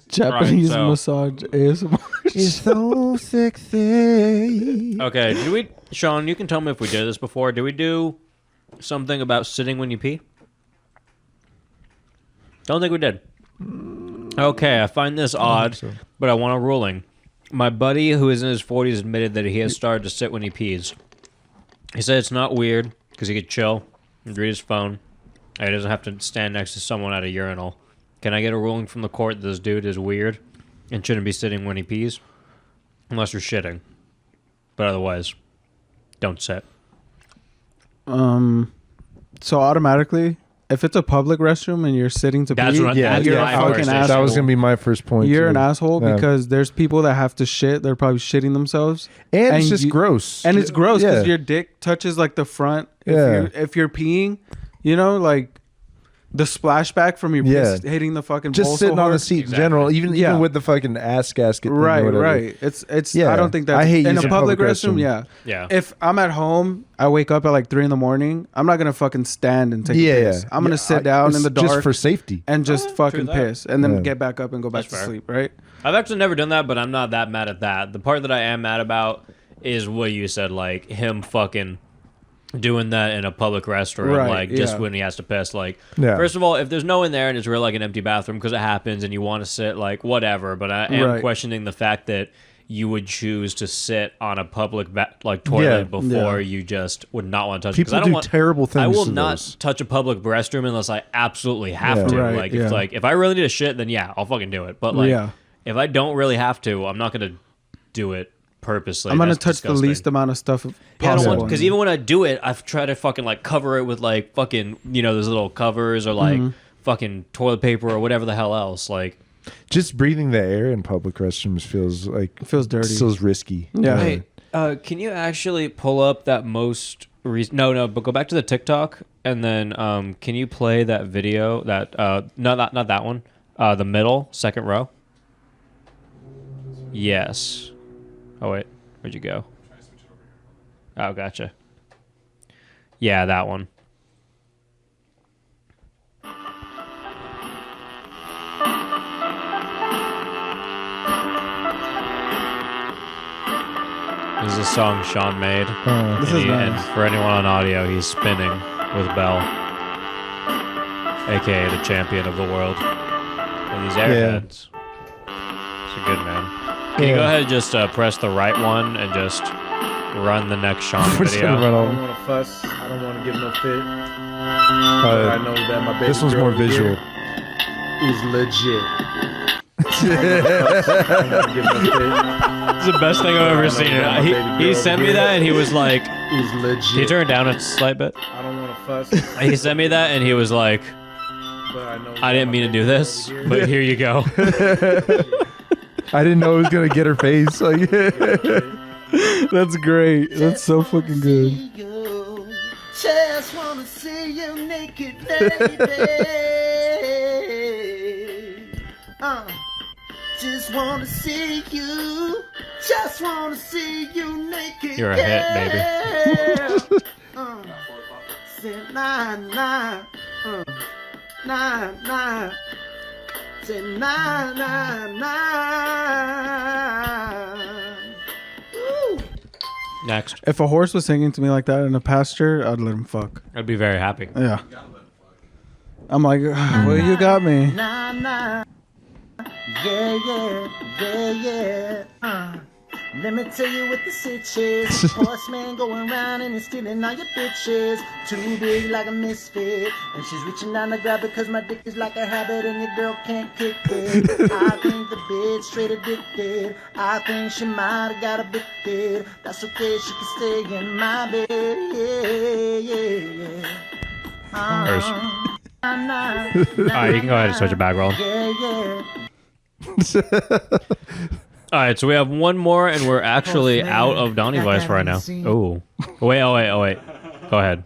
Japanese massage ASMR. It's so sexy. Okay, Sean, you can tell me if we did this before. Do we do something about sitting when you pee? Don't think we did. Okay, I find this odd, but I want a ruling. My buddy, who is in his 40s, admitted that he has started to sit when he pees. He said it's not weird because he could chill and read his phone. And he doesn't have to stand next to someone at a urinal. Can I get a ruling from the court that this dude is weird and shouldn't be sitting when he pees? Unless you're shitting. But otherwise, don't sit. So automatically, if it's a public restroom and you're sitting to pee, you're a fucking asshole. That was gonna be my first point. You're an asshole because there's people that have to shit. They're probably shitting themselves, and it's just gross. And it's gross because your dick touches like the front. If you're peeing, you know, like the splashback from your piss hitting the fucking just bowl sitting so on hard. the seat in general, even with the fucking ass gasket. Right, thing or whatever. right. It's. I don't think that's I hate in a using public restroom. Yeah. If I'm at home, I wake up at like 3 a.m. I'm not gonna fucking stand and take a piss. I'm gonna sit down in the dark just for safety and just fucking piss and then get back up and go back to sleep. Right. I've actually never done that, but I'm not that mad at that. The part that I am mad about is what you said, like him fucking doing that in a public restaurant, like just when he has to piss. Like, first of all, if there's no one there and it's really like an empty bathroom because it happens and you want to sit, like whatever. But I am questioning the fact that you would choose to sit on a public toilet before you just would not want to touch. People do terrible things. I will to not those. touch a public restroom unless I absolutely have to. If I really need a shit, then I'll fucking do it. But like, if I don't really have to, I'm not gonna do it purposely. I'm gonna touch the least amount of stuff possible. Because even when I do it, I've tried to fucking like cover it with like fucking those little covers or like fucking toilet paper or whatever the hell else. Like, just breathing the air in public restrooms feels dirty. Feels risky. Yeah. Hey, can you actually pull up that most? But go back to the TikTok And then can you play that video that no, not that one. The middle, second row. Yes. Oh wait, where'd you go? Oh, gotcha. Yeah, that one. This is a song Sean made. This is nice. And for anyone on audio, he's spinning with Bell, aka the champion of the world. And these airheads. It's a good man. Can you go ahead and just press the right one and just run the next Sean video? I don't want to fuss. I don't want to give no fit. I know that my baby this one's more visual. Is legit. It's the best thing I've ever seen. He sent me that and he was like, is legit. He turned down a slight bit. I don't want to fuss. He sent me that and he was like, I didn't mean to do this, but here you go. I didn't know it was gonna get her face. Like, that's great. That's so fucking good. Just wanna see you naked, baby. Just wanna see you. Just wanna see you naked. You're a hit, baby. Say nah, nah, nah, nah. Say nah, nah, nah. Ooh. Next. If a horse was singing to me like that in a pasture, I'd let him fuck. I'd be very happy. Yeah. I'm like, well, you got me. Nah, nah. Yeah, yeah, yeah, yeah. Let me tell you what the sitch is. Horseman going around and he's stealing all your bitches. Too big like a misfit. And she's reaching down to grab it cause my dick is like a habit and your girl can't kick it. I think the bitch straight addicted. I think she might have got evicted. That's okay, she can stay in my bed. Yeah, yeah, yeah. Alright, you can go ahead and switch it back, Roland. Yeah, yeah. Alright, so we have one more and we're actually out of Donnie Vice right now. Oh. Wait. Go ahead.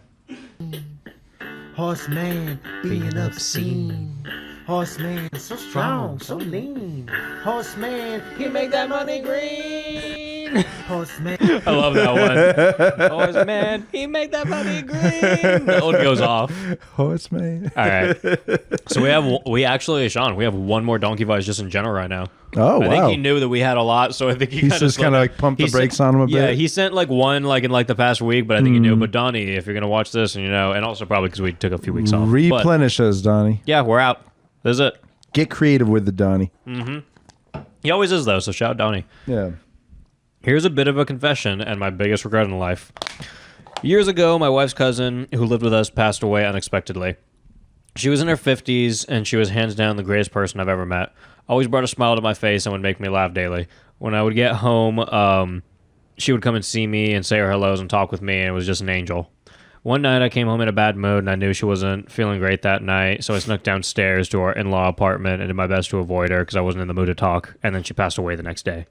Horseman being obscene. Horseman so strong, so lean. Horseman, he make that money green. Horseman. I love that one. Horseman, he make that money green. The old goes off. Horseman. All right. So we have Sean, we have one more Donkey Vice just in general right now. Oh, wow. I think he knew that we had a lot, so I think he just kind of like pumped the brakes on him a bit. Yeah, he sent like one like in like the past week, but I think he knew. But Donnie, if you're gonna watch this, and and also probably because we took a few weeks off. Replenish us, Donnie. Yeah, we're out. This is it. Get creative with the Donnie. Mm-hmm. He always is though, so shout out Donnie. Yeah. Here's a bit of a confession and my biggest regret in life. Years ago, my wife's cousin, who lived with us, passed away unexpectedly. She was in her 50s, and she was hands down the greatest person I've ever met. Always brought a smile to my face and would make me laugh daily. When I would get home, she would come and see me and say her hellos and talk with me, and it was just an angel. One night, I came home in a bad mood, and I knew she wasn't feeling great that night, so I snuck downstairs to our in-law apartment and did my best to avoid her because I wasn't in the mood to talk, and then she passed away the next day.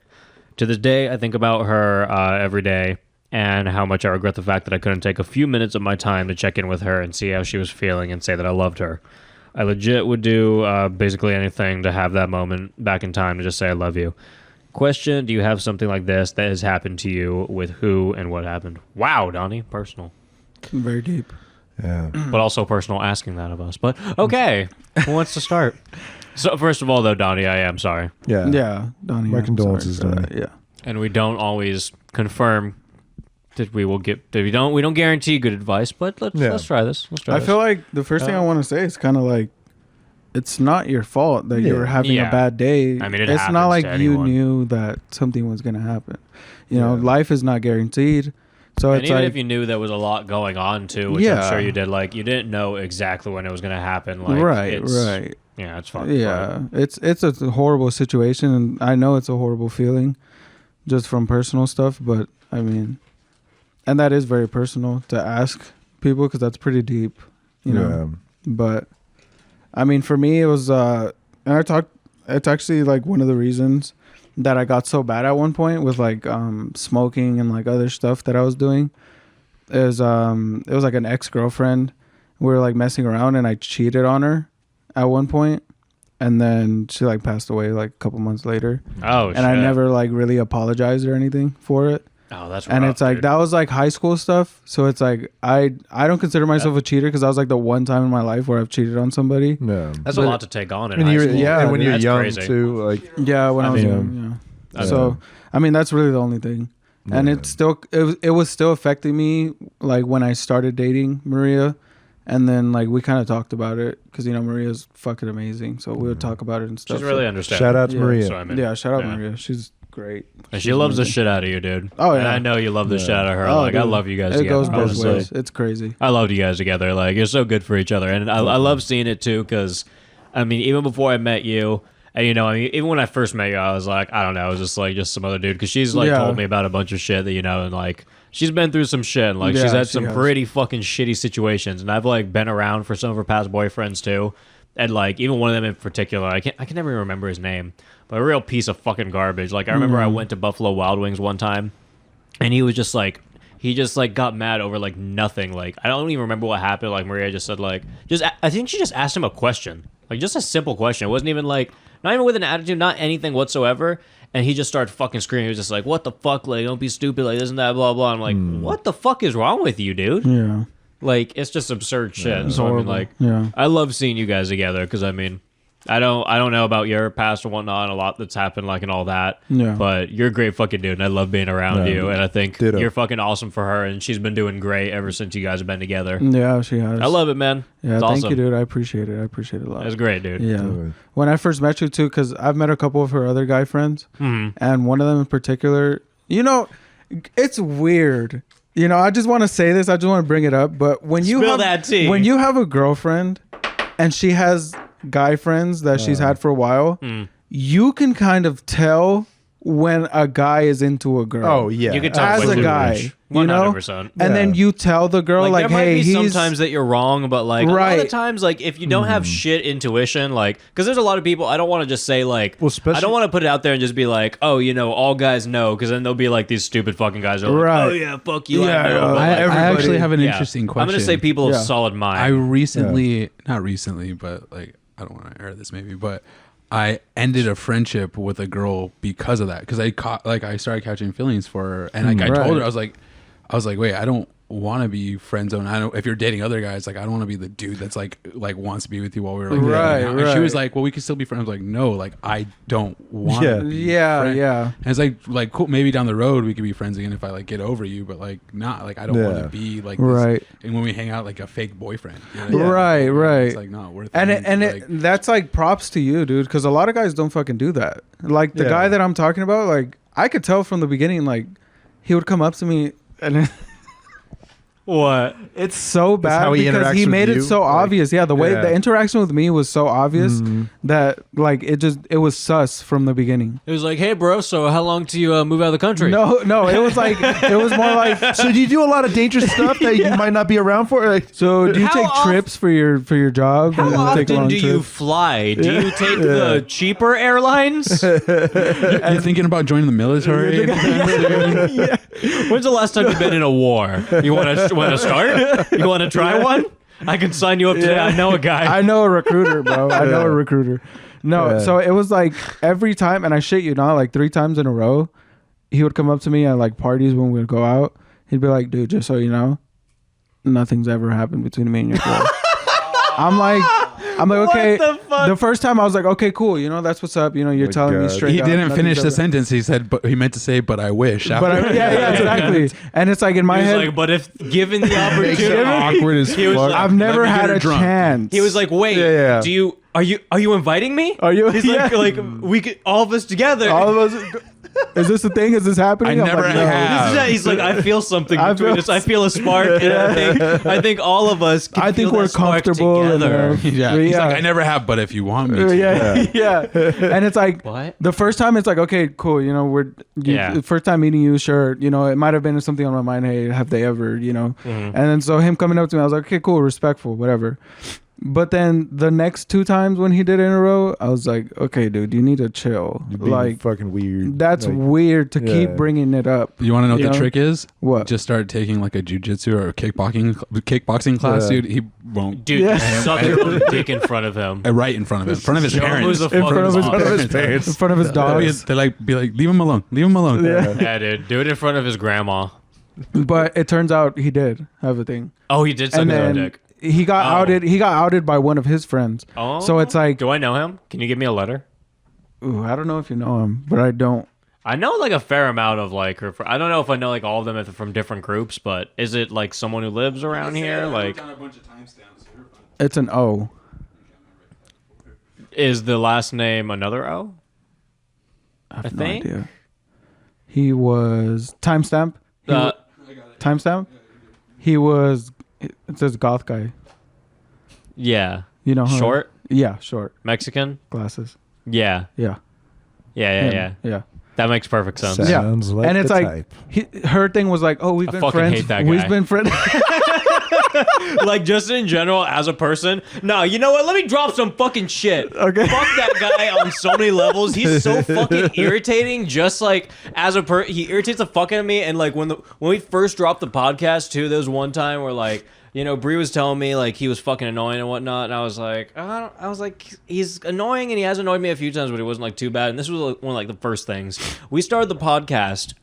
To this day, I think about her every day and how much I regret the fact that I couldn't take a few minutes of my time to check in with her and see how she was feeling and say that I loved her. I legit would do basically anything to have that moment back in time to just say I love you. Question, do you have something like this that has happened to you? With who and what happened? Wow, Donnie, personal. Very deep. Yeah. But also personal asking that of us. But okay, who wants to start? So first of all, though, Donnie, I am sorry. Yeah. Yeah, Donnie. My I'm condolences, sorry for Donnie. that, yeah. And we don't always confirm that we will get. That we don't guarantee good advice, but let's try this. I feel like the first thing I want to say is kind of like, it's not your fault that you were having a bad day. I mean, it's not like you knew that something was going to happen. You know, life is not guaranteed. So and it's even like, if you knew there was a lot going on too, which I'm sure you did, like you didn't know exactly when it was going to happen. Like, right. Yeah, it's fun. Yeah, it's a horrible situation, and I know it's a horrible feeling, just from personal stuff. But I mean, and that is very personal to ask people because that's pretty deep, you know. Yeah. But I mean, for me, it was, and it's actually like one of the reasons that I got so bad at one point with like smoking and like other stuff that I was doing. It was like an ex-girlfriend, We were like messing around, and I cheated on her at one point, and then she like passed away like a couple months later. Oh, and I never like really apologized or anything for it. Oh, that's and rough, it's like dude. that was like high school stuff. So it's like I don't consider myself a cheater because that was like the one time in my life where I've cheated on somebody. No, that's a lot to take on in when high you're, school. yeah, and when you're That's young crazy. too. Like yeah, when I was young. Yeah. So I mean that's really the only thing. And it was still affecting me like when I started dating Maria, and then like we kind of talked about it because Maria's fucking amazing, so we would talk about it and stuff. She's really understanding. Shout out to Maria. So, I mean, Yeah, shout out Maria. She's great. And She's she loves the amazing. shit out of you, dude. Oh, yeah. And I know you love the shit out of her. Oh, like I dude. love you guys It together. goes both honestly. ways. It's crazy. I loved you guys together. Like you're so good for each other, and I love seeing it too. Because I mean, even before I met you. And I mean, even when I first met you, I was like, I don't know, it was just like some other dude because she's like told me about a bunch of shit that and like she's been through some shit. And, like she's had some pretty fucking shitty situations, and I've like been around for some of her past boyfriends too, and like even one of them in particular, I can never even remember his name, but a real piece of fucking garbage. Like I remember I went to Buffalo Wild Wings one time, and he was just like. He just like got mad over like nothing. Like I don't even remember what happened. Like Maria just said like I think she just asked him a question, like just a simple question. It wasn't even like not even with an attitude, not anything whatsoever. And he just started fucking screaming. He was just like, "What the fuck? Like don't be stupid. Like this and that. Blah blah." I'm like, "What the fuck is wrong with you, dude?" Yeah. Like it's just absurd shit. It's So horrible. I mean, like, Yeah. I love seeing you guys together because I mean. I don't know about your past and whatnot, and a lot that's happened, like and all that. Yeah. But you're a great fucking dude, and I love being around you. And I think Ditto. you're fucking awesome for her, and she's been doing great ever since you guys have been together. Yeah, she has. I love it, man. Yeah, It's thank awesome. you, dude. I appreciate it. I appreciate it a lot. It's great, dude. Yeah. When I first met you too, because I've met a couple of her other guy friends, and one of them in particular, it's weird. I just want to say this. I just want to bring it up. But when you Spill have that tea. when you have a girlfriend, and she has guy friends that she's had for a while, you can kind of tell when a guy is into a girl. Oh yeah, You can tell as a quickly. guy, 100%. and then you tell the girl like, there might hey, be he's sometimes that you're wrong, but like a lot of Right. the times, like if you don't have shit intuition, like because there's a lot of people. I don't want to just say like, I don't want to put it out there and just be like, oh, all guys know, because then there'll be like these stupid fucking guys who are like, Right. oh yeah, fuck you, Yeah, I know. But, I like, actually have an yeah. interesting question. I'm gonna say people of solid mind. I recently, not recently, but like I don't want to air this maybe, but I ended a friendship with a girl because of that. Because I started catching feelings for her, and like I told her, I was like, wait, I don't want to be friend zone. I don't. If you're dating other guys, like I don't want to be the dude that's like wants to be with you while we were like hanging out. And she was like, well, we can still be friends. I was like, no, like I don't want to be friends. And it's like cool. Maybe down the road we could be friends again if I like get over you, but like not like I don't want to be like this. And when we hang out, like a fake boyfriend. Right. It's like not worth it. And that's like props to you, dude, because a lot of guys don't fucking do that. Like the guy that I'm talking about, like I could tell from the beginning, like he would come up to me and what? It's so bad how he because interacts he with made it you? so Like, obvious. Yeah, the way the interaction with me was so obvious that like it was sus from the beginning. It was like, hey, bro, so how long till you move out of the country? No, it was like it was more like. So do you do a lot of dangerous stuff that you might not be around for? Like, So do you How take off- trips for your job? How and take often long do you trips? fly? Do you take the cheaper airlines? You're thinking about joining the military? When's the last time you've been in a war? You want to start? You want to try one? I can sign you up today. I know a guy. I know a recruiter, bro. I know a recruiter. No, so it was like every time, and I shit you not, like 3 times in a row, he would come up to me at like parties when we would go out. He'd be like, dude, just so you know, nothing's ever happened between me and your girl. I'm like, okay. The first time I was like, okay, cool. That's what's up. You're telling me straight He up, didn't nothing's finish the ever- sentence. He said, but he meant to say, but I wish. But yeah, exactly. And it's like in my He was head, like, but if given the opportunity, awkward as he was fuck. like, I've never let me get had her a drunk. chance. he was like, wait, Yeah. are you inviting me? Are you? He's Yeah. like we could all of us together. all of us. Is this a thing? Is this happening? I I'm never like, no. have. He's like, I feel something I between feel- us. I feel a spark, and I think all of us. Can I think feel we're that spark comfortable together. enough. Yeah. He's like, I never have, but if you want me to. Yeah. And it's like What? the first time it's like, okay, cool. The first time meeting you, sure. It might have been something on my mind. Hey, have they ever? And then so him coming up to me, I was like, okay, cool, respectful, whatever. But then the next 2 times when he did it in a row, I was like, okay, dude, you need to chill. You're being like fucking weird. That's like, weird to keep bringing it up. You want to know what the trick is? What? Just start taking like a jujitsu or a kickboxing class, dude. He won't. Dude, suck your dick in front of him. Right in front of him. In front of his parents. In front of his parents. In front of his dogs. They're like, be like, leave him alone. Leave him alone. Yeah, dude. Do it in front of his grandma. But it turns out he did have a thing. Oh, he did suck his own dick. He got outed. He got outed by one of his friends. Oh, so it's like, do I know him? Can you give me a letter? Ooh, I don't know if you know him, but I don't. I know like a fair amount of like her. I don't know if I know like all of them if they're from different groups, but is it like someone who lives around here? Like, it's an O. Is the last name another O? I have no idea. He was timestamp. Timestamp. He was. It says goth guy. Yeah. You know, short. Yeah, short. Mexican. Glasses. Yeah. Yeah. Yeah. That makes perfect sense. Sounds like and it's the like her thing was like, oh, we've been friends. Hate that guy. We've been friends. Like just in general as a person. No, you know what? Let me drop some fucking shit. Okay. Fuck that guy on so many levels. He's so fucking irritating. Just like as a he irritates the fuck out of me. And like when we first dropped the podcast too, there was one time where like, you know, Bree was telling me like he was fucking annoying and whatnot, and I was like, he's annoying and he has annoyed me a few times, but it wasn't like too bad. And this was like, one of like the first things we started the podcast.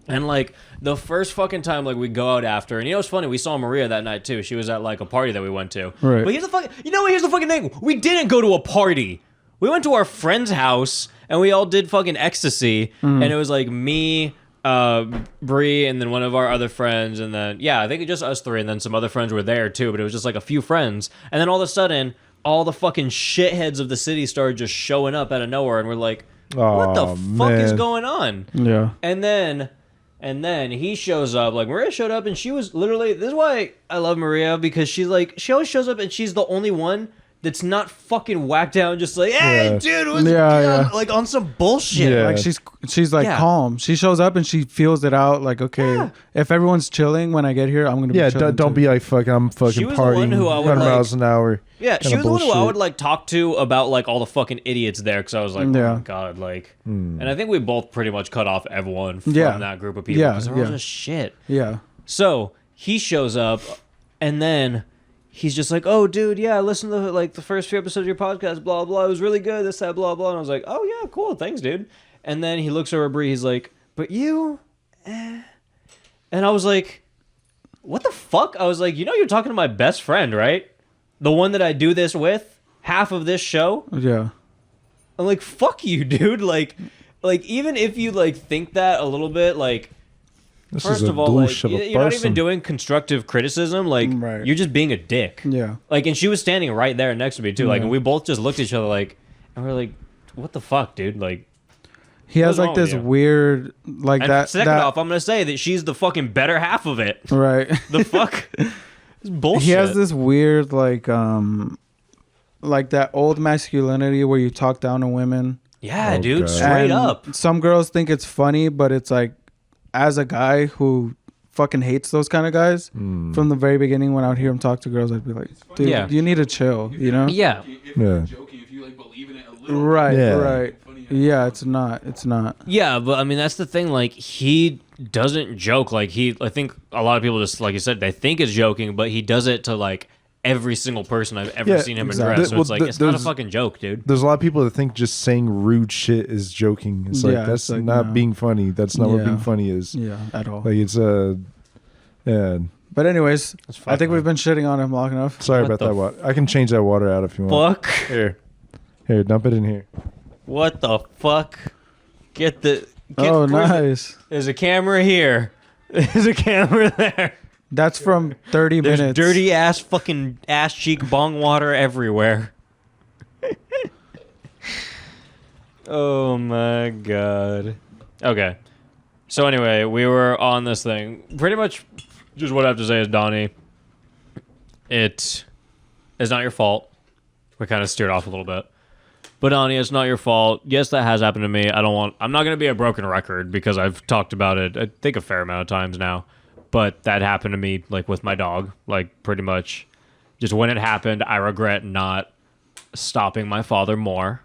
And like the first fucking time, like we go out after, and you know what's funny? We saw Maria that night too. She was at like a party that we went to. Right. But here's the fucking thing. We didn't go to a party. We went to our friend's house and we all did fucking ecstasy. And it was like me, Bree, and then one of our other friends, and then I think just us 3, and then some other friends were there too. But it was just like a few friends, and then all of a sudden, all the fucking shitheads of the city started just showing up out of nowhere, and we're like, "What the fuck is going on?" Yeah. And then he shows up, like Maria showed up, and she was literally, this is why I love Maria, because she always shows up and she's the only one that's not fucking whacked out and just like, hey, dude, what's like on some bullshit. Yeah. Like she's like calm. She shows up and she feels it out. Like, okay, if everyone's chilling when I get here, I'm gonna be chilling don't be like I'm fucking partying 100 miles an hour. Yeah, she was the one who I would like talk to about like all the fucking idiots there, because I was like, oh my god, like, and I think we both pretty much cut off everyone from that group of people because they're all just shit. Yeah. So he shows up, and then he's just like, oh, dude, yeah, I listened to like the first few episodes of your podcast, blah blah. It was really good. This, that, blah blah. And I was like, oh yeah, cool, thanks, dude. And then he looks over at Bree. He's like, but you, and I was like, what the fuck? I was like, you know, you're talking to my best friend, right? The one that I do this with, half of this show. Yeah. I'm like, fuck you, dude. Like even if you like think that a little bit, like, this first of all, like, you're not even doing constructive criticism. Like, you're just being a dick. Yeah. Like, and she was standing right there next to me too. Like, and we both just looked at each other like, and we're like, what the fuck, dude? Like, he has like this weird, like and that. Second off, I'm gonna say that she's the fucking better half of it. Right. The fuck. It's bullshit. He has this weird like that old masculinity where you talk down to women. Yeah, dude, straight up. Some girls think it's funny, but it's like, as a guy who fucking hates those kind of guys, from the very beginning when I would hear him talk to girls, I'd be like, dude, you need to chill, you know? Yeah. Right. Yeah, it's not. Yeah, but I mean, that's the thing. Like, he doesn't joke. Like, I think a lot of people just, like you said, they think it's joking, but he does it to like every single person I've ever seen him address. So it's like, it's not a fucking joke, dude. There's a lot of people that think just saying rude shit is joking. It's like, that's like, not being funny. That's not what being funny is. Yeah, at all. Like, it's But anyways, I think we've been shitting on him long enough. Sorry about that water. I can change that water out if you want. Fuck. Here, dump it in here. What the fuck? Nice. There's a camera here. There's a camera there. That's from 30 There's minutes. dirty ass fucking ass cheek bong water everywhere. Oh my god. Okay. So anyway, we were on this thing. Pretty much just what I have to say is, Donnie, it is not your fault. We kind of steered off a little bit. But Donnie, it's not your fault. Yes, that has happened to me. I'm not going to be a broken record because I've talked about it, I think, a fair amount of times now. But that happened to me, like, with my dog, like, pretty much. just when it happened, I regret not stopping my father more.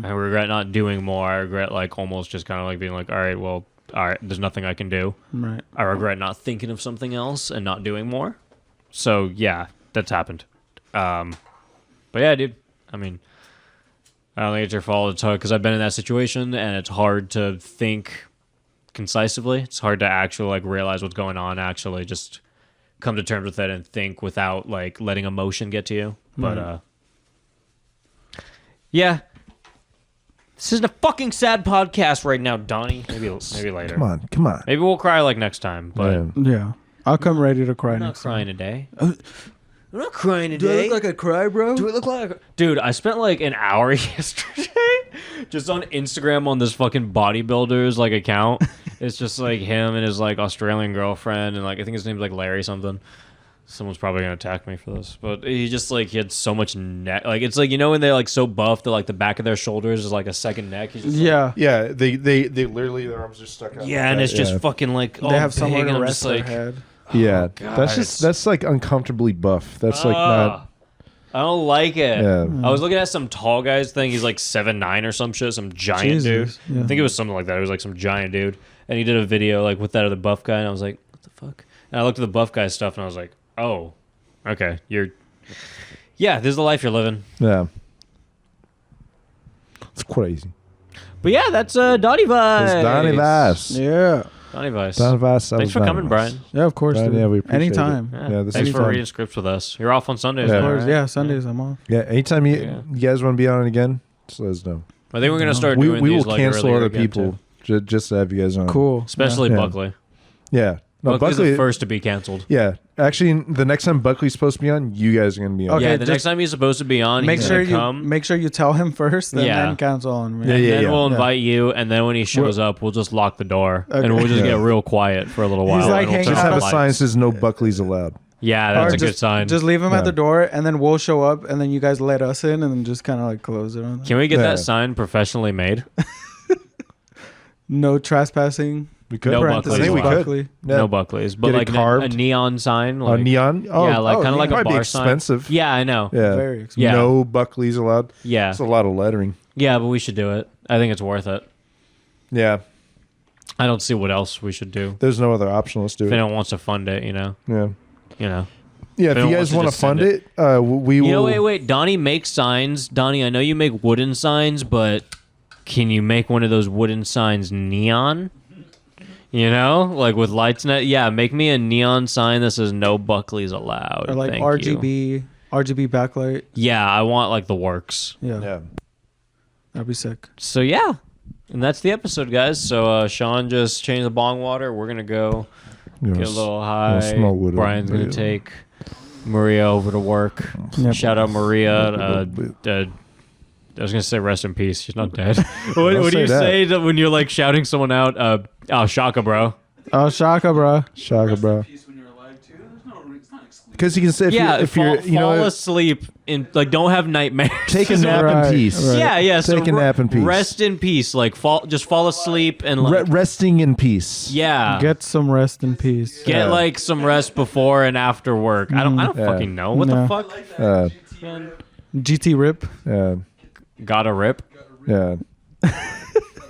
I regret not doing more. I regret like almost just kind of like being like, all right, there's nothing I can do. Right. I regret not thinking of something else and not doing more. So yeah, that's happened. But yeah, dude. I mean, I don't think it's your fault. It's hard because I've been in that situation, and it's hard to think concisely. It's hard to actually like realize what's going on. Actually, just come to terms with it and think without like letting emotion get to you. But yeah. This isn't a fucking sad podcast right now, Donnie. Maybe later. Come on. Maybe we'll cry like next time. But Yeah. I'll come ready to cry I'm not next crying time. today. I'm not crying today. Do I look like I cry, bro? Do it look like... Dude, I spent like an hour yesterday just on Instagram on this fucking bodybuilder's like account. It's just like him and his like Australian girlfriend, and like I think his name's like Larry something. Someone's probably gonna attack me for this, but he just like he had so much neck. Like it's like, you know when they're like so buff that like the back of their shoulders is like a second neck. He's just Yeah. Yeah, they literally their arms are stuck out. yeah, and it's just fucking like all They have big, somewhere and to I'm rest just their like, head. Yeah, God, that's like uncomfortably buff. That's like not. I don't like it. Yeah. I was looking at some tall guy's thing. He's like 7'9" or some shit, some giant Jesus, dude. yeah. I think it was something like that. It was like some giant dude, and he did a video like with that other buff guy, and I was like, what the fuck? And I looked at the buff guy's stuff, and I was like, oh, okay, yeah, this is the life you're living. Yeah, it's crazy. But yeah, that's Donnie Vice. It's Donnie Vice. Yeah. Donnie Vice. Donnie Vice. Thanks for coming, Brian. Yeah, of course. Brian, dude. yeah, we appreciate Anytime. it. Yeah, this thanks is for fun. reading scripts with us. You're off on Sundays. Yeah. Of now, course. right? Yeah, Sundays I'm off. Yeah, anytime you Yeah. guys want to be on again, just let us know. I think we're gonna start We doing will these like cancel earlier other again, people too. just to have you guys on. Cool. Especially Yeah. Buckley. Yeah. No, Buckley's Buckley the first to be canceled. Yeah, actually, the next time Buckley's supposed to be on, you guys are gonna be on. Okay, Yeah, the just next time he's supposed to be on, Make he's sure gonna you come. make sure you tell him first, then cancel on me. Yeah, And yeah, then yeah. we'll invite you, and then when he shows up, we'll just lock the door, and we'll just Yeah. get real quiet for a little while. like and we'll hanging turn Just on have the a sign that lights. says no Buckley's allowed. Yeah, that's Or a good sign. Just leave him Yeah. at the door, and then we'll show up, and then you guys let us in, and then just kind of like close it on. Can we get Yeah. that sign professionally made? No trespassing. We could. No Parentheses, Buckley's. I think we allowed. could. Buckley. Yeah. No Buckley's, but Get it like a carved. neon sign. A Like, neon? Oh, yeah, like kind of like a that'd be bar sign. expensive. Yeah, I know. Yeah. Very expensive. Yeah. No Buckley's allowed. Yeah, That's a lot of lettering. yeah, but we should do it. I think it's worth it. Yeah. I don't see what else we should do. There's no other option. Let's do If it. anyone wants to fund it, you know. Yeah. Yeah, If anyone you wants guys to want to just send fund it, we will. You know, wait. Donnie makes signs. Donnie, I know you make wooden signs, but can you make one of those wooden signs neon? You know, like with lights in it. Yeah, make me a neon sign that says "No Buckley's allowed." Or like Thank RGB, RGB backlight. Yeah, I want like the works. Yeah, Yeah. that'd be sick. So yeah, and that's the episode, guys. So Sean just changed the bong water. We're gonna go You get a wanna little wanna high. smell what Brian's gonna it- take Maria over to work. Yep. Shout out Maria. I was gonna say rest in peace. She's not dead. what do you say that when you're like shouting someone out? Oh, Shaka, bro. Oh, Shaka, bro. Shaka, bro. Because you can say if fall, you're, you know, fall asleep and like don't have nightmares. take a nap Right, in peace. right. Yeah. Take a nap in peace. Rest in peace. Like just fall asleep and like Resting in peace. yeah. Get some rest in peace. Get Yeah. like some rest before and after work. I don't Yeah. fucking know. What No. the fuck? GT rip. Yeah. Gotta rip. Yeah.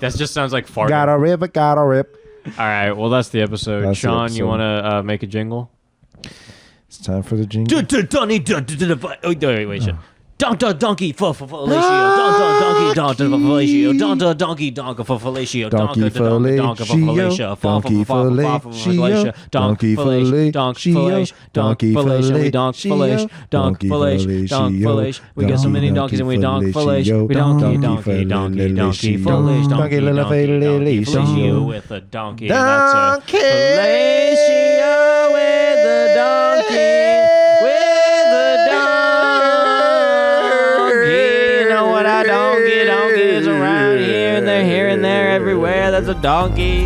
That just sounds like farting. Gotta rip. Gotta rip. All right. Well, that's the episode. That's the Sean, you episode. want to make a jingle? It's time for the jingle. Wait, shit. Donkey for fellatio. Donkey for fellatio. Donkey for fellatio. Donkey fellatio. Donkey fellatio. Donkey fellatio. We got so many donkeys and we donk fellatio. We donkey fellatio with a donkey. And that's a fellatio with a donkey. Donkeys around here and there, everywhere. That's a donkey.